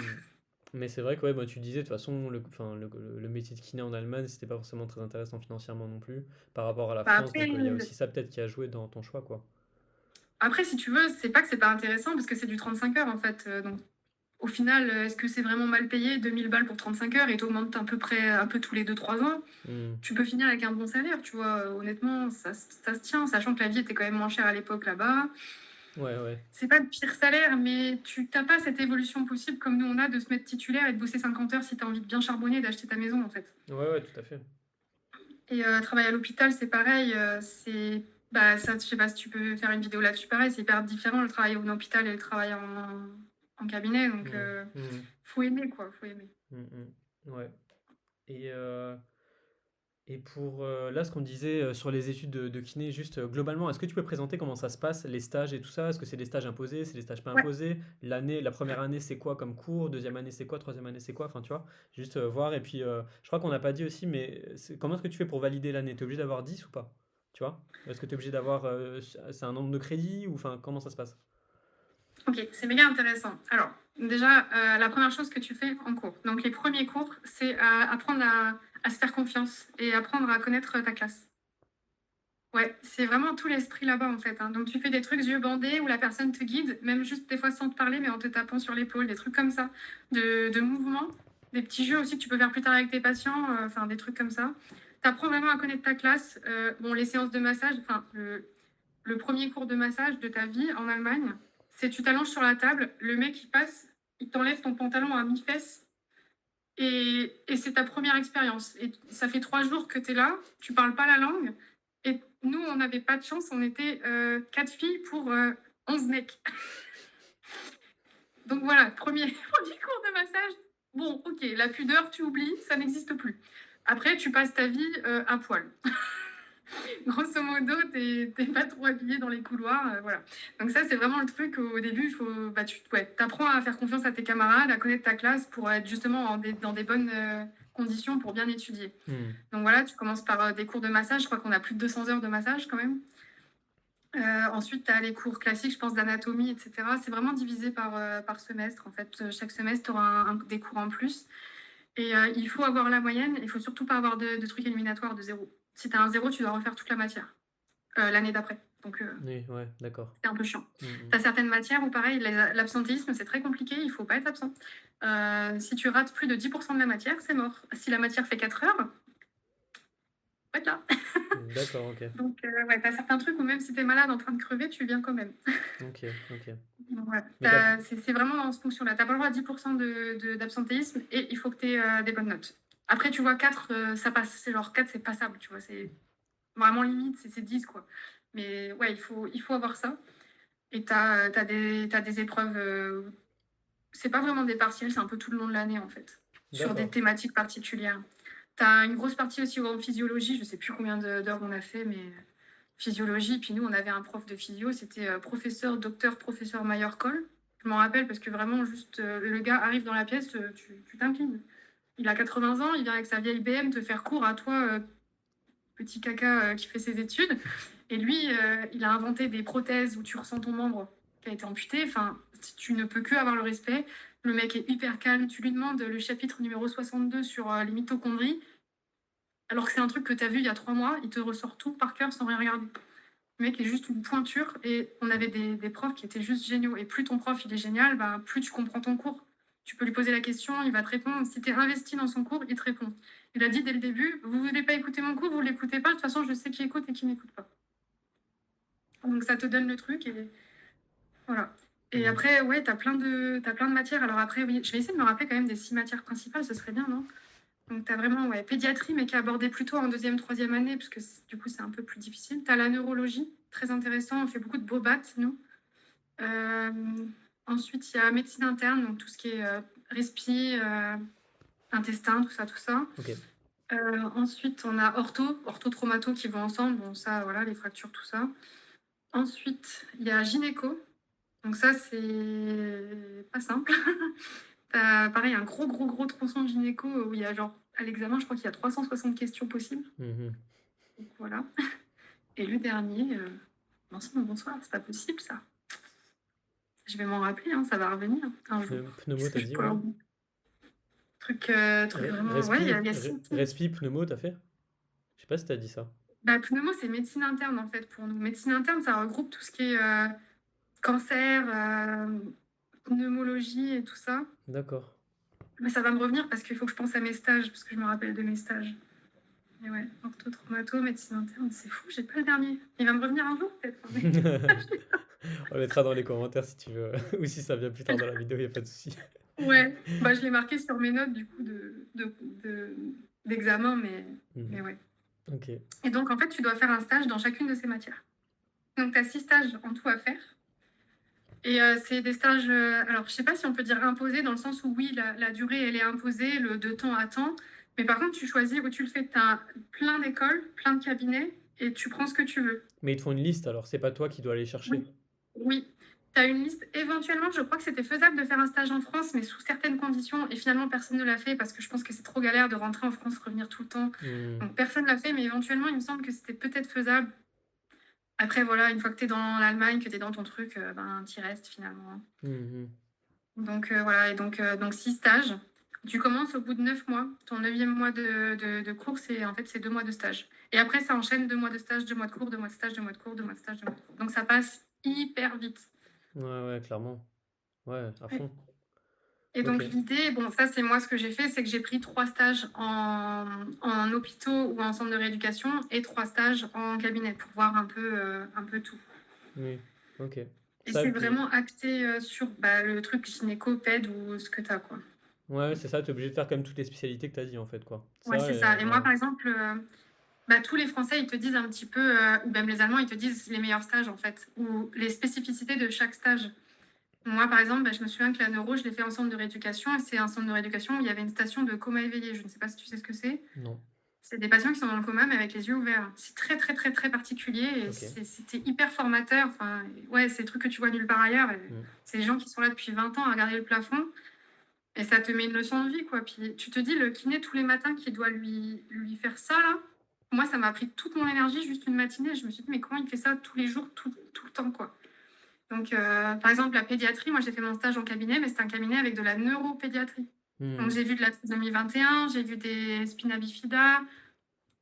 Mais c'est vrai que ouais, moi tu disais de toute façon le métier de kiné en Allemagne, c'était pas forcément très intéressant financièrement non plus par rapport à la Bah, France, donc il y a aussi ça peut-être qui a joué dans ton choix, quoi. après, si tu veux, c'est pas que c'est pas intéressant parce que c'est du 35 heures en fait. Donc au final, est-ce que c'est vraiment mal payé 2 000 balles pour 35 heures et t'augmentes à peu près un peu tous les 2 3 ans? Mmh. Tu peux finir avec un bon salaire, tu vois? Honnêtement, ça se tient, sachant que la vie était quand même moins chère à l'époque là-bas. Ouais, ouais. C'est pas le pire salaire, mais tu as pas cette évolution possible comme nous on a de se mettre titulaire et de bosser 50 heures si tu as envie de bien charbonner et d'acheter ta maison en fait. Ouais, ouais, tout à fait. Et travailler à l'hôpital, c'est pareil, c'est bah, ça, je sais pas si tu peux faire une vidéo là-dessus, pareil, c'est hyper différent le travail en hôpital et le travail en cabinet, donc Mmh. Mmh. faut aimer quoi, faut aimer. Mmh mh. Ouais. Et heu et pour, là, ce qu'on disait, sur les études de kiné, juste, globalement, est-ce que tu peux présenter comment ça se passe, les stages et tout ça? Est-ce que c'est des stages imposés, c'est des stages pas Ouais. imposés? La première année, c'est quoi comme cours? Deuxième année, c'est quoi? Troisième année, c'est quoi? Enfin, tu vois? Juste, voir et puis, je crois qu'on n'a pas dit aussi, mais comment est-ce que tu fais pour valider l'année? Tu es obligé d'avoir 10 ou pas? Tu vois? Est-ce que tu es obligé d'avoir, c'est un nombre de crédits ou enfin, comment ça se passe? OK, c'est méga intéressant. Alors, déjà, la première chose que tu fais en cours, donc les premiers cours, c'est apprendre à se faire confiance et apprendre à connaître ta classe. Ouais, c'est vraiment tout l'esprit là-bas, en fait, hein. Donc tu fais des trucs yeux bandés où la personne te guide, même juste des fois sans te parler, mais en te tapant sur l'épaule, des trucs comme ça, de mouvements, des petits jeux aussi que tu peux faire plus tard avec tes patients, enfin des trucs comme ça. Tu apprends vraiment à connaître ta classe. Bon, les séances de massage, enfin le premier cours de massage de ta vie en Allemagne, c'est tu t'allonges sur la table, le mec il passe, il t'enlève ton pantalon à mi-fesse et c'est ta première expérience. Et ça fait 3 jours que tu es là, tu parles pas la langue. Et nous, on n'avait pas de chance, on était 4 filles pour 11 mecs. Donc voilà, premier cours de massage. Bon, ok, la pudeur, tu oublies, ça n'existe plus. Après, tu passes ta vie à poil. Grosso modo, t'es pas trop habillé dans les couloirs, voilà. Donc ça, c'est vraiment le truc au début, il faut, bah, t'apprends à faire confiance à tes camarades, à connaître ta classe pour être justement dans des bonnes conditions pour bien étudier. Mmh. Donc voilà, tu commences par des cours de massage, je crois qu'on a plus de 200 heures de massage quand même. Ensuite, tu as les cours classiques, je pense, d'anatomie, etc. C'est vraiment divisé par semestre. En fait, chaque semestre, tu auras des cours en plus. Et il faut avoir la moyenne. Il faut surtout pas avoir de trucs éliminatoires de zéro. Si tu as un zéro, tu dois refaire toute la matière l'année d'après. Donc, Oui, ouais, d'accord. c'est un peu chiant. Mmh Tu mh. as certaines matières où, pareil, l'absentéisme, c'est très compliqué. Il faut pas être absent. Si tu rates plus de 10% de la matière, c'est mort. Si la matière fait 4 heures, faut être là. D'accord, OK. Donc, ouais, tu as certains trucs où même si tu es malade en train de crever, tu viens quand même. OK, OK. Donc, ouais, Mais tu c'est vraiment dans ce fonction-là. Tu pas le droit à 10% d'absentéisme et il faut que tu aies des bonnes notes. Après, tu vois, 4, ça passe. C'est genre 4, c'est passable, tu vois. C'est vraiment limite, c'est 10, quoi. Mais ouais, il faut avoir ça. Et t'as des épreuves. C'est pas vraiment des partiels, c'est un peu tout le long de l'année, en fait, sur des d'accord. thématiques particulières. T'as une grosse partie aussi en physiologie, je sais plus combien d'heures on a fait, mais physiologie. Puis nous, on avait un prof de physio, c'était professeur, docteur, professeur Mayorkol. Je m'en rappelle parce que vraiment, juste le gars arrive dans la pièce, tu t'inclines. Il a 80 ans, il vient avec sa vieille BM te faire cours à toi, petit caca qui fait ses études. Et lui, il a inventé des prothèses où tu ressens ton membre qui a été amputé. Enfin, tu ne peux que avoir le respect. Le mec est hyper calme. Tu lui demandes le chapitre numéro 62 sur les mitochondries, alors que c'est un truc que tu as vu il y a 3 mois. Il te ressort tout par cœur sans rien regarder. Le mec est juste une pointure et on avait des profs qui étaient juste géniaux. Et plus ton prof il est génial, bah, plus tu comprends ton cours. Tu peux lui poser la question, il va te répondre. Si tu es investi dans son cours, il te répond. Il a dit dès le début, vous voulez pas écouter mon cours, vous l'écoutez pas. De toute façon, je sais qui écoute et qui n'écoute pas. Donc ça te donne le truc et voilà. Et Mmh. après, ouais, t'as plein de matières. Alors après, oui, je vais essayer de me rappeler quand même des 6 matières principales, ce serait bien, non? Donc t'as vraiment, ouais, pédiatrie, mais qui est abordée plutôt en deuxième, troisième année, parce que du coup, c'est un peu plus difficile. T'as la neurologie, très intéressant. On fait beaucoup de bobat, nous. Euh, Ensuite, il y a médecine interne, donc tout ce qui est respi. intestin, tout ça, tout ça. OK. Ensuite, on a ortho-traumato qui vont ensemble. Bon, ça, voilà, les fractures, tout ça. Ensuite, il y a gynéco. Donc ça, c'est pas simple. T'as pareil un gros, gros, gros tronçon de gynéco où il y a genre à l'examen, je crois qu'il y a 360 questions possibles. Mmh. Donc voilà. Et le dernier, bonsoir, bonsoir, c'est pas possible ça. Je vais m'en rappeler, hein, ça va revenir un jour. Pneumo, Qu'est-ce que t'as je dit, pourrais ouais. leur dire? Truc vraiment, ouais, Respi, il y a 6. respi, pneumo, t'as fait? Je sais pas si t'as dit ça. Bah, pneumo, c'est médecine interne en fait pour nous. Médecine interne, ça regroupe tout ce qui est cancer, pneumologie et tout ça. D'accord. Mais ça va me revenir parce qu'il faut que je pense à mes stages, parce que je me rappelle de mes stages. Et ouais, ortho-traumato, médecine interne, c'est fou, j'ai pas le dernier. Il va me revenir un jour peut-être, hein, mais On mettra dans les commentaires si tu veux, ou si ça vient plus tard dans la vidéo, y a pas de souci. ouais, bah, je l'ai marqué sur mes notes du coup d'examen, mais Mmh. ouais. OK. Et donc en fait, tu dois faire un stage dans chacune de ces matières. Donc tu as 6 stages en tout à faire. Et c'est des stages, alors je sais pas si on peut dire imposés dans le sens où oui, la durée elle est imposée, de temps à temps. Mais par contre, tu choisis où tu le fais. Tu as plein d'écoles, plein de cabinets et tu prends ce que tu veux. Mais ils te font une liste alors, c'est pas toi qui dois aller chercher? Oui, oui. Tu as une liste. Éventuellement, je crois que c'était faisable de faire un stage en France, mais sous certaines conditions. Et finalement, personne ne l'a fait parce que je pense que c'est trop galère de rentrer en France, revenir tout le temps. Mmh. Donc personne ne l'a fait, mais éventuellement, il me semble que c'était peut-être faisable. Après, voilà, une fois que tu es dans l'Allemagne, que tu es dans ton truc, ben, tu restes finalement. Mmh. Donc voilà, et donc 6 stages. Tu commences au bout de 9 mois. Ton 9e mois de cours, c'est en fait, c'est 2 mois de stage. Et après, ça enchaîne 2 mois de stage, 2 mois de cours, 2 mois de stage, 2 mois de cours, 2 mois de stage, 2 mois de cours. Donc ça passe hyper vite. Ouais, ouais, clairement. Ouais, à Ouais. fond. Et donc OK. l'idée, bon, ça c'est moi ce que j'ai fait, c'est que j'ai pris 3 stages en hôpitaux ou en centre de rééducation et 3 stages en cabinet pour voir un peu tout. Oui, OK. Et Ça et c'est puis vraiment axé sur bah, le truc gynéco, ped ou ce que tu as, quoi. ouais, c'est ça, tu es obligé de faire quand même toutes les spécialités que tu as dit, en fait, quoi. Ouais, Ça c'est et ça. Et moi, ouais. par exemple, bah, tous les Français, ils te disent un petit peu, ou même les Allemands, ils te disent les meilleurs stages, en fait, ou les spécificités de chaque stage. Moi, par exemple, bah, je me souviens que la neuro, je l'ai fait en centre de rééducation, et c'est un centre de rééducation où il y avait une station de coma éveillé. Je ne sais pas si tu sais ce que c'est. Non. C'est des patients qui sont dans le coma, mais avec les yeux ouverts. C'est très, très, très, très particulier, et OK. c'était hyper formateur. Enfin, ouais, c'est des trucs que tu vois nulle part ailleurs. Et Mmh. c'est des gens qui sont là depuis 20 ans à regarder le plafond, et ça te met une leçon de vie, quoi. Puis tu te dis, le kiné tous les matins qui doit lui faire ça, là, moi, ça m'a pris toute mon énergie, juste une matinée. Je me suis dit, mais comment il fait ça tous les jours, tout le temps, quoi. Donc, par exemple, la pédiatrie, moi, j'ai fait mon stage en cabinet, mais c'est un cabinet avec de la neuropédiatrie. Donc, Mmh. j'ai vu de la trisomie 21, j'ai vu des spina bifida,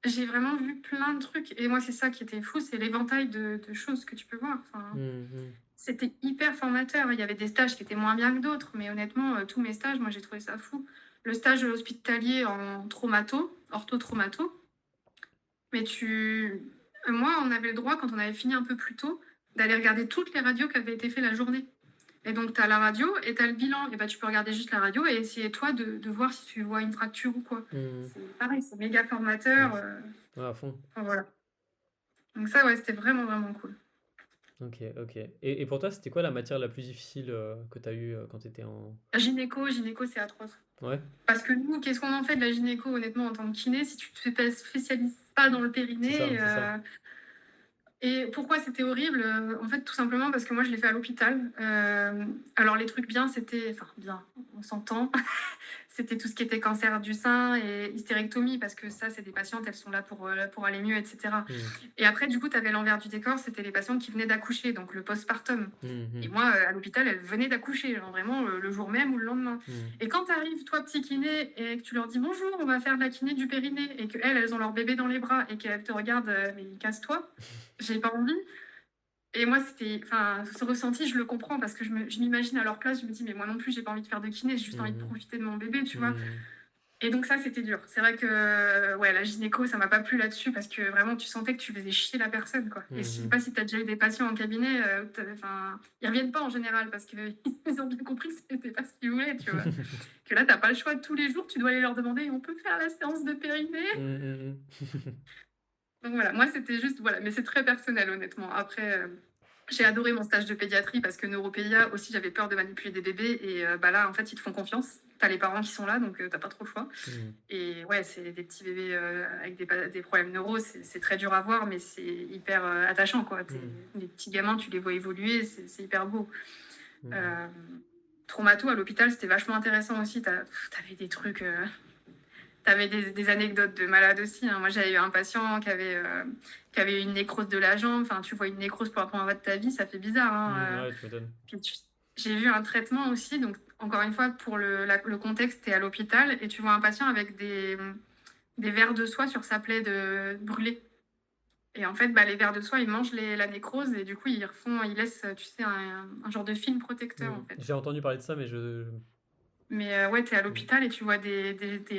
j'ai vraiment vu plein de trucs. Et moi, c'est ça qui était fou, c'est l'éventail de choses que tu peux voir. Enfin, Mmh mh. c'était hyper formateur. Il y avait des stages qui étaient moins bien que d'autres, mais honnêtement, tous mes stages, moi, j'ai trouvé ça fou. Le stage hospitalier en traumato, ortho-traumato, mais moi, on avait le droit, quand on avait fini un peu plus tôt, d'aller regarder toutes les radios qui avaient été faites la journée. Et donc, tu as la radio et tu as le bilan. Et bah, tu peux regarder juste la radio et essayer, toi, de voir si tu vois une fracture ou quoi. Mmh. C'est pareil, c'est méga Mmh. formateur. Ouais, à fond. Enfin, voilà. Donc ça, ouais, c'était vraiment, vraiment cool. OK, OK. Et pour toi, c'était quoi la matière la plus difficile, que tu as eue, quand tu étais en Gynéco, c'est atroce. ouais? Parce que nous, qu'est-ce qu'on en fait de la gynéco, honnêtement, en tant que kiné, si tu te spécialises pas dans le C'est ça, périnée. c'est ça. Et pourquoi c'était horrible? En fait, tout simplement parce que moi, je l'ai fait à l'hôpital. Alors les trucs bien, c'était enfin bien, on s'entend. C'était tout ce qui était cancer du sein et hystérectomie parce que ça, c'est des patientes, elles sont là pour aller mieux, et cetera. Mmh. Et après, du coup, tu avais l'envers du décor, c'était les patientes qui venaient d'accoucher, donc le postpartum. Mmh Et mh. moi, à l'hôpital, elles venaient d'accoucher, genre vraiment, le jour même ou le lendemain. Mmh. Et quand tu arrives, toi, petit kiné, et que tu leur dis: «Bonjour, on va faire de la kiné du périnée», et qu'elles, elles ont leur bébé dans les bras et qu'elles te regardent, «Mais casse-toi, j'ai pas envie». Et moi, c'était enfin, ce ressenti, je le comprends parce que je m'imagine à leur place, je me dis: «Mais moi non plus, j'ai pas envie de faire de kiné, j'ai juste envie de Mmh mh. profiter de mon bébé», tu vois? Mmh. Et donc ça, c'était dur. C'est vrai que, ouais, la gynéco, ça m'a pas plu là-dessus parce que vraiment, tu sentais que tu faisais chier la personne, quoi. Et je sais Mmh. pas si tu as déjà eu des patients en cabinet, enfin, ils reviennent pas en général parce qu'ils ont bien compris que c'était pas ce qu'ils voulaient, tu vois? Que là, tu pas le choix, tous les jours, tu dois aller leur demander: «On peut faire la séance de périnée?» Mmh mh mh. Donc voilà, moi, c'était juste voilà, mais c'est très personnel, honnêtement. Après, J'ai adoré mon stage de pédiatrie parce que neuropédia aussi, j'avais peur de manipuler des bébés et bah là, en fait, ils te font confiance. T'as les parents qui sont là, donc t'as pas trop le choix. Mmh. Et ouais, c'est des petits bébés avec des problèmes neuro, c'est très dur à voir, mais c'est hyper attachant, quoi. Mmh. Les petits gamins, tu les vois évoluer, c'est hyper beau. Mmh. Euh, Traumato à l'hôpital, c'était vachement intéressant aussi. T'avais des trucs, t'avais des anecdotes de malades aussi, hein. Moi, j'avais eu un patient qui avait une nécrose de la jambe. Enfin, tu vois une nécrose pour la première fois de ta vie, ça fait bizarre, Mmh, hein. ouais, tu m'étonnes. Puis j'ai vu un traitement aussi, donc encore une fois, pour le contexte, tu es à l'hôpital et tu vois un patient avec des vers de soie sur sa plaie brûlée. Et en fait, bah, les vers de soie, ils mangent la nécrose et du coup, ils laissent, tu sais, un genre de film protecteur Mmh. en fait. J'ai entendu parler de ça, mais Mais ouais, tu es à mmh. l'hôpital et tu vois des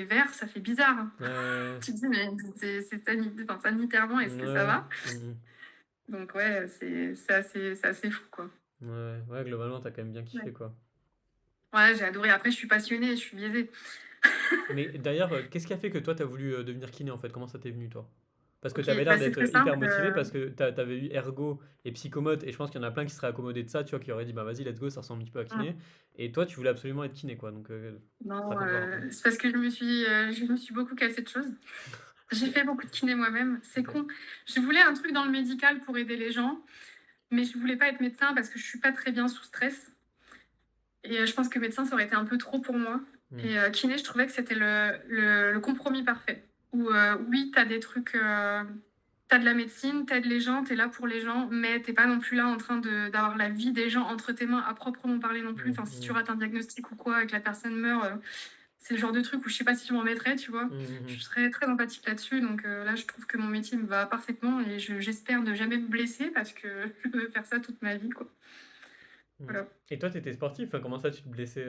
vers, ça fait bizarre, hein. Ouais, Tu te dis, mais enfin, sanitairement, est-ce que ça ouais. va? Mmh. Donc ouais, c'est assez fou, quoi. Ouais, ouais, globalement, t'as quand même bien Ouais, kiffé, quoi. ouais, j'ai adoré. Après, je suis passionnée, je suis biaisée. Mais d'ailleurs, qu'est-ce qui a fait que toi, t'as voulu devenir kiné, en fait? Comment ça t'est venu, toi? Parce que Ok, t'avais l'air bah c'est d'être très hyper simple. motivé, parce que t'avais eu ergo et psychomote, et je pense qu'il y en a plein qui seraient accommodés de ça, tu vois, qui auraient dit, bah vas-y, let's go, ça ressemble un petit peu à kiné. Et toi, tu voulais absolument être kiné, quoi. Donc, Non, raconte-moi un peu. c'est parce que je me suis beaucoup cassée de choses. J'ai fait beaucoup de kiné moi-même. C'est Ok. con. Je voulais un truc dans le médical pour aider les gens, mais je voulais pas être médecin parce que je suis pas très bien sous stress. Et je pense que médecin, ça aurait été un peu trop pour moi. Hmm. Et kiné, je trouvais que c'était le compromis parfait. Où oui, t'as des trucs, t'as de la médecine, t'aides les gens, t'es là pour les gens, mais t'es pas non plus là en train d'avoir la vie des gens entre tes mains à proprement parler non plus. Hmm. Enfin, si tu Hmm. rates un diagnostic ou quoi et que la personne meurt, c'est le genre de truc où je sais pas si je m'en mettrais, tu vois. Hmm. Hmm. Je serais très empathique là-dessus. Donc là, je trouve que mon métier me va parfaitement et j'espère ne jamais me blesser parce que je veux faire ça toute ma vie, quoi. Hmm. Voilà. Et toi, t'étais sportif? Enfin, comment ça, tu te blessais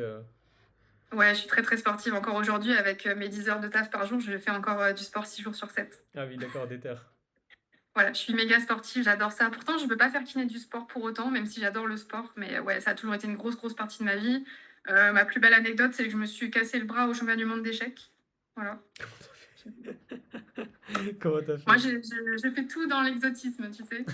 Ouais, je suis très très sportive. Encore aujourd'hui, avec mes 10 heures de taf par jour, je fais encore du sport 6 jours sur 7. Ah oui, d'accord, déter. Voilà, je suis méga sportive, j'adore ça. Pourtant, je ne peux pas faire kiné du sport pour autant, même si j'adore le sport. Mais ouais, ça a toujours été une grosse, grosse partie de ma vie. Ma plus belle anecdote, c'est que je me suis cassé le bras au championnat du monde d'échecs. Voilà. Comment t'as Moi, fait? je fais tout dans l'exotisme, tu sais.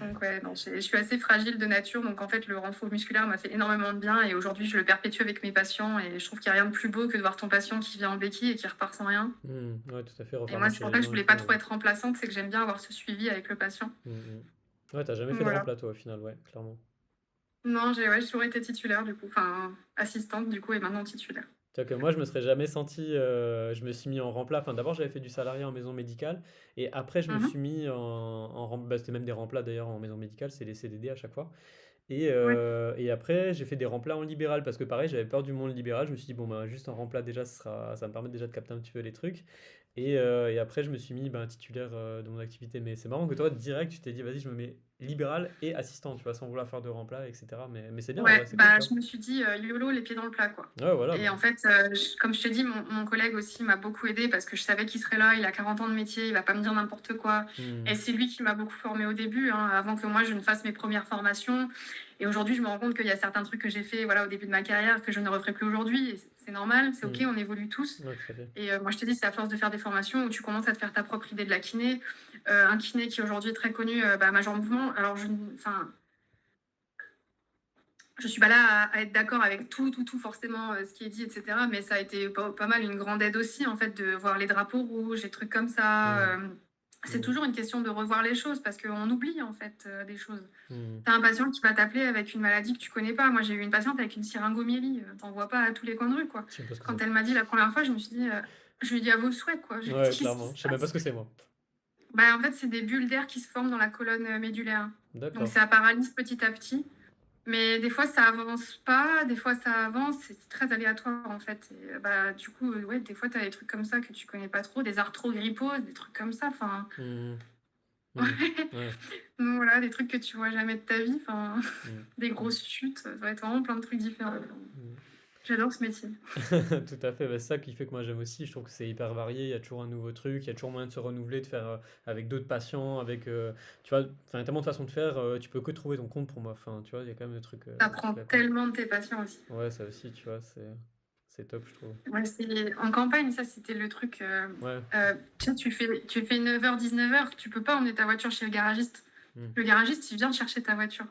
Donc ouais, non, je suis assez fragile de nature. Donc en fait, le renfort musculaire m'a fait énormément de bien. Et aujourd'hui, je le perpétue avec mes patients. Et je trouve qu'il n'y a rien de plus beau que de voir ton patient qui vient en béquille et qui repart sans rien. Hmm. Ouais, tout à fait, Et refaire moi, c'est marcher pour les ça que je gens et voulais tout. pas trop être remplaçante, c'est que j'aime bien avoir ce suivi avec le patient. Hmm. Hmm. Ouais, t'as jamais Donc fait de voilà. remplat, toi, au final, ouais, clairement. Non, j'ai toujours été titulaire du coup, enfin assistante du coup et maintenant titulaire. Tu vois que moi, je me serais jamais senti. Je me suis mis en remplat. Enfin, d'abord, j'avais fait du salarié en maison médicale. Et après, je me Mhm. suis mis bah, c'était même des remplats d'ailleurs en maison médicale. C'est les CDD à chaque fois. Ouais. Et après, j'ai fait des remplats en libéral. Parce que pareil, j'avais peur du monde libéral. Je me suis dit, bon, bah, juste en remplat, déjà, ça va me permet déjà de capter un petit peu les trucs. Et après, je me suis mis ben, titulaire de mon activité. Mais c'est marrant que toi, direct, tu t'es dit, vas-y, je me mets libéral et assistant, tu vois, sans vouloir faire de remplat, etc. Mais c'est bien, en Ouais, vrai, c'est cool, tu bah vois. je me suis dit YOLO les pieds dans le plat quoi. Ouais, voilà, Et bah. en fait, comme je te dis, mon collègue aussi m'a beaucoup aidé parce que je savais qu'il serait là, il a 40 ans de métier, il va pas me dire n'importe quoi. Et Hmm. c'est lui qui m'a beaucoup formé au début, hein, avant que moi je ne fasse mes premières formations. Et aujourd'hui, je me rends compte qu'il y a certains trucs que j'ai fait voilà, au début de ma carrière que je ne referai plus aujourd'hui. Et c'est normal, c'est ok, Hmm. on évolue tous. Ouais, tout à fait. Et moi, je te dis, c'est à force de faire des formations où tu commences à te faire ta propre idée de la kiné. Un kiné qui aujourd'hui est très connu, bah, Major Mouvement. Alors, enfin, je suis pas là à être d'accord avec tout forcément ce qui est dit, etc. Mais ça a été pas mal une grande aide aussi, en fait, de voir les drapeaux rouges, des trucs comme ça. Hmm. C'est Hmm. toujours une question de revoir les choses parce qu'on oublie, en fait, des choses. Hmm. T'as un patient qui va t'appeler avec une maladie que tu connais pas. Moi, j'ai eu une patiente avec une syringomyélie. T'en vois pas à tous les coins de rue, quoi. Je sais même pas ce que Quand c'est. elle m'a dit la première fois, je me suis dit, je lui ai dit à vos souhaits, quoi. Je lui ai dit, Ouais, qu'est-ce qui clairement. se Je sais même pas ce passe? que c'est, moi. Bah, en fait, c'est des bulles d'air qui se forment dans la colonne médulaire. Donc, D'accord. ça paralyse petit à petit. Mais des fois, ça avance pas, des fois, ça avance. C'est très aléatoire, en fait. Et, bah, du coup, ouais, des fois, tu as des trucs comme ça que tu connais pas trop, des arthrogryposes, des trucs comme ça. Enfin, Hmm. ouais. Hmm. Ouais. Donc, voilà, des trucs que tu vois jamais de ta vie. Enfin, Hmm. des Hmm. grosses chutes. Ça va être vraiment plein de trucs différents. Hmm. J'adore ce métier. Tout à fait, bah, c'est ça qui fait que moi j'aime aussi. Je trouve que c'est hyper varié, il y a toujours un nouveau truc, il y a toujours moyen de se renouveler, de faire avec d'autres patients, avec tu vois, enfin, il y a tellement de façons de faire, tu peux que trouver ton compte pour moi. Enfin, tu vois, il y a quand même des T'apprends trucs à apprendre. tellement de tes patients aussi. Ouais, ça aussi, tu vois, c'est top, je trouve. Ouais, en campagne, ça, c'était le truc. Ouais. Tu sais, tu fais 9h, 19h, tu peux pas emmener ta voiture chez le garagiste. Mmh. Le garagiste, il vient chercher ta voiture.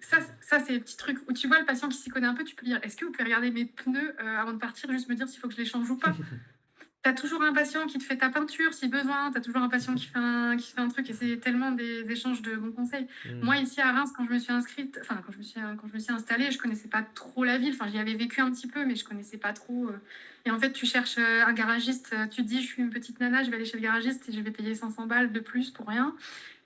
Ça, c'est les petits trucs où tu vois le patient qui s'y connaît un peu, tu peux lui dire: «Est-ce que vous pouvez regarder mes pneus, avant de partir, juste me dire s'il faut que je les change ou pas?» Tu as toujours un patient qui te fait ta peinture si besoin, tu as toujours un patient qui fait un truc et c'est tellement des échanges de bons conseils. Mmh. Moi, ici à Reims, quand je me suis inscrite, enfin, quand je me suis installée, je connaissais pas trop la ville. Enfin, j'y avais vécu un petit peu, mais je connaissais pas trop. Et en fait, tu cherches un garagiste, tu te dis, je suis une petite nana, je vais aller chez le garagiste et je vais payer 500 balles de plus pour rien.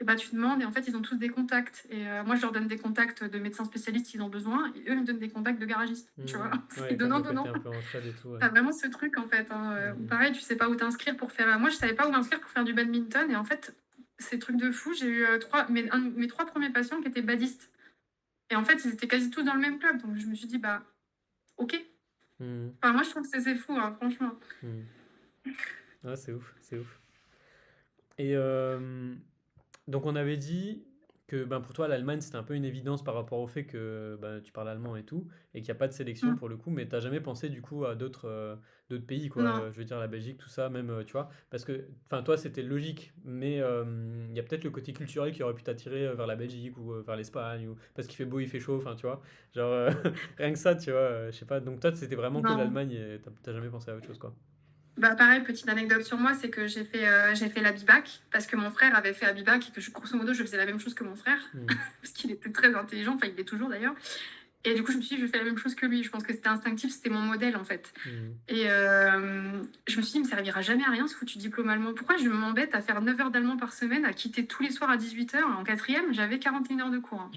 Et bah, tu demandes et en fait, ils ont tous des contacts. Et moi, je leur donne des contacts de médecins spécialistes s'ils ont besoin et eux, ils me donnent des contacts de garagistes. Tu vois, Mmh. c'est Ouais, le côté donnant-donnant. un peu entraide et tout, ouais. T'as vraiment ce truc en fait, hein, où Mmh. pareil, tu sais pas où t'inscrire pour faire. Moi, je savais pas où m'inscrire pour faire du badminton et en fait, ces trucs de fou, j'ai eu mes trois premiers patients qui étaient badistes. Et en fait, ils étaient quasi tous dans le même club, donc je me suis dit, bah, ok. Mmh. Enfin, moi, je trouve que c'est fou, hein, franchement. Mmh. Ah, c'est ouf, c'est ouf. Et donc on avait dit que ben, pour toi l'Allemagne c'était un peu une évidence par rapport au fait que ben, tu parles allemand et tout, et qu'il n'y a pas de sélection Mm. pour le coup, mais t'as jamais pensé du coup à d'autres pays, quoi, Non, je veux dire la Belgique, tout ça, même, tu vois, parce que enfin toi c'était logique, mais il y a peut-être le côté culturel qui aurait pu t'attirer vers la Belgique ou vers l'Espagne, ou parce qu'il fait beau, il fait chaud, enfin tu vois, genre rien que ça, tu vois, je sais pas, donc toi c'était vraiment que non. l'Allemagne et t'as jamais pensé à autre chose, quoi. Bah, pareil, petite anecdote sur moi, c'est que j'ai fait l'Abibac parce que mon frère avait fait Abibac et que grosso modo, je faisais la même chose que mon frère Hmm. parce qu'il était très intelligent, enfin, il l'est toujours d'ailleurs. Et du coup, je me suis dit, je fais la même chose que lui. Je pense que c'était instinctif, c'était mon modèle en fait. Hmm. Et je me suis dit, il me servira jamais à rien ce foutu diplôme allemand. Pourquoi je m'embête à faire 9 heures d'allemand par semaine, à quitter tous les soirs à 18 heures? En quatrième, j'avais 41 heures de cours, hein.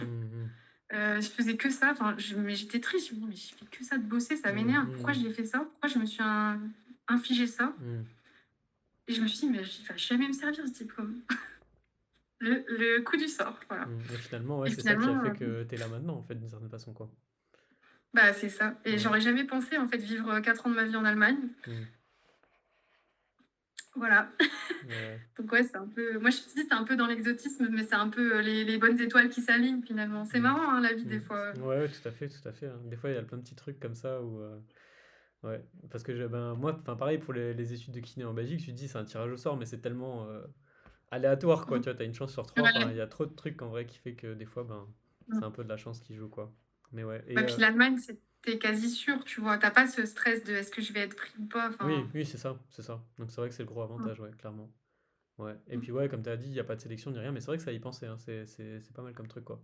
Hmm. Je faisais que ça. Enfin, mais j'étais triste. Je me dis, mais j'ai fait que ça de bosser, ça Hmm. m'énerve. Pourquoi Hmm. j'ai fait ça? Pourquoi je me suis infligé ça? Hmm. Et je me suis dit, mais il va jamais me servir ce diplôme. Le coup du sort, voilà. Et finalement, ouais, Et c'est ça qui a finalement, fait que t'es là maintenant, en fait, d'une certaine façon, quoi. bah, c'est ça. Et Ouais. j'aurais jamais pensé, en fait, vivre 4 ans de ma vie en Allemagne. Hmm. Voilà. Ouais. Donc ouais, c'est un peu. Moi, je te dis, c'est un peu dans l'exotisme, mais c'est un peu les bonnes étoiles qui s'alignent finalement. C'est Hmm. marrant, hein, la vie, des Hmm. fois. Ouais, ouais, tout à fait, tout à fait, hein. Des fois, il y a plein de petits trucs comme ça où, ouais, parce que ben, moi, enfin, pareil pour les études de kiné en Belgique, je te dis, c'est un tirage au sort, mais c'est tellement aléatoire, quoi. Tu vois, t'as une chance sur trois. Enfin, il Ouais. y a trop de trucs en vrai qui fait que des fois, ben, c'est un peu de la chance qui joue, quoi. Mais ouais. Et Ouais, puis l'Allemagne, c'était quasi sûr, tu vois. T'as pas ce stress de est-ce que je vais être pris ou pas. oui, Enfin, oui, c'est ça, c'est ça. Donc c'est vrai que c'est le gros avantage, ouais, clairement. Ouais. Et puis ouais, comme tu as dit, il n'y a pas de sélection ni rien, mais c'est vrai que ça y penser, hein. C'est pas mal comme truc, quoi.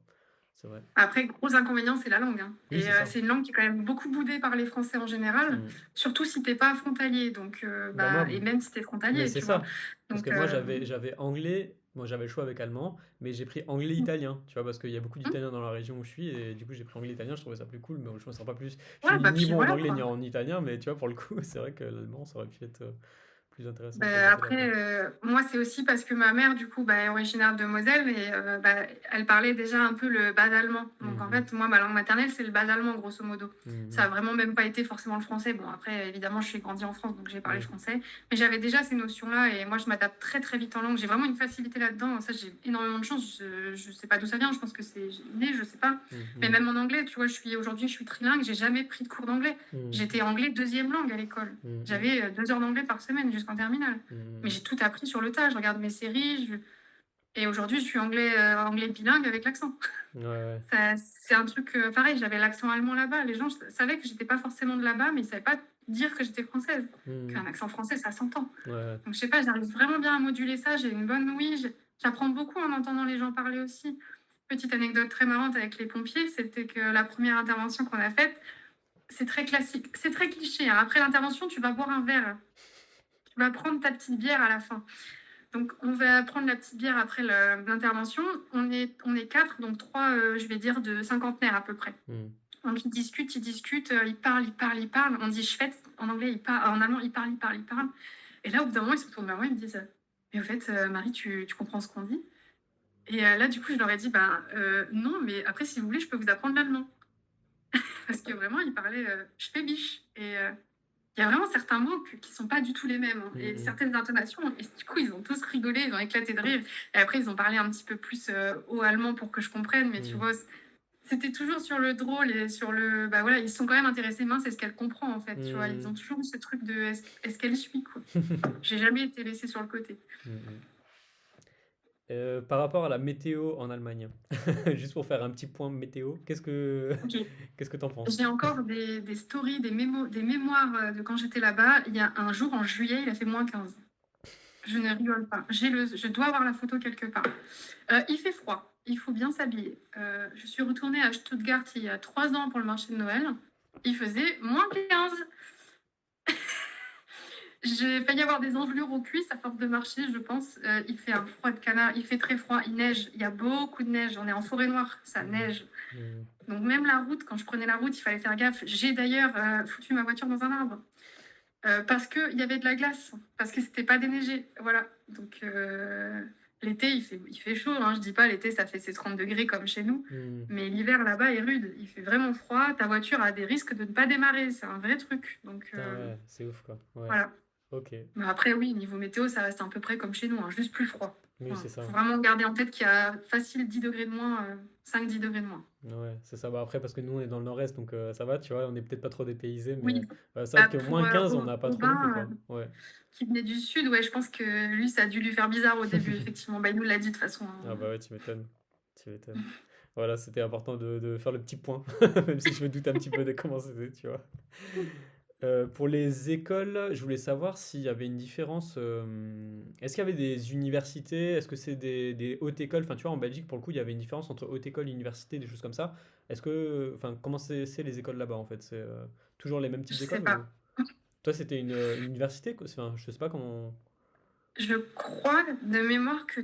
C'est vrai. après, gros inconvénient, c'est la langue, hein. Oui, Et c'est ça. c'est une langue qui est quand même beaucoup boudée par les Français en général, Mm. surtout si t'es pas frontalier. Donc, Bah moi, et même si t'es mais frontalier, c'est tu vois. ça. Parce que Donc, moi, j'avais anglais, moi j'avais le choix avec allemand, mais j'ai pris anglais-italien, tu vois, parce qu'il y a beaucoup hmm, d'Italiens dans la région où je suis, et du coup j'ai pris anglais-italien, je trouvais ça plus cool, mais je me sens pas plus. Je ouais, suis bah ni puis bon en voilà, anglais ni quoi. en italien, mais tu vois, pour le coup, c'est vrai que l'allemand, ça aurait pu être plus intéressant de ce Bah, côté-là, après, quoi. moi, c'est aussi parce que ma mère, du coup, bah, est originaire de Moselle et bah, elle parlait déjà un peu le bas allemand. Donc, en Mhm. fait, moi, ma langue maternelle, c'est le bas allemand, grosso modo. Ça a Mhm. vraiment même pas été forcément le français. Bon, après, évidemment, je suis grandie en France, donc j'ai parlé Oui. français. Mais j'avais déjà ces notions-là et moi, je m'adapte très, très vite en langue. J'ai vraiment une facilité là-dedans. Ça, j'ai énormément de chance. Je sais pas d'où ça vient. Je pense que c'est né, je sais pas. Mais Mhm. même en anglais, tu vois, aujourd'hui, je suis trilingue. J'ai jamais pris de cours d'anglais. Mhm. J'étais anglais deuxième langue à l'école. Mhm. J'avais 2 heures d'anglais par semaine jusqu'en terminale. Mais Mhm. j'ai tout appris sur le tas. Je regarde mes séries. Et aujourd'hui, je suis anglais bilingue avec l'accent. Ouais, ouais. C'est un truc pareil. J'avais l'accent allemand là-bas. Les gens savaient que j'étais pas forcément de là-bas, mais ils savaient pas dire que j'étais française. Qu'un Mhm. accent français, ça s'entend. Ouais, ouais. Donc, je sais pas, j'arrive vraiment bien à moduler ça. J'ai une bonne ouïe. J'apprends beaucoup en entendant les gens parler aussi. Petite anecdote très marrante avec les pompiers, c'était que la première intervention qu'on a faite, c'est très classique. C'est très cliché, hein. Après l'intervention, tu vas boire un verre. Tu vas prendre ta petite bière à la fin. Donc, on va prendre la petite bière après l'intervention. On est quatre, donc trois, je vais dire, de cinquantenaire à peu près. Mhm. Donc, ils discutent, ils parlent, ils parlent, ils parlent. On dit Schwätz en anglais, en allemand, ils parlent, ils parlent, ils parlent. Et là, au bout d'un moment, ils se retournent vers moi, ils me disent mais au fait, Marie, tu comprends ce qu'on dit? Et là, du coup, je leur ai dit ben non, mais après, si vous voulez, je peux vous apprendre l'allemand. Parce que vraiment, ils parlaient Schwäbisch. Et il y a vraiment certains mots qui sont pas du tout les mêmes, hein, et Mhm. certaines intonations. Et du coup, ils ont tous rigolé, ils ont éclaté de rire. Et après, ils ont parlé un petit peu plus au allemand pour que je comprenne. Mais tu Mhm. vois, c'était toujours sur le drôle et sur le. Bah voilà, ils sont quand même intéressés. Mince, est-ce qu'elle comprend en fait? Tu vois, ils ont Mhm. toujours eu ce truc de est-ce qu'elle suit quoi. J'ai jamais été laissée sur le côté. Mhm. Par rapport à la météo en Allemagne, juste pour faire un petit point météo, Ok. qu'est-ce que t'en penses? J'ai encore des stories, des mémoires de quand j'étais là-bas. Il y a un jour en juillet, il a fait -15. Je ne rigole pas. Je dois avoir la photo quelque part. Il fait froid. Il faut bien s'habiller. Je suis retournée à Stuttgart il y a 3 ans pour le marché de Noël. Il faisait -15. J'ai failli avoir des engelures aux cuisses à force de marcher, je pense. Il fait un froid de canard. Il fait très froid. Il neige. Il y a beaucoup de neige. On est en forêt noire. Ça Hmm. neige. Hmm. Donc même la route, quand je prenais la route, il fallait faire gaffe. J'ai d'ailleurs foutu ma voiture dans un arbre. Parce qu'il y avait de la glace, parce que c'était pas déneigé. Voilà. Donc l'été, il fait chaud. Hein. Je dis pas l'été, ça fait ses 30 degrés comme chez nous. Hmm. Mais l'hiver là-bas est rude. Il fait vraiment froid. Ta voiture a des risques de ne pas démarrer. C'est un vrai truc. Donc Putain, ouais, c'est ouf quoi. Ouais, voilà. ok. Mais après, oui, niveau météo, ça reste à peu près comme chez nous, hein, juste plus froid. Oui, Voilà. c'est ça. Faut vraiment garder en tête qu'il y a facile 10 degrés de moins, 5-10 degrés de moins. Ouais, c'est ça. Bah, après, parce que nous, on est dans le nord-est, donc ça va, tu vois, on est peut-être pas trop dépaysés, mais Oui, c'est vrai bah, que pour -15 on n'a pas trop non plus, Aubin, quoi. Ouais. qui venait du sud, ouais, je pense que lui, ça a dû lui faire bizarre au début, effectivement. Bah, il nous l'a dit de toute façon. Ah Hein. bah ouais, tu m'étonnes. Tu m'étonnes. Voilà, c'était important de faire le petit point, même si je me doute un petit peu de comment c'était, tu vois. Pour les écoles, je voulais savoir s'il y avait une différence. Est-ce qu'il y avait des universités? Est-ce que c'est des hautes écoles? Enfin, tu vois, en Belgique, pour le coup, il y avait une différence entre haute école, université, des choses comme ça. Est-ce que, enfin, comment c'est les écoles là-bas en fait? C'est toujours les mêmes Je types sais d'écoles pas. ou toi, c'était une université quoi? Enfin, je sais pas comment. Je crois de mémoire que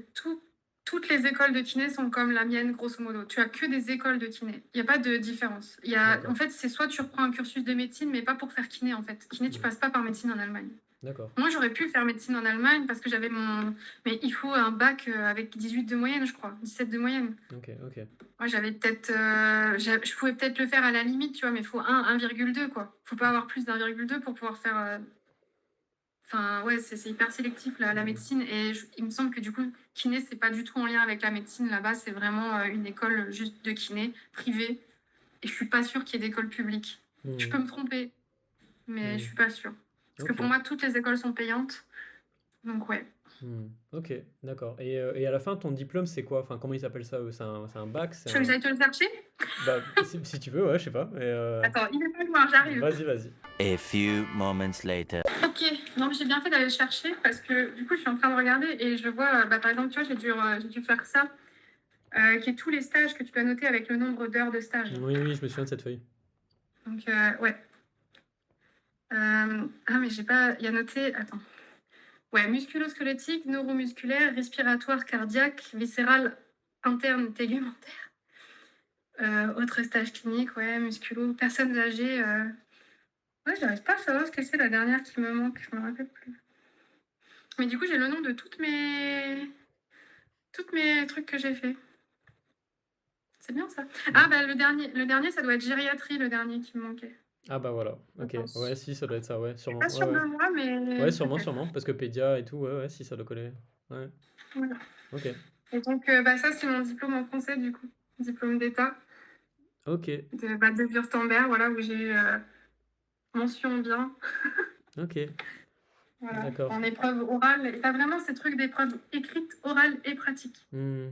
toutes les écoles de kiné sont comme la mienne, grosso modo. Tu as que des écoles de kiné. Il n'y a pas de différence. En D'accord, fait, c'est soit tu reprends un cursus de médecine, mais pas pour faire kiné, en fait. Kiné, tu Hmm. passes pas par médecine en Allemagne. D'accord, Moi, j'aurais pu faire médecine en Allemagne parce que j'avais mon. Mais il faut un bac avec 18 de moyenne, je crois. 17 de moyenne. ok, ok. Moi, j'avais peut-être. Je pouvais peut-être le faire à la limite, tu vois, mais il faut 1,2, quoi. Faut pas avoir plus d'1,2 pour pouvoir faire. Enfin, ouais, c'est hyper sélectif, la Hmm. médecine. Et il me semble que du coup, kiné, c'est pas du tout en lien avec la médecine. Là-bas, c'est vraiment une école juste de kiné, privée. Et je suis pas sûre qu'il y ait d'école publique. Je Hmm. peux me tromper, mais je Hmm. suis pas sûre. Parce que Ok. pour moi, toutes les écoles sont payantes. Donc, ouais. Hmm. Ok, d'accord. Et à la fin, ton diplôme, c'est quoi? Enfin, comment ils appellent ça eux? C'est un bac? C'est Tu veux que un. j'aille te le chercher? Bah, si tu veux, ouais, je sais pas. Mais Attends, il est pas loin, j'arrive. vas-y, vas-y. A few moments later. Ok, donc j'ai bien fait d'aller le chercher parce que du coup, je suis en train de regarder et je vois, bah, par exemple, tu vois, j'ai dû faire ça, qui est tous les stages que tu dois noter avec le nombre d'heures de stage. Oui, oui, je me souviens de cette feuille. Donc, ouais. Ah, mais j'ai pas. Il y a noté. Attends. Ouais, musculo-squelettique, neuromusculaire, respiratoire, cardiaque, viscéral, interne, tégumentaire. Autre stage clinique, ouais, musculo. Personnes âgées. Ouais, j'arrive pas à savoir ce que c'est la dernière qui me manque. Je me rappelle plus. Mais du coup, j'ai le nom de toutes mes trucs que j'ai fait. C'est bien ça. Ah, Hmm. bah le dernier, ça doit être gériatrie, le dernier qui me manquait. Ah bah voilà, Je ok. Ouais, pense. si, ça doit être ça, ouais, Je suis sûrement. pas Ouais, sûre de ouais. moi, mais Ouais, sûrement, peut-être. sûrement. Parce que Pédia et tout, ouais, ouais, si, ça doit coller. Ouais, Voilà. ok. Et donc, bah, ça, c'est mon diplôme en français, du coup. Diplôme d'État Ok, de Wurtemberg, voilà, où j'ai eu mention bien. ok, Voilà, d'accord. en épreuve orale. Et t'as vraiment ces trucs d'épreuve écrite, orale et pratique. Hmm.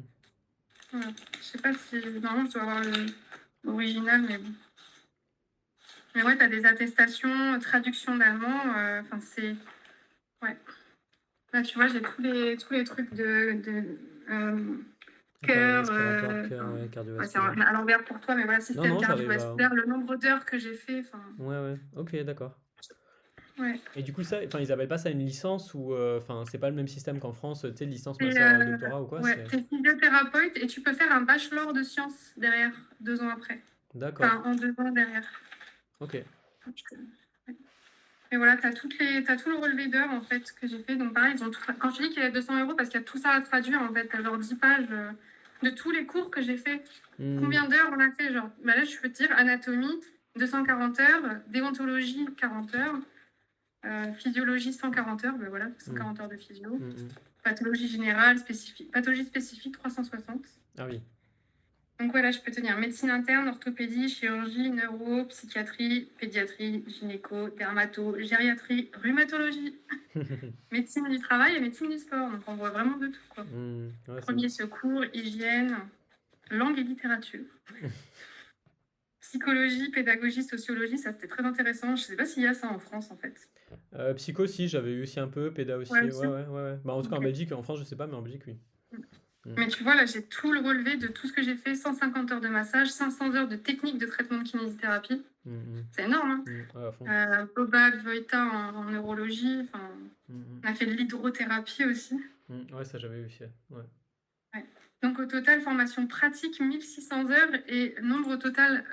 Voilà. Je sais pas si. Normalement, je dois avoir l'original, mais bon. Mais ouais, t'as des attestations, traduction d'allemand. Enfin, c'est. Ouais. Là, tu vois, j'ai tous les trucs de Ouais, cœur. respiratoire, cœur, Enfin, ouais, ouais, c'est cardiovasculaire. à l'envers pour toi, mais voilà, Non, système non, j'arrive à. cardiovasculaire, le nombre d'heures que j'ai fait. Enfin, Ouais, ouais, ok, d'accord. ouais. Et du coup, ça, enfin, ils appellent pas ça une licence ou. Enfin, c'est pas le même système qu'en France, tu sais, licence, Et, master, doctorat ou quoi, ouais, c'est. t'es physiothérapeute et tu peux faire un bachelor de sciences derrière, 2 ans après. D'accord, Enfin, en 2 ans derrière. ok. Et voilà, t'as tout le relevé d'heures en fait que j'ai fait. Donc pareil, quand je dis qu'il y a 200 €, parce qu'il y a tout ça à traduire en fait, t'as genre 10 pages de tous les cours que j'ai fait. Hmm. Combien d'heures on a fait genre bah là, je peux te dire anatomie, 240 heures, déontologie, 40 heures, physiologie, 140 heures, ben voilà, Hmm. 140 heures de physio. Hmm, hmm. Pathologie générale, pathologie spécifique, 360. Ah oui. Donc voilà, je peux te dire médecine interne, orthopédie, chirurgie, neuro, psychiatrie, pédiatrie, gynéco, dermato, gériatrie, rhumatologie, médecine du travail et médecine du sport. Donc on voit vraiment de tout, quoi. Ouais, c'est Premier secours, hygiène, langue et littérature. Psychologie, pédagogie, sociologie, ça c'était très intéressant. Je sais pas s'il y a ça en France en fait. Psycho, si, j'avais eu aussi un peu, Péda Ouais, aussi, aussi. ouais. Bah, en tout cas, en Ok. Belgique, en France, je sais pas, mais en Belgique, oui. Mais tu vois, là, j'ai tout le relevé de tout ce que j'ai fait, 150 heures de massage, 500 heures de technique de traitement de kinésithérapie. C'est énorme, hein. Ouais, à fond. Bobad, Voita en neurologie. Enfin, on a fait de l'hydrothérapie aussi. Ouais, ça j'avais eu aussi. Ouais. Ouais. Donc au total, formation pratique, 1600 heures et nombre total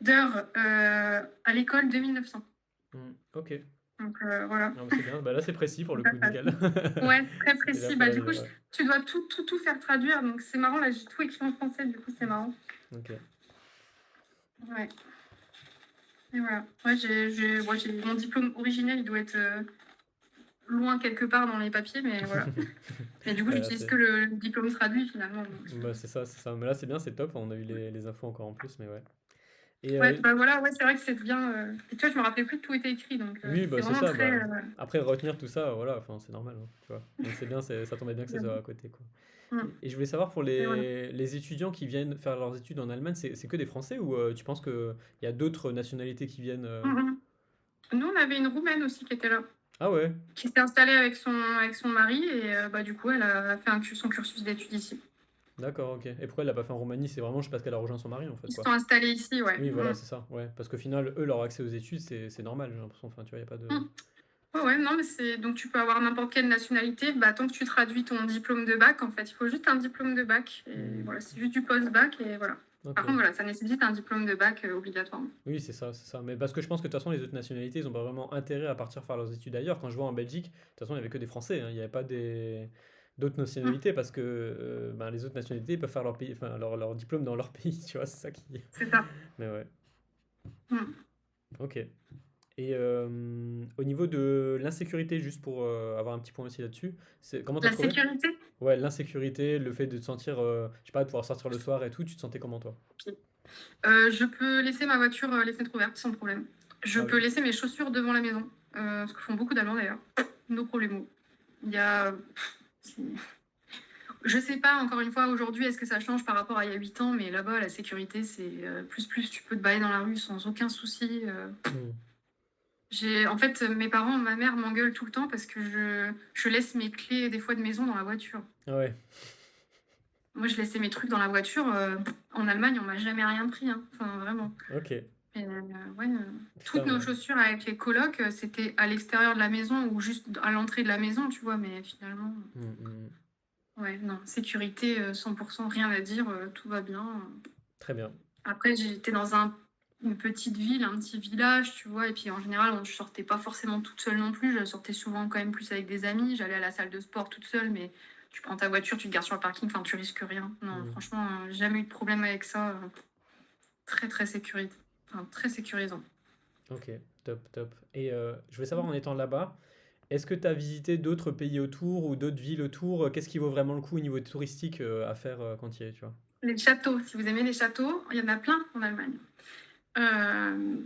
d'heures à l'école, 2900. Ok. Donc voilà. Non, mais c'est bien. Bah, là, c'est précis pour le coup, nickel. Ouais, très C'était bien précis. fait Bah, à du coup, lire, ouais. tu dois tout faire traduire. Donc c'est marrant, là, j'ai tout écrit en français, du coup, c'est marrant. Ok. Ouais. Et voilà. Ouais, mon diplôme originel, il doit être loin quelque part dans les papiers, mais voilà. Et du coup, Bah, là, j'utilise que le diplôme traduit finalement. Donc, bah, c'est ça, c'est ça. Mais là, c'est bien, c'est top. On a eu les infos encore en plus, mais ouais. Et ouais, bah voilà, ouais, c'est vrai que c'est bien. Et tu vois, je me rappelais plus que tout était écrit, donc oui, bah, c'est c'est vraiment ça. très. Bah, après, retenir tout ça, voilà, enfin, c'est normal, hein, tu vois. Donc, c'est bien, ça tombait bien que ça soit à côté, quoi. Mm. Et je voulais savoir pour Et voilà. les étudiants qui viennent faire leurs études en Allemagne, c'est que des Français ou tu penses qu'il y a d'autres nationalités qui viennent Mm. Nous, on avait une Roumaine aussi qui était là, Ah ouais, qui s'est installée avec son mari, et bah, du coup, elle a fait son cursus d'études ici. d'accord, ok. Et pourquoi elle l'a pas fait en Roumanie? C'est vraiment juste parce qu'elle a rejoint son mari, en fait, Ils se quoi. sont installés ici, ouais. Oui, voilà, c'est ça, ouais. Parce qu'au final, eux, leur accès aux études, c'est normal, j'ai l'impression. Enfin, tu vois, il n'y a pas de. Mm. Ouais, non, mais c'est. Donc, tu peux avoir n'importe quelle nationalité, bah, tant que tu traduis ton diplôme de bac, en fait. Il faut juste un diplôme de bac. Et voilà, c'est juste du post-bac, et voilà. Par contre, Ok. voilà, ça nécessite un diplôme de bac obligatoirement. Oui, c'est ça, c'est ça. Mais parce que je pense que de toute façon, les autres nationalités, ils ont pas vraiment intérêt à partir faire leurs études ailleurs. Quand je vois en Belgique, de toute façon, il n'y avait que des Français, hein. Il n'y avait pas d'autres Mm. nationalités parce que ben, les autres nationalités peuvent faire leur pays, enfin, leur diplôme dans leur pays, tu vois, c'est ça qui. C'est ça. Mais ouais, Mm. ok. Et au niveau de l'insécurité, juste pour avoir un petit point aussi là-dessus, comment t'as La trouvé? sécurité. Ouais, l'insécurité, le fait de te sentir, je sais pas, de pouvoir sortir le soir et tout, tu te sentais comment toi? Je peux laisser ma voiture les fenêtres ouvertes sans problème. Je Ah peux oui. laisser mes chaussures devant la maison, ce que font beaucoup d'Allemands d'ailleurs. No problemo. Il y a. c'est- Je sais pas, encore une fois, aujourd'hui, est-ce que ça change par rapport à il y a 8 ans, mais là-bas, la sécurité, c'est plus. Tu peux te balader dans la rue sans aucun souci. Hmm. En fait, mes parents, ma mère m'engueule tout le temps parce que je laisse mes clés des fois de maison dans la voiture. Ah ouais, Moi, je laissais mes trucs dans la voiture. En Allemagne, on m'a jamais rien pris, hein. Enfin, vraiment. ok. Et, ouais, toutes Putain, nos ouais. chaussures avec les colocs, c'était à l'extérieur de la maison ou juste à l'entrée de la maison, tu vois, mais finalement, Hmm, hmm. ouais, non, sécurité 100%, rien à dire, tout va bien. Très bien. Après, j'étais dans une petite ville, un petit village, tu vois, et puis en général, je sortais pas forcément toute seule non plus, je sortais souvent quand même plus avec des amis, j'allais à la salle de sport toute seule, mais tu prends ta voiture, tu te gares sur le parking, enfin, tu risques rien. Non, Hmm. franchement, jamais eu de problème avec ça. Très, très sécurisant. Enfin, très sécurisant. Ok, top, top. Et je voulais savoir en étant là-bas, est-ce que tu as visité d'autres pays autour ou d'autres villes autour? Qu'est-ce qui vaut vraiment le coup au niveau touristique à faire quand tu y es, tu vois? Les châteaux, si vous aimez les châteaux, il y en a plein en Allemagne. Euh,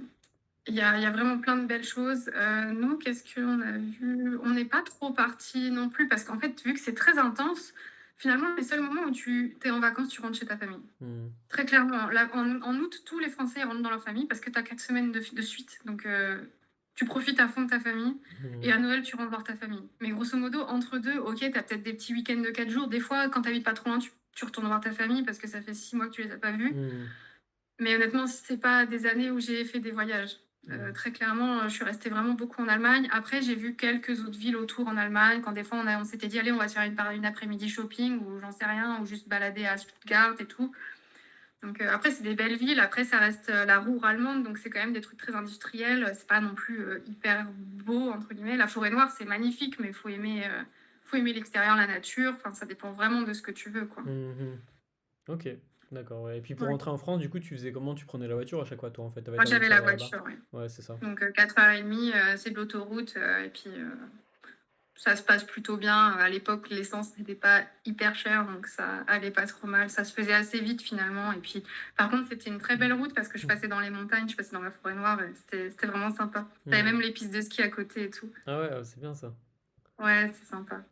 il y a vraiment plein de belles choses. Nous, qu'est-ce qu'on a vu? On n'est pas trop partis non plus parce qu'en fait, vu que c'est très intense, finalement, les seuls moments où tu es en vacances, tu rentres chez ta famille. Hmm. Très clairement. Là, en août, tous les Français rentrent dans leur famille parce que tu as 4 semaines de suite. Donc, tu profites à fond de ta famille. Hmm. Et à Noël, tu rentres voir ta famille. Mais grosso modo, entre deux, ok, tu as peut-être des petits week-ends de 4 jours. Des fois, quand tu habites pas trop loin, tu retournes voir ta famille parce que ça fait 6 mois que tu les as pas vus. Hmm. Mais honnêtement, c'est pas des années où j'ai fait des voyages. Hmm. Très clairement, je suis restée vraiment beaucoup en Allemagne. Après, j'ai vu quelques autres villes autour en Allemagne. Quand des fois, on s'était dit, allez, on va se faire une après-midi shopping ou j'en sais rien, ou juste balader à Stuttgart et tout. Donc après, c'est des belles villes. Après, ça reste la roue allemande, donc c'est quand même des trucs très industriels. C'est pas non plus hyper beau, entre guillemets. La forêt noire, c'est magnifique, mais faut aimer l'extérieur, la nature. Enfin, ça dépend vraiment de ce que tu veux, quoi. Hmm. Hmm. Ok, d'accord, ouais. Et puis pour Ouais. rentrer en France, du coup, tu faisais comment? Tu prenais la voiture à chaque fois, toi, en fait? T'avais Moi, ta j'avais voiture la là-bas? voiture, ouais. Ouais, c'est ça. Donc 4h30, c'est de l'autoroute. Et puis ça se passe plutôt bien. À l'époque, l'essence n'était pas hyper chère, donc ça allait pas trop mal. Ça se faisait assez vite finalement. Et puis, par contre, c'était une très belle route parce que je passais dans les montagnes, je passais dans la forêt noire et c'était vraiment sympa. T'avais Hmm. même les pistes de ski à côté et tout. Ah ouais, c'est bien ça. Ouais, c'est sympa.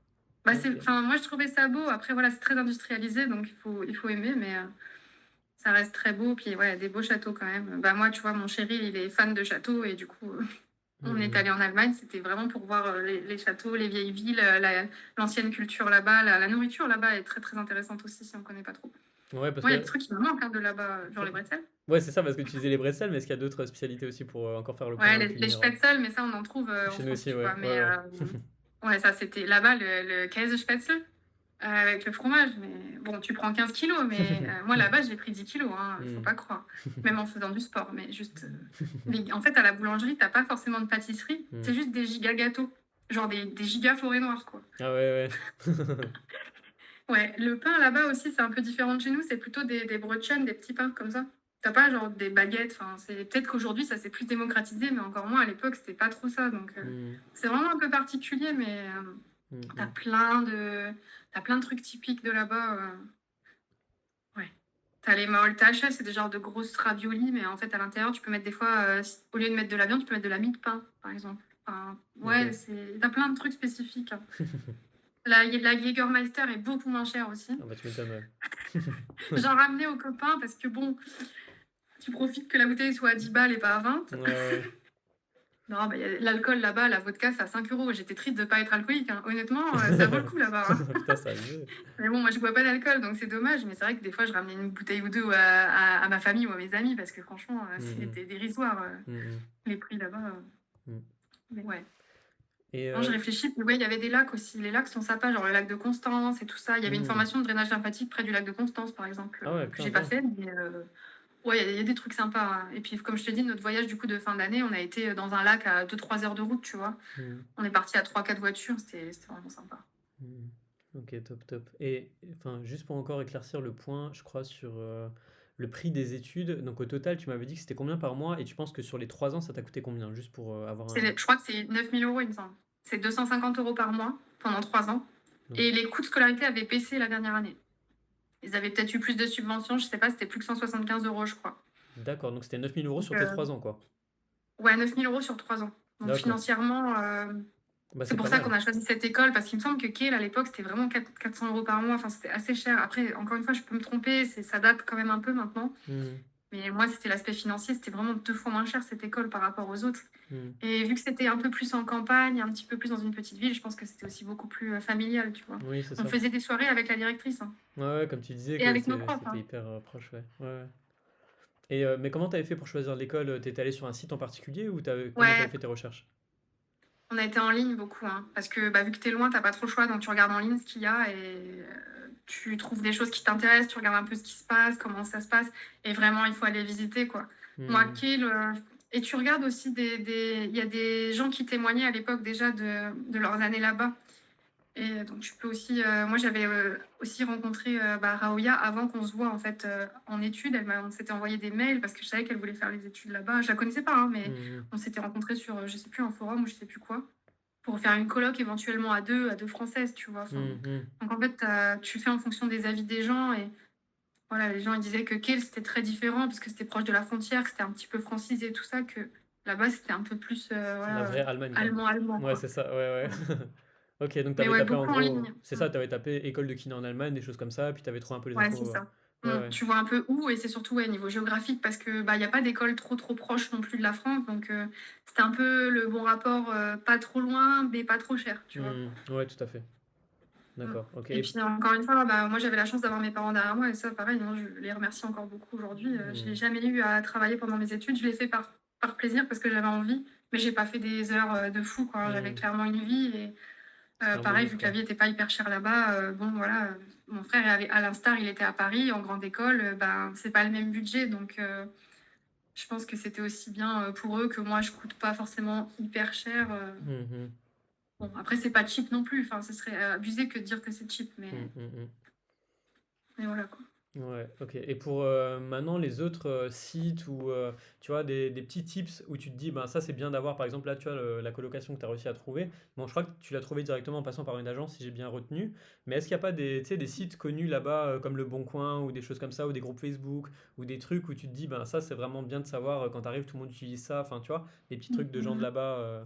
Bah, Ok. enfin, moi, je trouvais ça beau. Après, voilà, c'est très industrialisé, donc il faut aimer, mais ça reste très beau. Puis, ouais, des beaux châteaux quand même. Bah, moi, tu vois, mon chéri, il est fan de châteaux et du coup, on est Mhm. allé en Allemagne. C'était vraiment pour voir les châteaux, les vieilles villes, l'ancienne culture là-bas. La nourriture là-bas est très, très intéressante aussi si on ne connaît pas trop. Ouais, parce Moi, il y a des que. trucs qui me manquent hein, de là-bas, genre les bretzels. Ouais, c'est ça, parce que tu disais les bretzels, mais est-ce qu'il y a d'autres spécialités aussi pour encore faire le Ouais, point les culinaire spätzle, mais ça, on en trouve en chez nous France, aussi, tu ouais. vois. Ouais, Mais ouais. ouais, ça, c'était là-bas, le Käsespätzle. Avec le fromage, mais bon, tu prends 15 kilos, mais moi là-bas, j'ai pris 10 kilos, hein, faut Hmm. pas croire. Même en faisant du sport, mais juste. En fait, à la boulangerie, t'as pas forcément de pâtisserie, Hmm. c'est juste des giga gâteaux. Genre des giga forêts noires, quoi. Ah ouais, ouais. Ouais, le pain là-bas aussi, c'est un peu différent de chez nous, c'est plutôt des brötchen, des petits pains comme ça. T'as pas genre des baguettes, enfin, c'est peut-être qu'aujourd'hui ça s'est plus démocratisé, mais encore moins à l'époque, c'était pas trop ça. Donc Hmm. c'est vraiment un peu particulier, mais Hmm, t'as hmm. plein de trucs typiques de là-bas. Ouais. T'as les maoltache, c'est des genres de grosses raviolis, mais en fait, à l'intérieur, tu peux mettre des fois, au lieu de mettre de la viande, tu peux mettre de la mie de pain, par exemple. Enfin, ouais, Ok. t'as plein de trucs spécifiques, hein. La Jägermeister est beaucoup moins chère aussi. Ah bah tu m'étonnes, ouais. J'en ramenais aux copains parce que bon, tu profites que la bouteille soit à 10 balles et pas à 20. Ouais, ouais. Non, bah, l'alcool là-bas, la vodka, c'est à 5 euros. J'étais triste de ne pas être alcoolique, hein. Honnêtement, ça vaut le coup là-bas, hein. Putain, ça a abusé. Mais bon, moi, je bois pas d'alcool, donc c'est dommage. Mais c'est vrai que des fois, je ramenais une bouteille ou deux à ma famille ou à mes amis parce que franchement, Mhm. c'était dérisoire Mhm. les prix là-bas. Mhm. Mais ouais. Et Non, je réfléchis. Puis ouais, il y avait des lacs aussi. Les lacs sont sympas, genre le lac de Constance et tout ça. Il y avait une hmm. formation de drainage lymphatique près du lac de Constance, par exemple, Ah ouais, que putain, j'ai pas bien. fait. Mais ouais, il y a des trucs sympas, hein. Et puis, comme je te dis, notre voyage du coup de fin d'année, on a été dans un lac à 2-3 heures de route, tu vois. Hmm. On est parti à 3-4 voitures, c'était vraiment sympa. Hmm. Ok, top, top. Et enfin, juste pour encore éclaircir le point, je crois, sur le prix des études. Donc au total, tu m'avais dit que c'était combien par mois et tu penses que sur les 3 ans, ça t'a coûté combien? Juste pour avoir un. Je crois que c'est 9 000 euros, il me semble. C'est 250 euros par mois pendant 3 ans. Donc, Et les coûts de scolarité avaient baissé la dernière année. Ils avaient peut-être eu plus de subventions, je sais pas, c'était plus que 175 euros, je crois. d'accord, donc c'était 9 000 € Donc, sur tes 3 ans, quoi. ouais, 9 000 euros sur 3 ans. Donc D'accord. financièrement, Bah, c'est c'est pour pas ça mal. qu'on a choisi cette école, parce qu'il me semble que Kehl, à l'époque, c'était vraiment 400 euros par mois. Enfin, c'était assez cher. Après, encore une fois, je peux me tromper, ça date quand même un peu maintenant. Hmm. Mais moi, c'était l'aspect financier, c'était vraiment 2 fois moins cher cette école par rapport aux autres. Hmm. Et vu que c'était un peu plus en campagne, un petit peu plus dans une petite ville, je pense que c'était aussi beaucoup plus familial, tu vois. Oui, c'est On ça. faisait des soirées avec la directrice hein, Ouais, ouais, comme tu disais et que avec nos profs, c'était hein. hyper proche, ouais. Ouais, ouais. Et mais comment t'avais fait pour choisir l'école? T'étais allé sur un site en particulier ou comment t'avais Ouais, fait tes recherches? on a été en ligne beaucoup, hein, parce que bah, vu que t'es loin, t'as pas trop le choix, donc tu regardes en ligne ce qu'il y a et tu trouves des choses qui t'intéressent, tu regardes un peu ce qui se passe, comment ça se passe, et vraiment, il faut aller visiter, quoi. Moi, Hmm. Kiel, et tu regardes aussi il y a des gens qui témoignaient à l'époque déjà de leurs années là-bas. Et donc, tu peux aussi. Moi, j'avais aussi rencontré bah, Raoya avant qu'on se voit en fait en études. On s'était envoyé des mails parce que je savais qu'elle voulait faire les études là-bas. Je la connaissais pas, hein, mais Hmm. on s'était rencontrés sur, je sais plus, un forum ou je sais plus quoi, pour faire une coloc éventuellement à deux françaises, tu vois. Enfin, Hmm. Hmm. donc, en fait, tu fais en fonction des avis des gens. Et voilà, les gens ils disaient que Kiel, c'était très différent parce que c'était proche de la frontière, que c'était un petit peu francisé, tout ça, que là-bas, c'était un peu plus La voilà, vraie Allemagne, quoi. allemand, Ouais, quoi. c'est ça, ouais, ouais. Ouais. Ok, donc Mais t'avais ouais, tapé en beaucoup en gros, ligne. c'est ça, t'avais tapé école de kiné en Allemagne, des choses comme ça, puis t'avais trouvé un peu les Ouais, c'est infos. ça. Ouais, ouais. Tu vois un peu où, et c'est surtout ouais, niveau géographique, parce que bah, y a pas d'école trop proche non plus de la France, donc c'était un peu le bon rapport, pas trop loin, mais pas trop cher, tu vois. Hmm. Ouais, tout à fait. Mm. D'accord, ok. Et puis encore une fois, bah, moi j'avais la chance d'avoir mes parents derrière moi, et ça pareil, hein, je les remercie encore beaucoup aujourd'hui. Je n'ai Hmm. jamais eu à travailler pendant mes études, je l'ai fait par plaisir parce que j'avais envie, mais j'ai pas fait des heures de fou, quoi. J'avais Hmm. clairement une vie, et C'était un pareil, bonus, vu que la quoi. vie était pas hyper chère là-bas, bon voilà, mon frère, à l'instar, il était à Paris, en grande école, ben, c'est pas le même budget, donc je pense que c'était aussi bien pour eux que moi, je coûte pas forcément hyper cher. Hmm. Hmm. Bon, après, c'est pas cheap non plus, enfin, ce serait abusé que de dire que c'est cheap, Hmm. Hmm. Hmm. mais voilà quoi. Ouais, OK et pour, maintenant les autres, sites ou, tu vois des petits tips où tu te dis: «Ben, ça c'est bien d'avoir» par exemple là, tu vois la colocation que tu as réussi à trouver, bon je crois que tu l'as trouvée directement en passant par une agence si j'ai bien retenu, mais est-ce qu'il y a pas des tu sais des sites connus là-bas, comme Le Bon Coin ou des choses comme ça ou des groupes Facebook ou des trucs où tu te dis: «Ben, ça c'est vraiment bien de savoir, quand tu arrives tout le monde utilise ça», enfin tu vois? Des petits trucs de gens de Mmh. là-bas,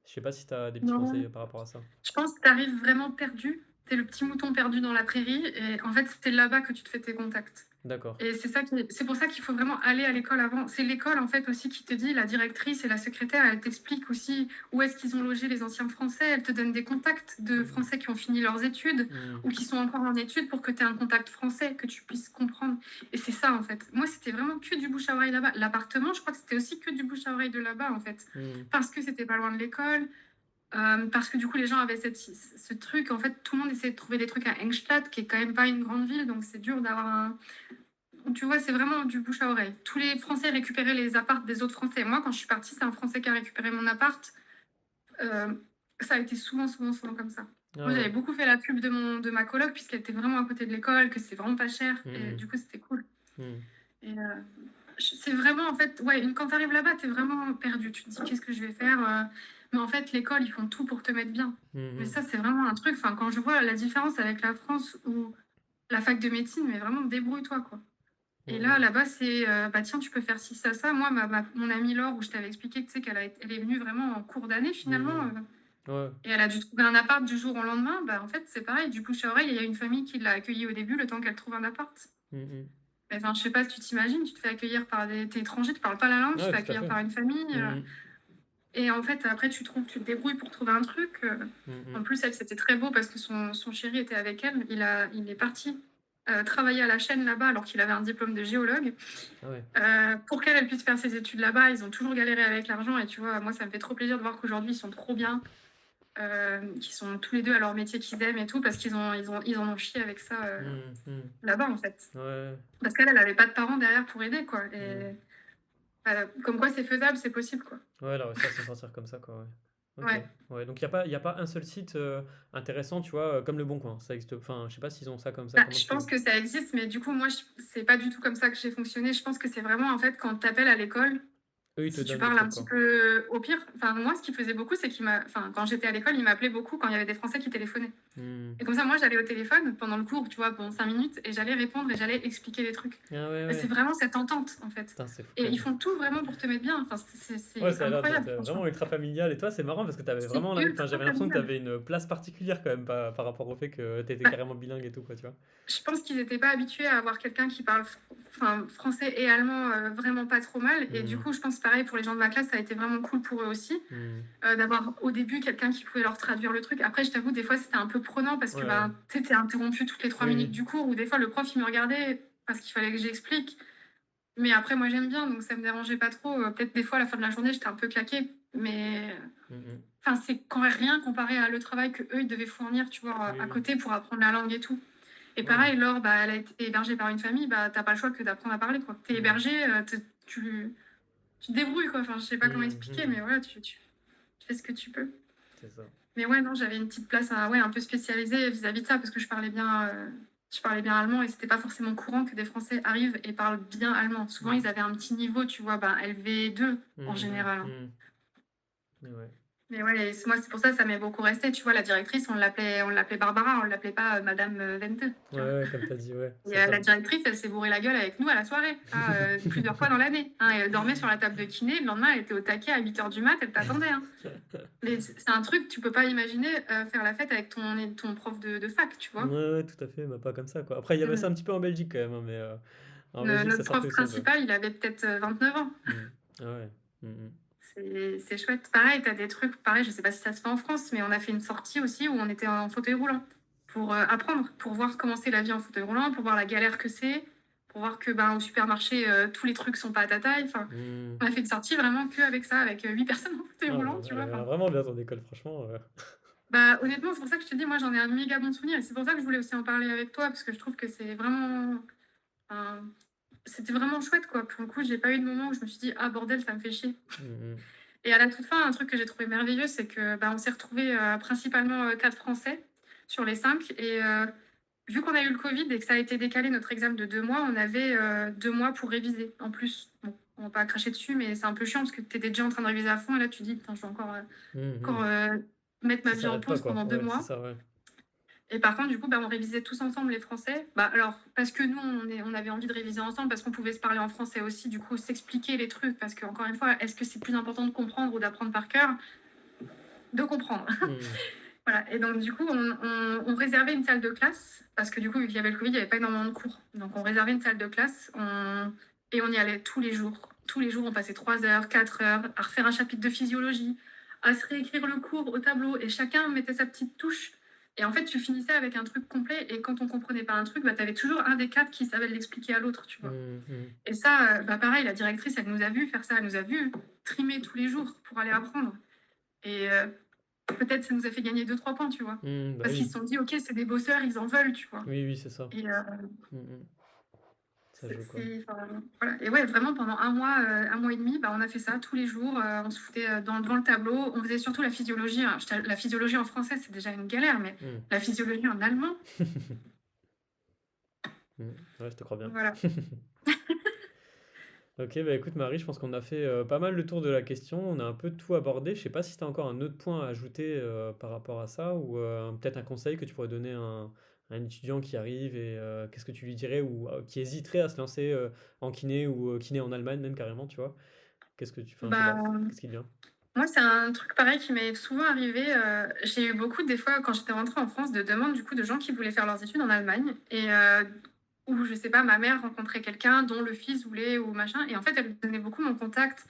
je sais pas si tu as des petits Non. conseils par rapport à ça? Je pense que tu arrives vraiment perdu. Tu es le petit mouton perdu dans la prairie et en fait, c'est là-bas que tu te fais tes contacts. D'accord. Et c'est pour ça qu'il faut vraiment aller à l'école avant. C'est l'école en fait aussi qui te dit, la directrice et la secrétaire, elle t'explique aussi où est-ce qu'ils ont logé les anciens Français. Elle te donne des contacts de Mmh. Français qui ont fini leurs études Mmh. ou qui sont encore en études pour que tu aies un contact français, que tu puisses comprendre. Et c'est ça en fait. Moi, c'était vraiment que du bouche à oreille là-bas. L'appartement, je crois que c'était aussi que du bouche à oreille de là-bas en fait. Mmh. Parce que c'était pas loin de l'école, parce que du coup, les gens avaient ce truc. En fait, tout le monde essayait de trouver des trucs à Engstadt, qui est quand même pas une grande ville, donc c'est dur d'avoir un. Tu vois, c'est vraiment du bouche à oreille. Tous les Français récupéraient les apparts des autres Français. Moi, quand je suis partie, c'est un Français qui a récupéré mon appart. Euh, Ça a été souvent, souvent, souvent comme ça. Ah Moi, ouais. j'avais beaucoup fait la pub de ma coloc, puisqu'elle était vraiment à côté de l'école, que c'est vraiment pas cher. Et Mmh. du coup, c'était cool. Mmh. Et c'est vraiment, en fait, ouais, quand tu arrives là-bas, tu es vraiment perdu. Tu te dis, qu'est-ce que je vais faire Mais en fait, l'école, ils font tout pour te mettre bien. Mmh Mais mh. ça, c'est vraiment un truc. Enfin, quand je vois la différence avec la France ou la fac de médecine, mais vraiment, débrouille-toi, quoi. Et Mmh là, mh. là-bas, c'est bah tiens, tu peux faire ci, ça. Moi, mon amie Laure, où je t'avais expliqué, tu sais, elle est venue vraiment en cours d'année finalement, Mmh. Ouais. et elle a dû trouver un appart du jour au lendemain. Bah, en fait, c'est pareil, du bouche à oreille. Il y a une famille qui l'a accueillie au début, le temps qu'elle trouve un appart. Mmh mh. Enfin, je sais pas si tu t'imagines, tu te fais accueillir par des. T'es étranger, tu parles pas la langue, tu te Ouais, fais tout à accueillir fait. par une famille. Mmh mh. Et en fait, après, tu te débrouilles pour trouver un truc. Mmh En mh. plus, elle, c'était très beau parce que son chéri était avec elle. Il est parti travailler à la chaîne là-bas alors qu'il avait un diplôme de géologue. Ah ouais. Pour qu'elle puisse faire ses études là-bas, ils ont toujours galéré avec l'argent. Et tu vois, moi, ça me fait trop plaisir de voir qu'aujourd'hui, ils sont trop bien. Qu'ils sont tous les deux à leur métier qu'ils aiment et tout, parce ils en ont chié avec ça Mmh mh. là-bas, en fait. Ouais. Parce qu'elle, elle avait pas de parents derrière pour aider, quoi. Mmh. Et comme quoi, c'est faisable, c'est possible, quoi. Ouais, elle a réussi à s'en sortir comme ça, quoi, ouais. OK. Ouais. Ouais, donc il y a pas un seul site, intéressant, tu vois, comme Le Bon Coin. Ça existe enfin, je sais pas s'ils ont ça comme ça, Bah, comment je pense tu que ça existe, mais du coup, moi, c'est pas du tout comme ça que j'ai fonctionné. Je pense que c'est vraiment, en fait, quand tu appelles à l'école, eux, ils te si tu donnent le parles un truc, petit quoi? peu au pire, enfin, moi, ce qu'il faisait beaucoup, c'est enfin, quand j'étais à l'école, il m'appelait beaucoup quand il y avait des Français qui téléphonaient. Mmh. Et comme ça, moi, j'allais au téléphone pendant le cours, tu vois, pendant 5 minutes, et j'allais répondre et j'allais expliquer les trucs. Ah ouais, Et c'est ouais. vraiment cette entente, en fait. Putain, c'est fou Et quand ils même. font tout vraiment pour te mettre bien. Enfin, Ouais, c'est ça a l'air d'être, incroyable, franchement. vraiment ultra familial et toi, c'est marrant parce que tu avais C'est vraiment enfin, ultra j'avais l'impression que tu familial. avais une place particulière quand même par rapport au fait que tu étais Bah, carrément bilingue et tout, quoi, tu vois? je pense qu'ils n'étaient pas habitués à avoir quelqu'un qui parle enfin, français et allemand vraiment pas trop mal. Et du Mmh. coup, je pense pareil pour les gens de ma classe, ça a été vraiment cool pour eux aussi, Mmh. d'avoir au début quelqu'un qui pouvait leur traduire le truc. Après, je t'avoue, des fois, c'était un peu prenant parce que Ouais. ben, tu sais, t'es interrompu toutes les 3 minutes Oui. du cours, ou des fois, le prof, il me regardait parce qu'il fallait que j'explique. Mais après, moi, j'aime bien, donc ça me dérangeait pas trop. Peut-être des fois, à la fin de la journée, j'étais un peu claquée. Mais Mmh mh. enfin, c'est quand même rien comparé à le travail que eux ils devaient fournir, tu vois, Oui, à oui. côté pour apprendre la langue et tout. Et Ouais. pareil, Laure, bah, elle a été hébergée par une famille, bah, t'as pas le choix que d'apprendre à parler, quoi. T'es Mmh. hébergé, tu te débrouilles, quoi. Enfin, je sais pas comment Mmh. expliquer, Mmh. mais voilà, tu fais ce que tu peux. C'est ça. Mais ouais, non, j'avais une petite place ouais, un peu spécialisée vis-à-vis de ça, parce que je parlais bien allemand, et c'était pas forcément courant que des Français arrivent et parlent bien allemand. Souvent, Mmh. ils avaient un petit niveau, tu vois, bah, LV2 en Mmh mh. général, hein. Mmh. Mais ouais. Mais ouais, et moi, c'est pour ça que ça m'est beaucoup resté. Tu vois, la directrice, on l'appelait Barbara, on l'appelait pas Madame Vente, Ouais, tu vois. ouais, comme tu as dit, ouais, Et c'est ça. la directrice, elle s'est bourrée la gueule avec nous à la soirée, hein, plusieurs fois dans l'année, hein. Et elle dormait sur la table de kiné. Le lendemain, elle était au taquet à 8 heures du mat, elle t'attendait, hein. Mais c'est un truc, tu peux pas imaginer faire la fête avec ton prof de fac, tu Ouais, vois. ouais, tout à fait, bah, pas comme ça, quoi. Après, il y avait ça Mm. un petit peu en Belgique quand même, hein, mais en Belgique, ça Notre sortait prof aussi un peu. principal, il avait peut-être 29 ans. Mmh. Ah ouais. Mmh mh. C'est chouette. Pareil, tu as des trucs, pareil, je sais pas si ça se fait en France, mais on a fait une sortie aussi où on était en fauteuil roulant pour apprendre, pour voir comment c'est la vie en fauteuil roulant, pour voir la galère que c'est, pour voir que ben, au supermarché, tous les trucs sont pas à ta taille. Enfin, Mmh. on a fait une sortie vraiment que avec ça, avec 8 personnes en fauteuil Ah, roulant, tu elle vois. a l'air Enfin, vraiment bien ton école, franchement, bah, honnêtement, c'est pour ça que je te dis, moi, j'en ai un méga bon souvenir. Et c'est pour ça que je voulais aussi en parler avec toi, parce que je trouve que c'est vraiment. Enfin, c'était vraiment chouette, quoi. Pour le coup, j'ai pas eu de moment où je me suis dit, ah bordel, ça me fait chier. Mmh mh. Et à la toute fin, un truc que j'ai trouvé merveilleux, c'est que bah, on s'est retrouvés principalement 4 Français sur les 5. Et vu qu'on a eu le Covid et que ça a été décalé notre examen de 2 mois, on avait, 2 mois pour réviser en plus. Bon, on va pas cracher dessus, mais c'est un peu chiant parce que tu étais déjà en train de réviser à fond et là tu dis: «Putain, je vais encore, Mhm. mettre ma Ça vie en s'arrête pas, pause quoi. pendant 2 Ouais, c'est mois». ça, ouais. Et par contre, du coup, bah, on révisait tous ensemble les français. Bah, alors, parce que nous, on avait envie de réviser ensemble, parce qu'on pouvait se parler en français aussi, du coup, s'expliquer les trucs. Parce que, encore une fois, est-ce que c'est plus important de comprendre ou d'apprendre par cœur? De comprendre. Mhm. Voilà. Et donc, du coup, on réservait une salle de classe, parce que, du coup, vu qu'il y avait le Covid, il n'y avait pas énormément de cours. Donc, on réservait une salle de classe et on y allait tous les jours. Tous les jours, on passait 3 heures, 4 heures à refaire un chapitre de physiologie, à se réécrire le cours au tableau, et chacun mettait sa petite touche. Et en fait, tu finissais avec un truc complet, et quand on comprenait pas un truc, bah, tu avais toujours un des quatre qui savait l'expliquer à l'autre, tu vois. Mhm. Et ça, bah, pareil, la directrice, elle nous a vu faire ça, elle nous a vu trimer tous les jours pour aller apprendre. Et peut-être ça nous a fait gagner 2-3 points, tu vois. Bah Parce qu'ils se oui. sont dit, ok, c'est des bosseurs, ils en veulent, tu vois. Oui, oui, c'est ça. Et Mhm. Ça joue, quoi. enfin, voilà. Et ouais, vraiment, pendant 1 mois et demi, bah, on a fait ça tous les jours. On se foutait devant le tableau. On faisait surtout la physiologie, hein. La physiologie en français, c'est déjà une galère, mais Mhm. la physiologie en allemand, Ouais, je te crois bien. voilà. Ok, bah écoute Marie, je pense qu'on a fait pas mal le tour de la question, on a un peu tout abordé. Je sais pas si tu as encore un autre point à ajouter par rapport à ça, ou peut-être un conseil que tu pourrais donner à un étudiant qui arrive et qu'est-ce que tu lui dirais, ou qui hésiterait à se lancer en kiné ou kiné en Allemagne même carrément, tu vois. Enfin, je sais pas, Bah, qu'est-ce qui te vient? moi, c'est un truc pareil qui m'est souvent arrivé. J'ai eu beaucoup, des fois, quand j'étais rentrée en France, de demandes du coup de gens qui voulaient faire leurs études en Allemagne. Et ou je sais pas, ma mère rencontrait quelqu'un dont le fils voulait ou machin. Et en fait, elle me donnait beaucoup mon contact.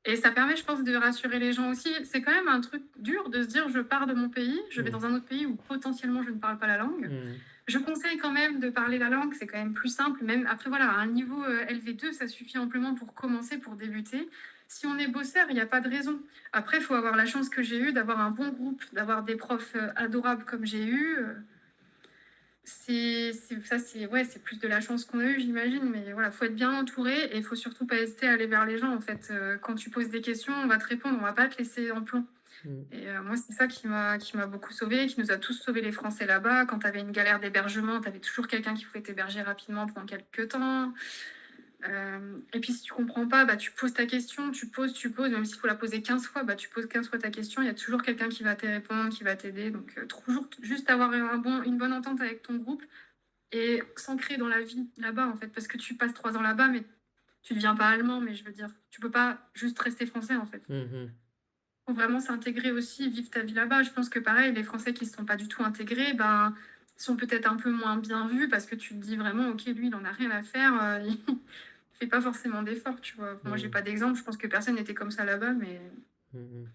Et ça permet, je pense, de rassurer les gens aussi. C'est quand même un truc dur de se dire, je pars de mon pays, je vais Hmm. dans un autre pays où potentiellement je ne parle pas la langue. Hmm. Je conseille quand même de parler la langue, c'est quand même plus simple. Même après, voilà, à un niveau LV2, ça suffit amplement pour commencer, pour débuter. Si on est bosseur, il n'y a pas de raison. Après, il faut avoir la chance que j'ai eue d'avoir un bon groupe, d'avoir des profs adorables comme j'ai eu. Ça, c'est plus de la chance qu'on a eu, j'imagine. Mais voilà, faut être bien entouré et il faut surtout pas hésiter à aller vers les gens. En fait, quand tu poses des questions, on va te répondre, on va pas te laisser en plan. Hmm. Et moi, c'est ça qui m'a beaucoup sauvée, qui nous a tous sauvés les Français là-bas. Quand tu avais une galère d'hébergement, tu avais toujours quelqu'un qui pouvait t'héberger rapidement pendant quelques temps. Et puis, si tu comprends pas, bah, tu poses ta question, tu poses, même s'il faut la poser 15 fois, bah, tu poses 15 fois ta question. Il y a toujours quelqu'un qui va te répondre, qui va t'aider. Donc, toujours juste avoir une bonne entente avec ton groupe et s'ancrer dans la vie là-bas, en fait. Parce que tu passes 3 ans là-bas, mais tu deviens pas allemand, mais je veux dire, tu peux pas juste rester français, en fait. Hmm. Hmm. Faut vraiment s'intégrer aussi, vivre ta vie là-bas. Je pense que pareil, les Français qui ne sont pas du tout intégrés, ben, sont peut-être un peu moins bien vus parce que tu te dis vraiment, ok, lui, il en a rien à faire, il fait pas forcément d'efforts, tu vois. Moi, j'ai Hmm. pas d'exemple, je pense que personne n'était comme ça là-bas, Hmm.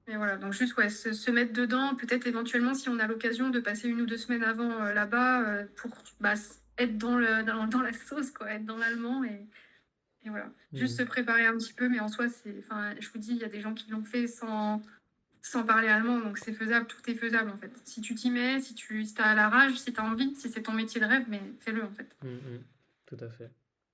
mais voilà. Donc juste, ouais, se mettre dedans, peut-être éventuellement, si on a l'occasion de passer 1 ou 2 semaines avant là-bas pour bah, être dans la sauce, quoi, être dans l'allemand et voilà. Juste Hmm. se préparer un petit peu, mais en soi, enfin, je vous dis, il y a des gens qui l'ont fait sans parler allemand, donc c'est faisable, tout est faisable en fait. Si tu t'y mets, si t'as la rage, si t'as envie, si c'est ton métier de rêve, mais fais-le en fait. Hmm. Hmm. Tout à fait.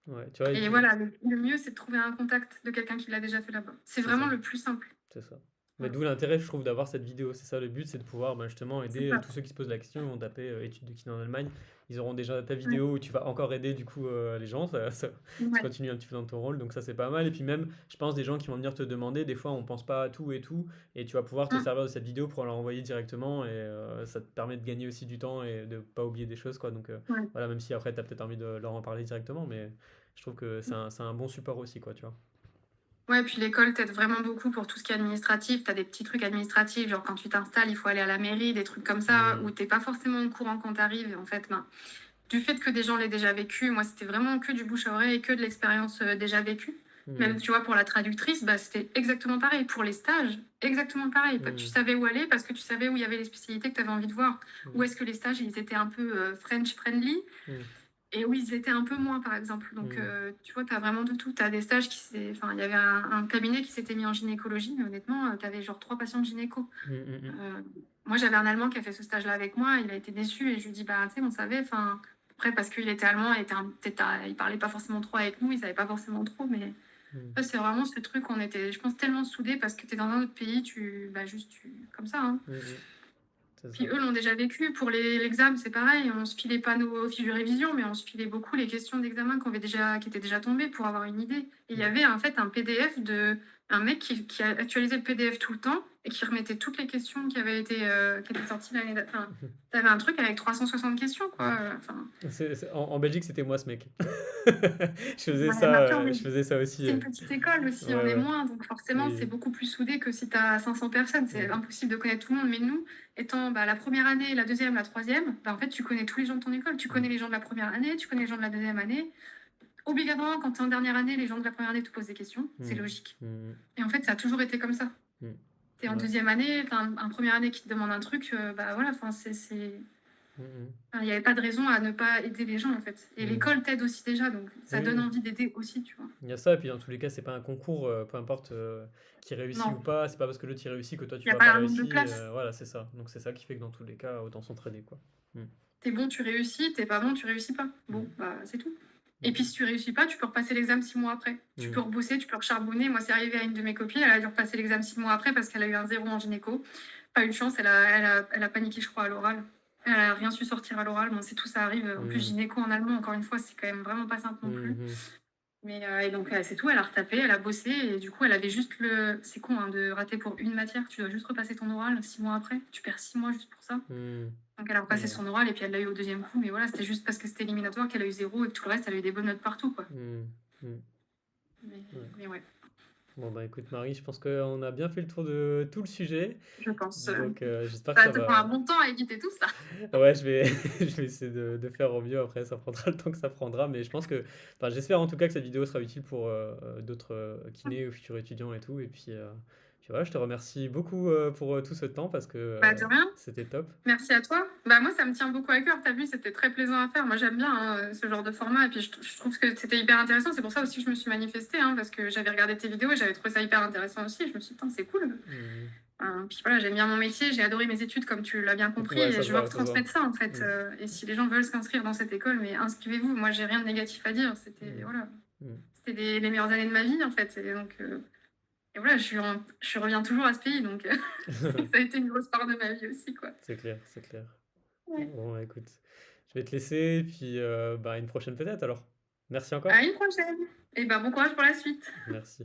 Ouais, tu vois, Et voilà, le mieux c'est de trouver un contact de quelqu'un qui l'a déjà fait là-bas. C'est c'est ça. vraiment le plus simple. C'est ça. Mais Voilà. d'où l'intérêt, je trouve, d'avoir cette vidéo. C'est ça le but, c'est de pouvoir justement C'est aider ça. tous ceux qui se posent la question, ils vont taper études de kiné en Allemagne. Ils auront déjà ta Ouais. vidéo où tu vas encore aider du coup les gens. Tu Ouais. continues un petit peu dans ton rôle, donc ça c'est pas mal. Et puis même, je pense des gens qui vont venir te demander, des fois on pense pas à tout et tout, et tu vas pouvoir te Mm. servir de cette vidéo pour leur envoyer directement, et ça te permet de gagner aussi du temps et de pas oublier des choses, quoi. Donc Ouais. voilà, même si après tu as peut-être envie de leur en parler directement, mais je trouve que c'est un bon support aussi, quoi, tu vois. Ouais, puis l'école t'aide vraiment beaucoup pour tout ce qui est administratif. T'as des petits trucs administratifs, genre quand tu t'installes, il faut aller à la mairie, des trucs comme ça, où Hmm. t'es pas forcément au courant quand t'arrives. Et en fait, ben, du fait que des gens l'aient déjà vécu, moi c'était vraiment que du bouche à oreille et que de l'expérience déjà vécue. Même, Hmm. tu vois, pour la traductrice, bah, c'était exactement pareil. Pour les stages, exactement pareil. Tu Hmm. savais où aller parce que tu savais où il y avait les spécialités que tu avais envie de voir. Où Hmm. est-ce que les stages, ils étaient un peu French friendly Hmm. et où ils étaient un peu moins, par exemple. Donc, Hmm. tu vois, tu as vraiment de tout. Tu as des stages Enfin, il y avait un cabinet qui s'était mis en gynécologie, mais honnêtement, tu avais genre 3 patients de gynéco. Hmm. Hmm. Euh, Moi, j'avais un Allemand qui a fait ce stage-là avec moi. Il a été déçu et je lui dis, bah, tu sais, on savait. Enfin, après, parce qu'il était allemand, il parlait pas forcément trop avec nous, il savait pas forcément trop, mais Hmm. ouais, c'est vraiment ce truc, on était, je pense, tellement soudés parce que tu es dans un autre pays, comme ça, hein. Hmm. Hmm. c'est Puis ça. eux l'ont déjà vécu. Pour l'examen, c'est pareil. On se filait pas nos fiches de révision, mais on se filait beaucoup les questions d'examen qui étaient déjà tombées pour avoir une idée. Et il y Mm. avait en fait un PDF de un mec qui a actualisé le PDF tout le temps et qui remettait toutes les questions qui étaient sorties l'année dernière. Enfin, t'avais un truc avec 360 questions, quoi. Mm. Enfin, En Belgique, c'était moi ce mec. ouais, mais après, Je faisais ça aussi. c'est une petite école aussi, on Ouais, est ouais. moins, donc forcément, c'est Oui. beaucoup plus soudé que si tu as 500 personnes. C'est Mm. impossible de connaître tout le monde. Mais nous, étant la première année, la deuxième, la troisième, en fait, tu connais tous les gens de ton école. Tu connais les gens de la première année, tu connais les gens de la deuxième année. Obligatoirement, quand tu es en dernière année, les gens de la première année te posent des questions. C'est Mm. logique. Mm. Et en fait, ça a toujours été comme ça. Mm. Tu es en Ouais. deuxième année, tu as un première année qui te demande un truc, voilà, enfin, Mm. Mm. enfin, il n'y avait pas de raison à ne pas aider les gens, en fait. Et Mm. l'école t'aide aussi déjà, donc ça Oui, donne oui. envie d'aider aussi, tu vois. Il y a ça, et puis dans tous les cas, c'est pas un concours, peu importe qui réussit ou Non, pas, c'est pas parce que l'autre y réussit que toi il tu n'y a vas pas pas un nombre de réussir. places. Voilà, c'est ça. Donc c'est ça qui fait que dans tous les cas, autant s'entraider, quoi. Mm. T'es bon, tu réussis, t'es pas bon, tu réussis pas. Bon, Mm. bah c'est tout. Et puis Mm. si tu réussis pas, tu peux repasser l'examen 6 mois après. Tu peux Mm. rebosser, tu peux recharbonner. Moi, c'est arrivé à une de mes copines, elle a dû repasser l'examen 6 mois après parce qu'elle a eu un 0 en gynéco. Pas eu de chance, elle a paniqué, je crois, à l'oral. Elle a rien su sortir à l'oral. Bon, c'est tout, ça arrive. En plus, Mm. gynéco en allemand, encore une fois, c'est quand même vraiment pas simple non plus. Mhm. Mais et donc, c'est tout, elle a retapé, elle a bossé. Et du coup, elle avait juste le. C'est con hein, de rater pour une matière. Tu dois juste repasser ton oral 6 mois après. Tu perds 6 mois juste pour ça. Mm. Donc elle a repassé Ouais. son oral et puis elle l'a eu au deuxième coup. Mais voilà, c'était juste parce que c'était éliminatoire qu'elle a eu 0 et que tout le reste, elle a eu des bonnes notes partout, quoi. Mm. Mm. Mais, Ouais. mais ouais, Bon bah écoute Marie, je pense qu'on a bien fait le tour de tout le sujet. je pense. Donc j'espère que Ça ça te prend un va. bon temps à éviter tout ça. Ouais, je vais, je vais essayer de faire au mieux. Après, ça prendra le temps que ça prendra. Mais je pense que, enfin, j'espère en tout cas que cette vidéo sera utile pour d'autres kinés ou futurs étudiants et tout. Et puis voilà, je te remercie beaucoup pour tout ce temps parce que Bah, de rien. c'était top. Merci à toi. Bah, moi, ça me tient beaucoup à cœur. T'as vu, c'était très plaisant à faire. Moi, j'aime bien hein, ce genre de format. Et puis, je trouve que c'était hyper intéressant. C'est pour ça aussi que je me suis manifestée, hein, parce que j'avais regardé tes vidéos et j'avais trouvé ça hyper intéressant aussi. Et je me suis dit, putain, c'est cool. Mm. Puis voilà, j'aime bien mon métier, j'ai adoré mes études, comme tu l'as bien compris, Ouais, et ça se je veux voit, ça se voit. retransmettre ça, en fait. Mm. Et si les gens veulent s'inscrire dans cette école, mais inscrivez-vous. Moi, j'ai rien de négatif à dire. C'était, Mm. voilà, Mm. c'était les meilleures années de ma vie, en fait. Et donc, et voilà, je reviens toujours à ce pays, donc ça a été une grosse part de ma vie aussi, quoi. C'est clair, c'est clair. Ouais. Bon, bah, écoute, je vais te laisser. Et puis, bah, à une prochaine peut-être alors. Merci encore. À une prochaine. Et ben, bon courage pour la suite. Merci.